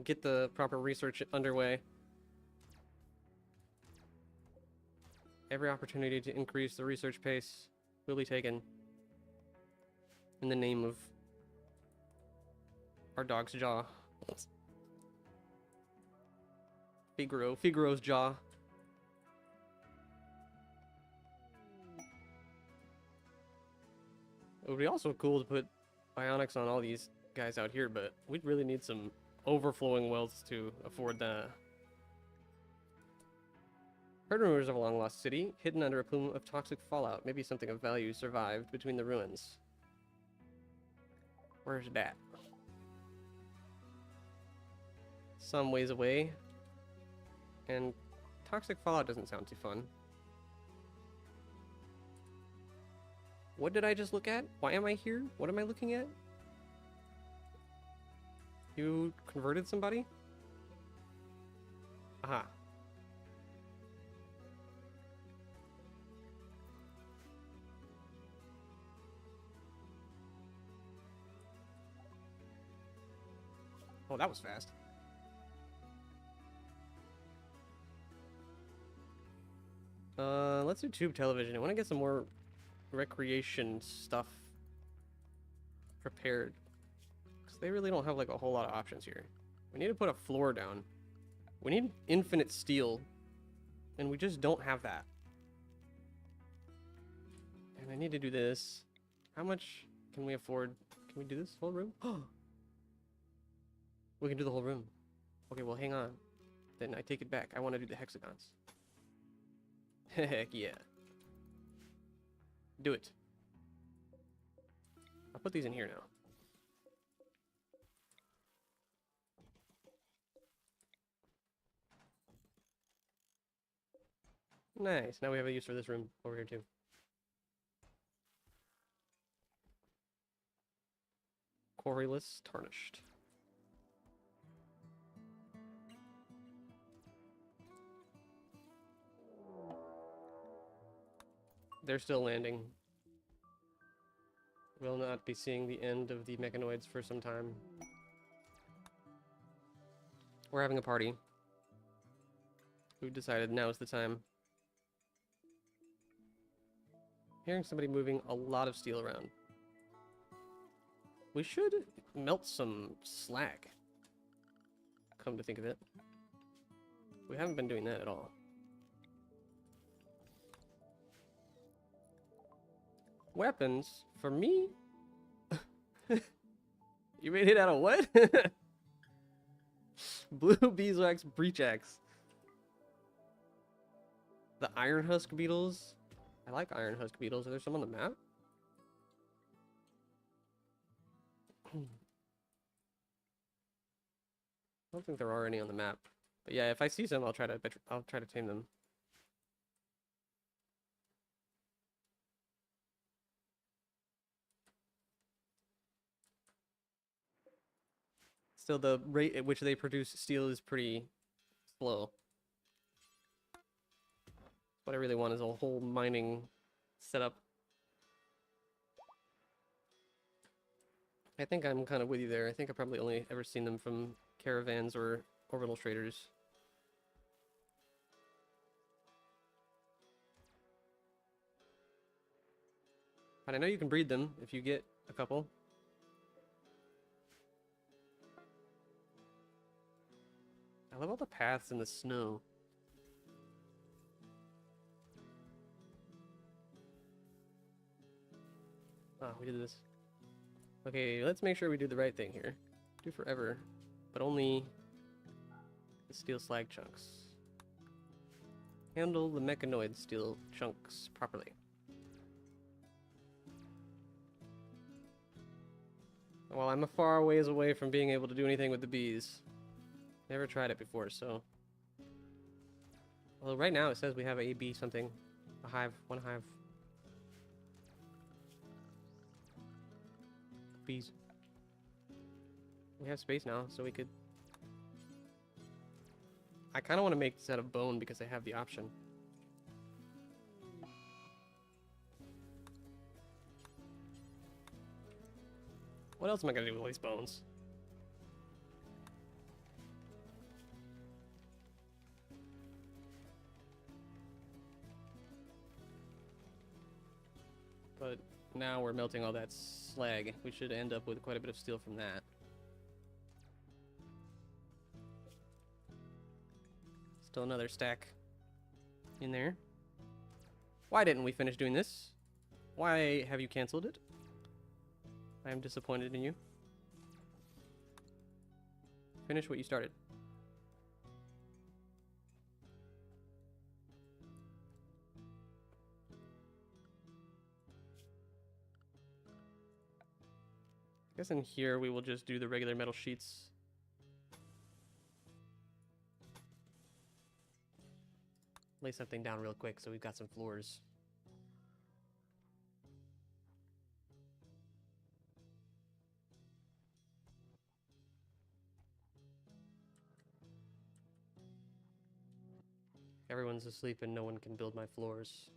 A: get the proper research underway. Every opportunity to increase the research pace will be taken in the name of our dog's jaw. Figaro's jaw. It would be also cool to put bionics on all these guys out here, but we'd really need some overflowing wealth to afford that. Heard rumors of a long-lost city, hidden under a plume of toxic fallout. Maybe something of value survived between the ruins. Where's that? Some ways away. And Toxic fallout doesn't sound too fun. What did I just look at? Why am I here? What am I looking at? You converted somebody? Aha. Oh, that was fast. Let's do tube television. I want to get some more recreation stuff prepared. Because they really don't have like a whole lot of options here. We need to put a floor down. We need infinite steel. And we just don't have that. And I need to do this. How much can we afford? Can we do this whole room? We can do the whole room. Okay, well, hang on. Then I take it back. I want to do the hexagons. Heck yeah. Do it. I'll put these in here now. Nice. Now we have a use for this room over here too. Quarryless tarnished. They're still landing. We'll not be seeing the end of the mechanoids for some time. We're having a party. We've decided now is the time. Hearing somebody moving a lot of steel around. We should melt some slag. Come to think of it. We haven't been doing that at all. Weapons, for me? You made it out of what? Blue beeswax breach axe. The iron husk beetles. I like iron husk beetles. Are there some on the map? I don't think there are any on the map. But yeah, if I see some, I'll try to tame them. Still, the rate at which they produce steel is pretty slow. What I really want is a whole mining setup. I think I'm kind of with you there. I think I've probably only ever seen them from caravans or orbital traders. But I know you can breed them if you get a couple. I love all the paths in the snow. Ah, we did this. Okay, let's make sure we do the right thing here. Do forever, but only the steel slag chunks. Handle the mechanoid steel chunks properly. Well, I'm a far ways away from being able to do anything with the bees. Never tried it before, so... Well, right now it says we have a bee something. A hive. One hive. Bees. We have space now, so we could... I kind of want to make this out of bone because I have the option. What else am I going to do with all these bones? But now we're melting all that slag. We should end up with quite a bit of steel from that. Still another stack in there. Why didn't we finish doing this? Why have you canceled it? I am disappointed in you. Finish what you started. I guess in here we will just do the regular metal sheets. lay something down real quick so we've got some floors. Everyone's asleep and no one can build my floors.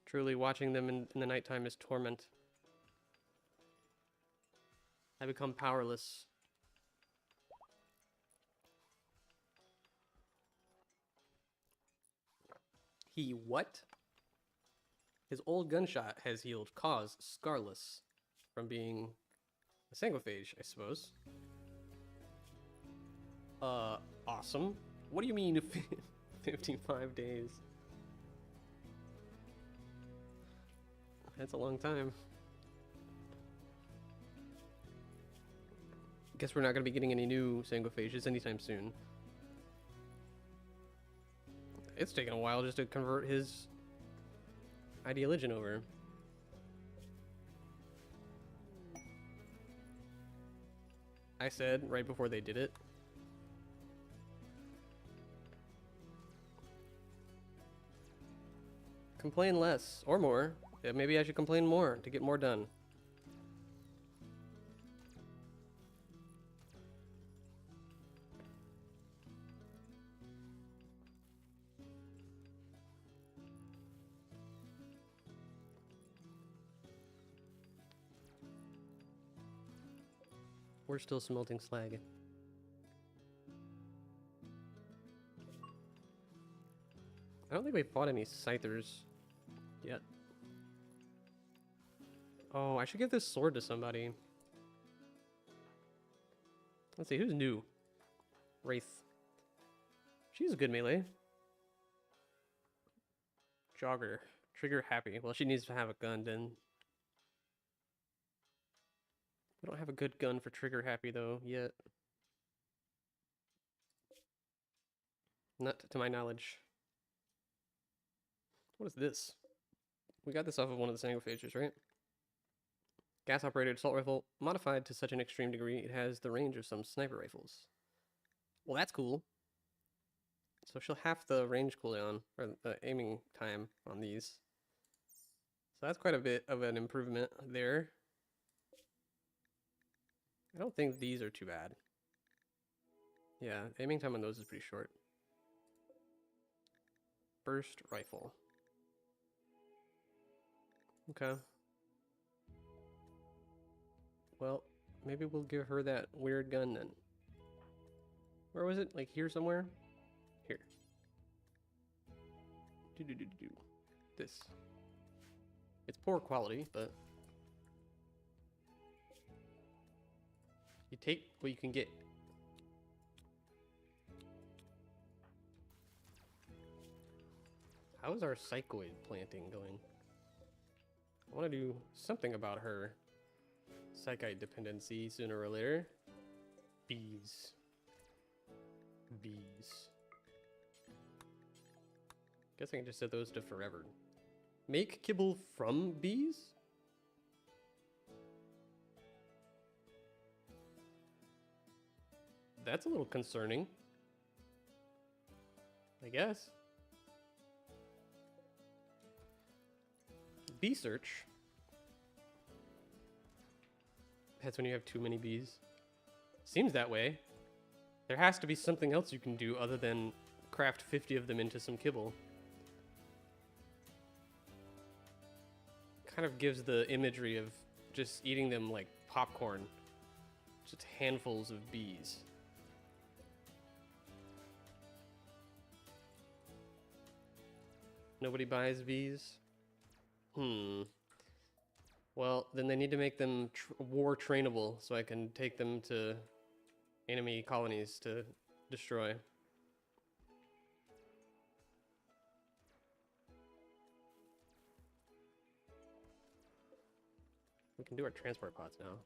A: Truly, watching them in the nighttime is torment. I become powerless. He what? His old gunshot has healed cause scarless from being a sanguiphage, I suppose. Awesome. What do you mean 55 days? That's a long time. Guess we're not going to be getting any new sanguiphages anytime soon. It's taken a while just to convert his ideologian over. I said right before they did it. Complain less or more. Yeah, maybe I should complain more to get more done. We're still smelting slag. I don't think we fought any scythers yet. Oh, I should give this sword to somebody. Let's see, who's new? Wraith. She's a good melee. Jogger. Trigger happy. Well, she needs to have a gun then. We don't have a good gun for trigger happy though yet. Not to my knowledge. What is this? We got this off of one of the sanguiphages, right? Gas-operated assault rifle, modified to such an extreme degree it has the range of some sniper rifles. Well, that's cool. So she'll half the range cooldown, or the aiming time on these. So that's quite a bit of an improvement there. I don't think these are too bad. Yeah, aiming time on those is pretty short. Burst rifle. Okay. Well, maybe we'll give her that weird gun then. Where was it? Like here somewhere? Here. This. It's poor quality, but you take what you can get. How is our psychoid planting going? I want to do something about her psychite dependency sooner or later. Bees. Bees. Guess I can just set those to forever. Make kibble from bees? That's a little concerning. I guess. Bee search. That's when you have too many bees. Seems that way. There has to be something else you can do other than craft 50 of them into some kibble. Kind of gives the imagery of just eating them like popcorn. Just handfuls of bees. Nobody buys bees? Well, then they need to make them war trainable so I can take them to enemy colonies to destroy. We can do our transport pods now.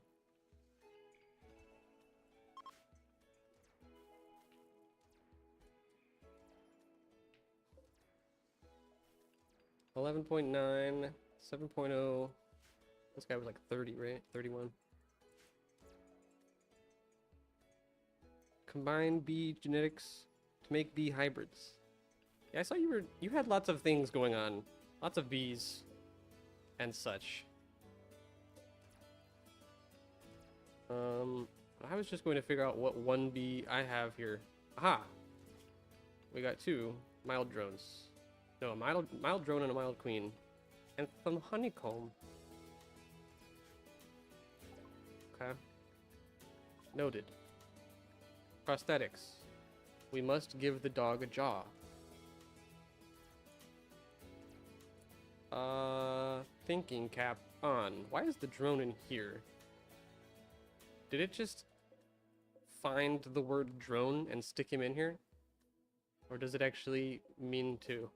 A: $11.9, 7.0. This guy was like 30, right? 31. Combine bee genetics to make bee hybrids. Yeah, I saw you had lots of things going on. Lots of bees and such. I was just going to figure out what one bee I have here. Aha! We got two mild drones. No, a mild drone and a mild queen. And some honeycomb. Okay. Noted. Prosthetics. We must give the dog a jaw. Thinking cap on. Why is the drone in here? Did it just find the word drone and stick him in here? Or does it actually mean to?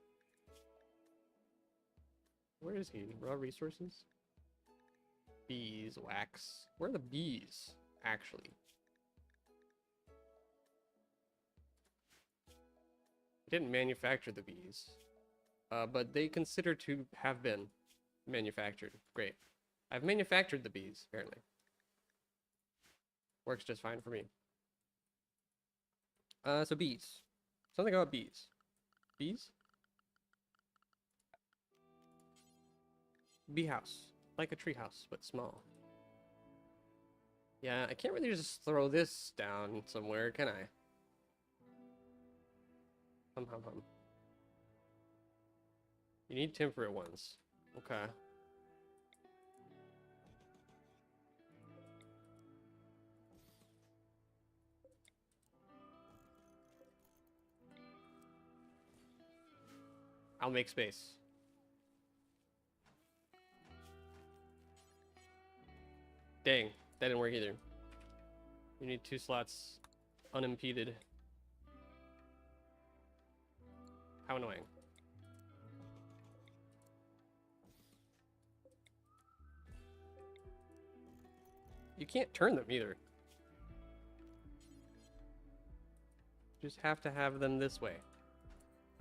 A: Where is he? Raw resources? Bees, wax. Where are the bees, actually? I didn't manufacture the bees. But they consider to have been manufactured. Great. I've manufactured the bees, apparently. Works just fine for me. So bees. Something about bees. Bees? Bee house. Like a tree house, but small. Yeah, I can't really just throw this down somewhere, can I? Hum hum hum. You need temperate ones. Okay. I'll make space. Dang, that didn't work either. You need 2 slots unimpeded. How annoying. You can't turn them either. Just have to have them this way.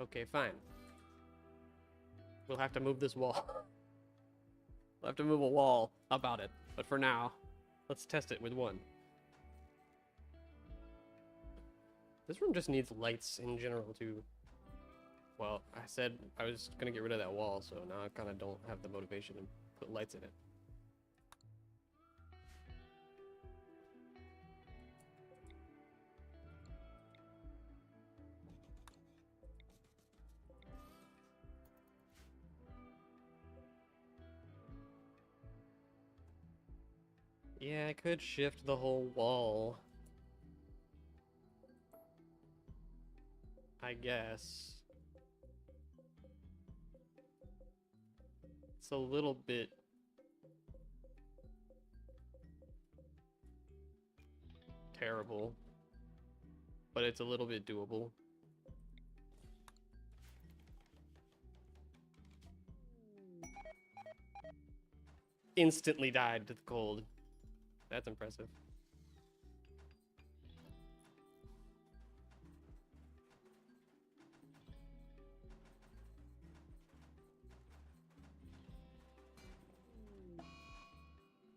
A: Okay, fine. We'll have to move this wall. We'll have to move a wall about it. But for now, let's test it with one. This room just needs lights in general too. Well, I said I was gonna get rid of that wall, so now I kind of don't have the motivation to put lights in it. Yeah, I could shift the whole wall. I guess. It's a little bit terrible, but it's a little bit doable. Instantly died to the cold. That's impressive.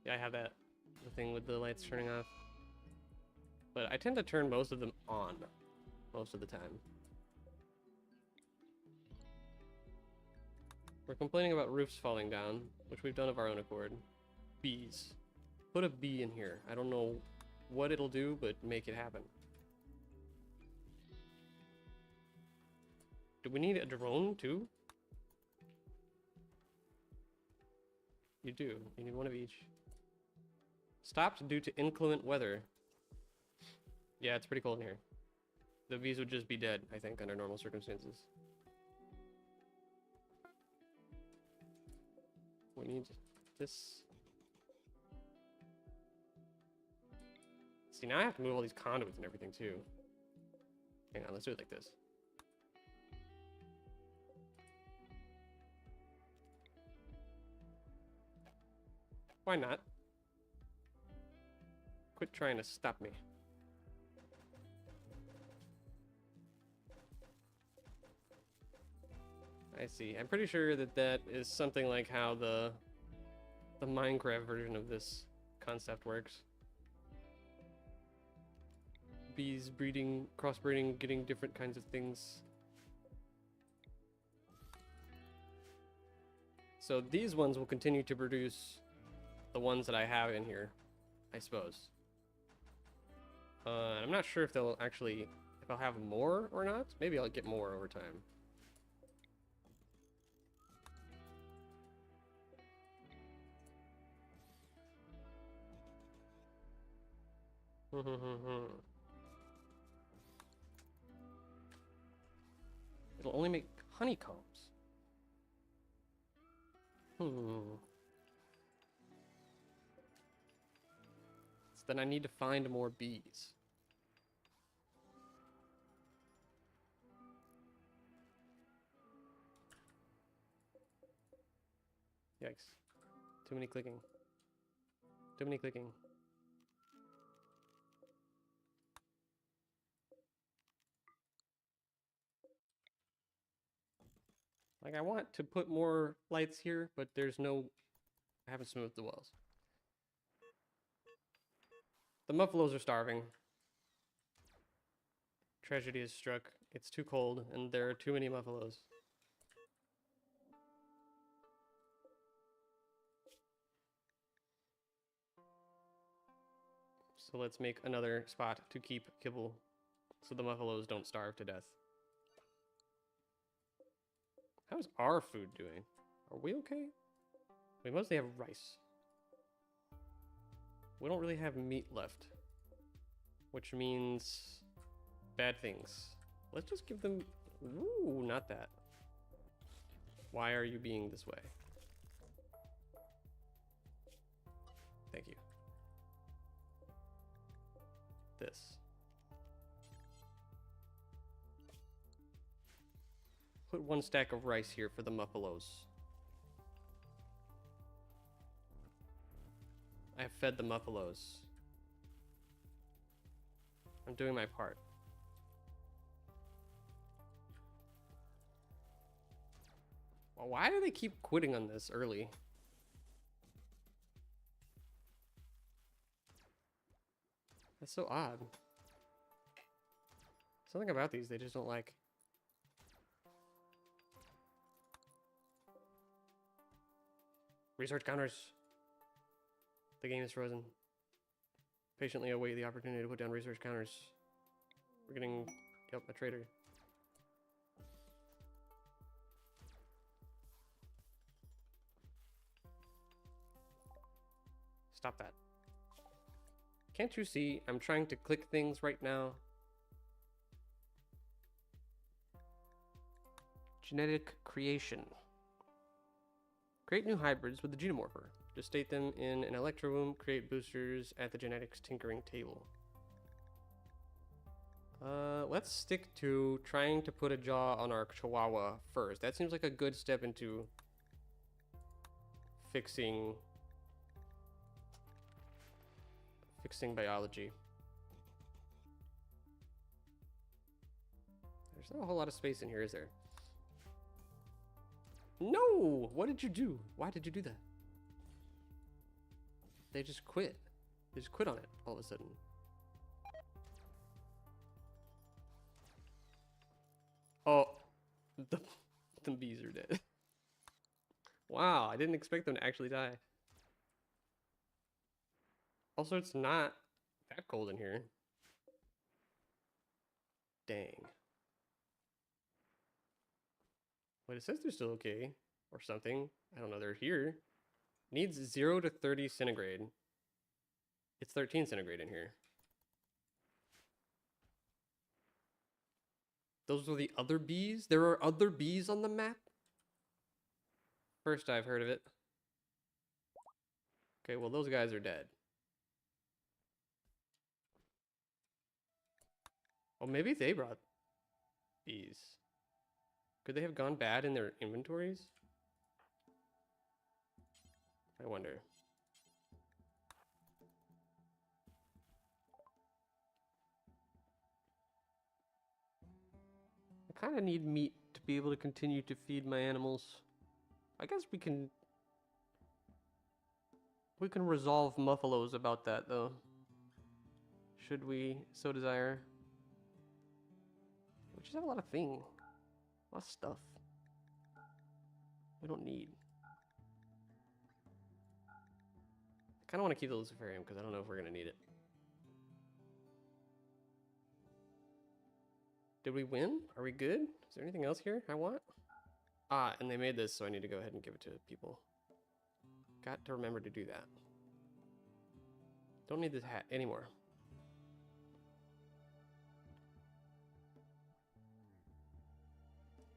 A: Yeah, I have that the thing with the lights turning off. But I tend to turn most of them on most of the time. We're complaining about roofs falling down, which we've done of our own accord. Bees. Put a bee in here. I don't know what it'll do, but make it happen. Do we need a drone too? You do. You need one of each. Stopped due to inclement weather. Yeah, it's pretty cold in here. The bees would just be dead, I think, under normal circumstances. We need this. See, now I have to move all these conduits and everything too. Hang on, let's do it like this. Why not? Quit trying to stop me. I see. I'm pretty sure that that is something like how the Minecraft version of this concept works. bees breeding, crossbreeding, getting different kinds of things. So these ones will continue to produce the ones that I have in here, I suppose. I'm not sure if they'll actually, if I'll have more or not. Maybe I'll get more over time. It'll only make honeycombs. So then I need to find more bees. Yikes. Too many clicking. Too many clicking. Like, I want to put more lights here, but there's no... I haven't smoothed the wells. The muffalos are starving. Tragedy has struck. It's too cold, and there are too many muffalos. So let's make another spot to keep kibble so the muffalos don't starve to death. How's our food doing? Are we okay? We mostly have rice. We don't really have meat left, which means bad things. Let's just give them... Ooh, not that. Why are you being this way? Thank you. This. Put one stack of rice here for the muffalos. I have fed the muffalos. I'm doing my part. Well, why do they keep quitting on this early? That's so odd. Something about these they just don't like. Research counters. The game is frozen. Patiently await the opportunity to put down research counters. We're getting... Yep, a traitor. Stop that. Can't you see? I'm trying to click things right now. Genetic creation. Create new hybrids with the genomorpher. Gestate them in an electro-womb. Create boosters at the genetics tinkering table. Let's stick to trying to put a jaw on our chihuahua first. That seems like a good step into fixing biology. There's not a whole lot of space in here, is there? No! What did you do? Why did you do that? They just quit. They just quit on it all of a sudden. Oh, the bees are dead. Wow, I didn't expect them to actually die. Also, it's not that cold in here. Dang. Wait, it says they're still okay. Or something. I don't know, they're here. Needs 0 to 30 centigrade. It's 13 centigrade in here. Those are the other bees? There are other bees on the map? First I've heard of it. Okay, well those guys are dead. Oh, maybe they brought bees. Could they have gone bad in their inventories? I wonder. I kind of need meat to be able to continue to feed my animals. I guess we can resolve muffalos about that though. should we so desire. We just have a lot of things. A lot of stuff. We don't need. I kind of want to keep the luciferium because I don't know if we're going to need it. Did we win? Are we good? Is there anything else here I want? Ah, and they made this, so I need to go ahead and give it to people. Got to remember to do that. Don't need this hat anymore.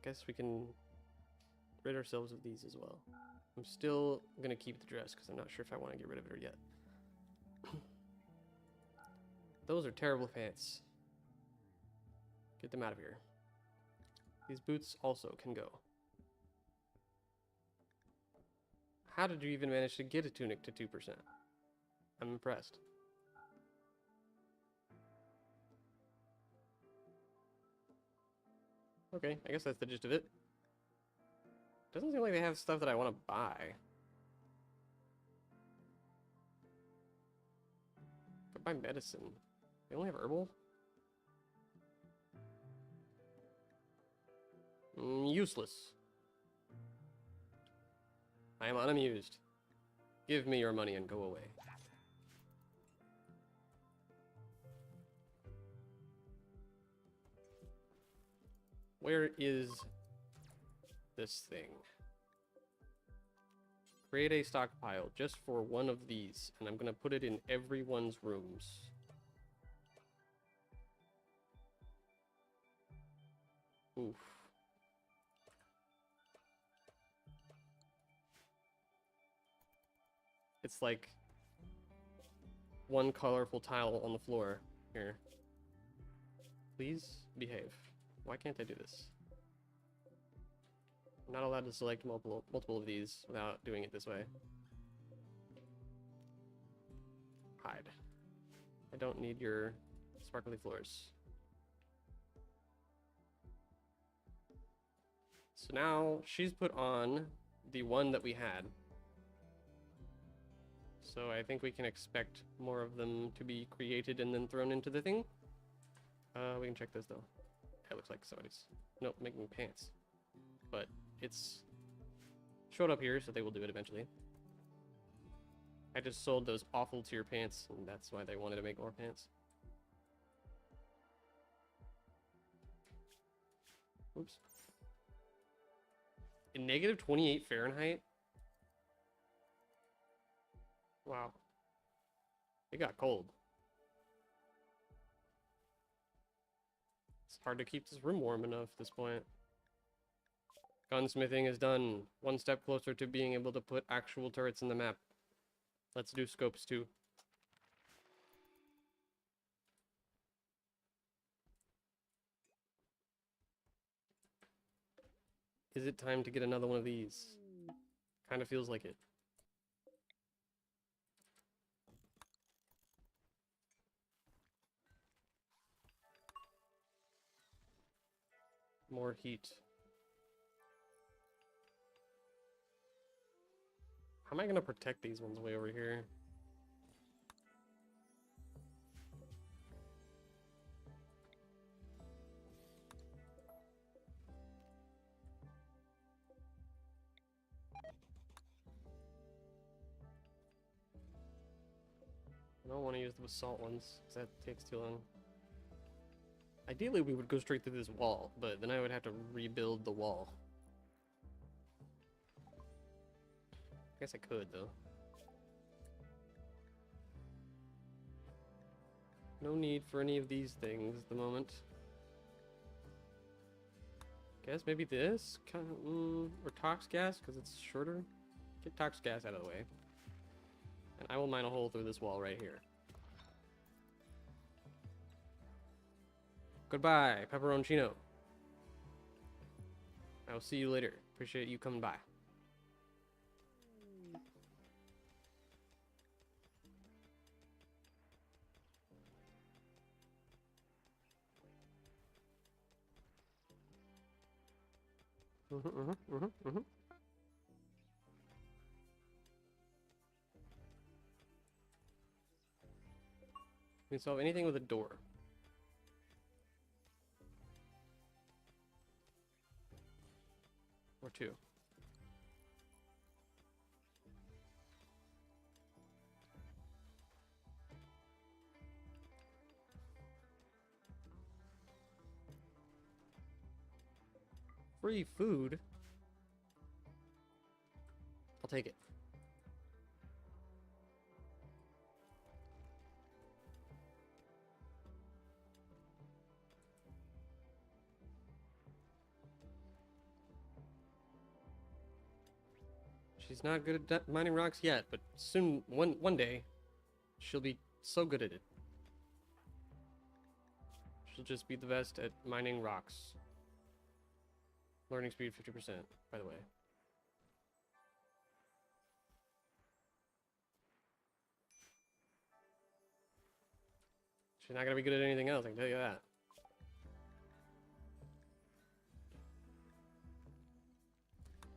A: Guess we can rid ourselves of these as well. I'm still gonna keep the dress because I'm not sure if I want to get rid of it yet. Those are terrible pants. Get them out of here. These boots also can go. How did you even manage to get a tunic to 2%? I'm impressed. Okay, I guess that's the gist of it. Doesn't seem like they have stuff that I want to buy. Could buy medicine. They only have herbal? Useless. I am unamused. Give me your money and go away. Where is this thing? Create a stockpile just for one of these, and I'm gonna put it in everyone's rooms. Oof. It's like one colorful tile on the floor. Here. Please behave. Why can't I do this? I'm not allowed to select multiple of these without doing it this way. Hide. I don't need your sparkly floors. So now she's put on the one that we had. So I think we can expect more of them to be created and then thrown into the thing. We can check this though. It looks like somebody's, nope, making pants. But it's showed up here, so they will do it eventually. I just sold those awful tier pants, and that's why they wanted to make more pants. Oops. In negative 28 Fahrenheit? Wow. It got cold. It's hard to keep this room warm enough at this point. Gunsmithing is done. One step closer to being able to put actual turrets in the map. Let's do scopes too. Is it time to get another one of these? Kind of feels like it. More heat. How am I gonna protect these ones way over here? I don't want to use the basalt ones, because that takes too long. Ideally, we would go straight through this wall, but then I would have to rebuild the wall. I guess I could, though. No need for any of these things at the moment. Guess maybe this? Or tox gas, because it's shorter. Get tox gas out of the way. And I will mine a hole through this wall right here. Goodbye, pepperoncino. I will see you later. Appreciate you coming by. We can solve anything with a door. Or two. Free food? I'll take it. She's not good at mining rocks yet, but soon, one day, she'll be so good at it. She'll just be the best at mining rocks. Learning speed 50%, by the way. She's not gonna be good at anything else, I can tell you that.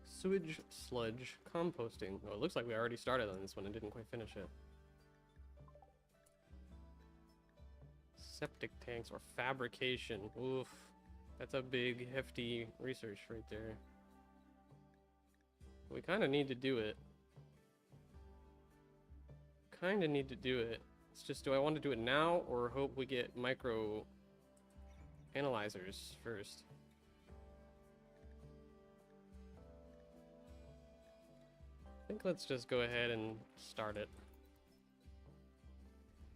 A: Sewage sludge composting. Oh, it looks like we already started on this one and didn't quite finish it. Septic tanks or fabrication. Oof. That's a big, hefty research right there. We kind of need to do it. It's just, do I want to do it now or hope we get micro analyzers first? I think let's just go ahead and start it.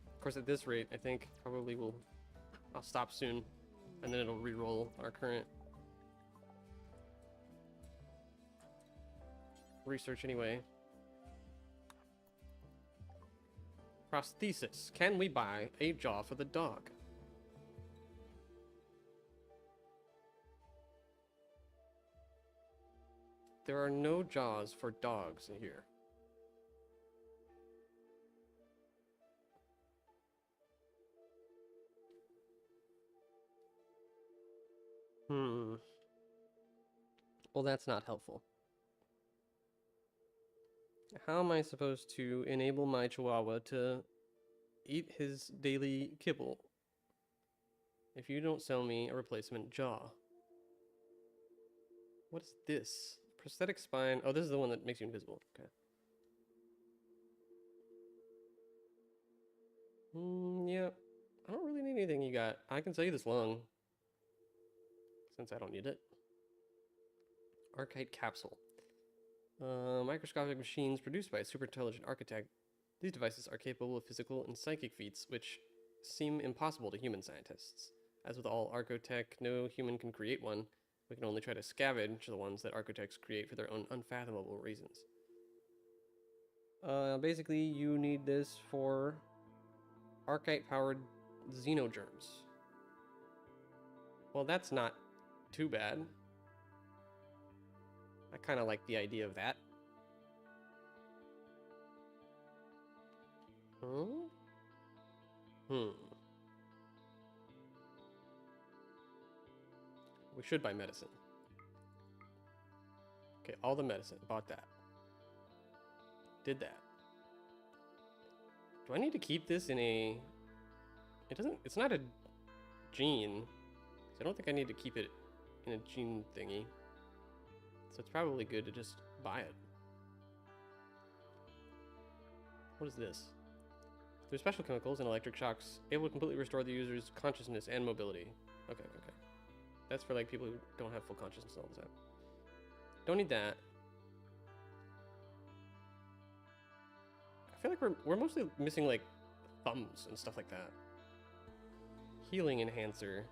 A: Of course, at this rate, I think probably I'll stop soon, and then it'll re-roll our current research anyway. Prosthesis. Can we buy a jaw for the dog? There are no jaws for dogs in here. Well, that's not helpful. How am I supposed to enable my chihuahua to eat his daily kibble if you don't sell me a replacement jaw? What is this? Prosthetic spine. Oh, this is the one that makes you invisible. Okay. Yeah. I don't really need anything you got. I can sell you this lung, since I don't need it. Archite capsule. Microscopic machines produced by a super intelligent architect. These devices are capable of physical and psychic feats, which seem impossible to human scientists. As with all archotech, no human can create one. We can only try to scavenge the ones that architects create for their own unfathomable reasons. Basically, you need this for archite-powered xenogerms. Well, that's not too bad. I kind of like the idea of that. We should buy medicine. Okay, all the medicine. Bought that. Did that. Do I need to keep this in a... It's not a gene. So I don't think I need to keep it in a gene thingy. So it's probably good to just buy it. What is this? Through special chemicals and electric shocks, able to completely restore the user's consciousness and mobility. Okay. That's for like people who don't have full consciousness all the time. Don't need that. I feel like we're mostly missing like thumbs and stuff like that. Healing enhancer.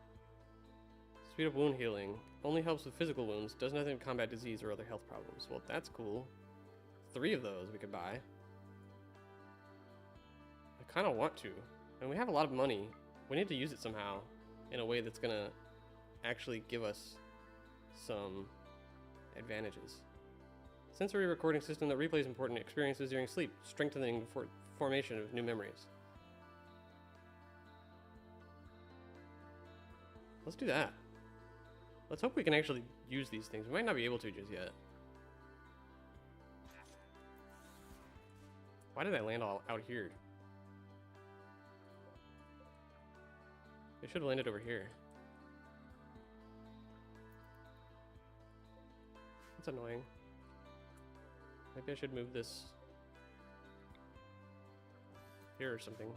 A: Speed up wound healing. Only helps with physical wounds. Does nothing to combat disease or other health problems. Well, that's cool. 3 of those we could buy. I kind of want to. And we have a lot of money. We need to use it somehow in a way that's gonna actually give us some advantages. Sensory recording system that replays important experiences during sleep, strengthening the formation of new memories. Let's do that. Let's hope we can actually use these things. We might not be able to just yet. Why did I land all out here? They should have landed over here. That's annoying. Maybe I should move this here or something.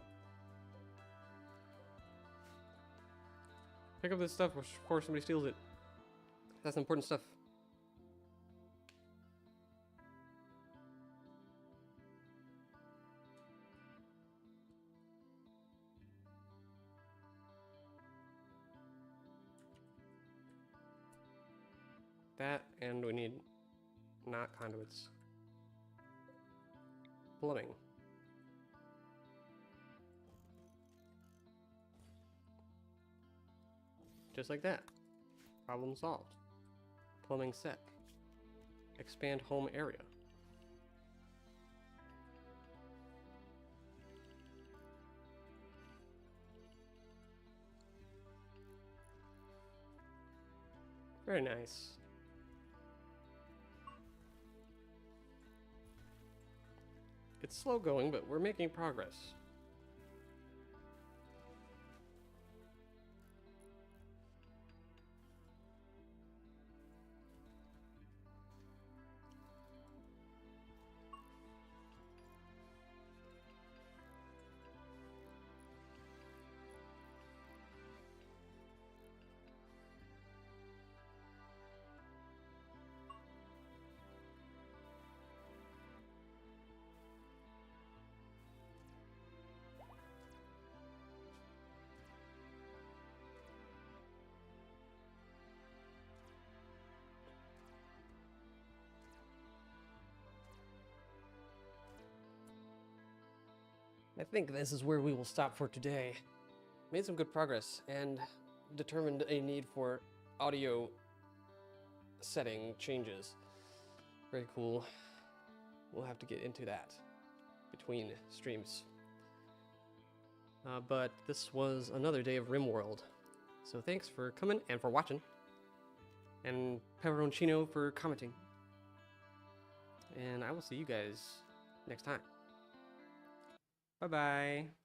A: Pick up this stuff before somebody steals it. That's important stuff. That, and we need not conduits. Plumbing. Just like that. Problem solved. Plumbing set. Expand home area. Very nice. It's slow going, but we're making progress. I think this is where we will stop for today. Made some good progress and determined a need for audio setting changes. Very cool. We'll have to get into that between streams. But this was another day of RimWorld. So thanks for coming and for watching. And Pepperoncino for commenting. And I will see you guys next time. Bye-bye.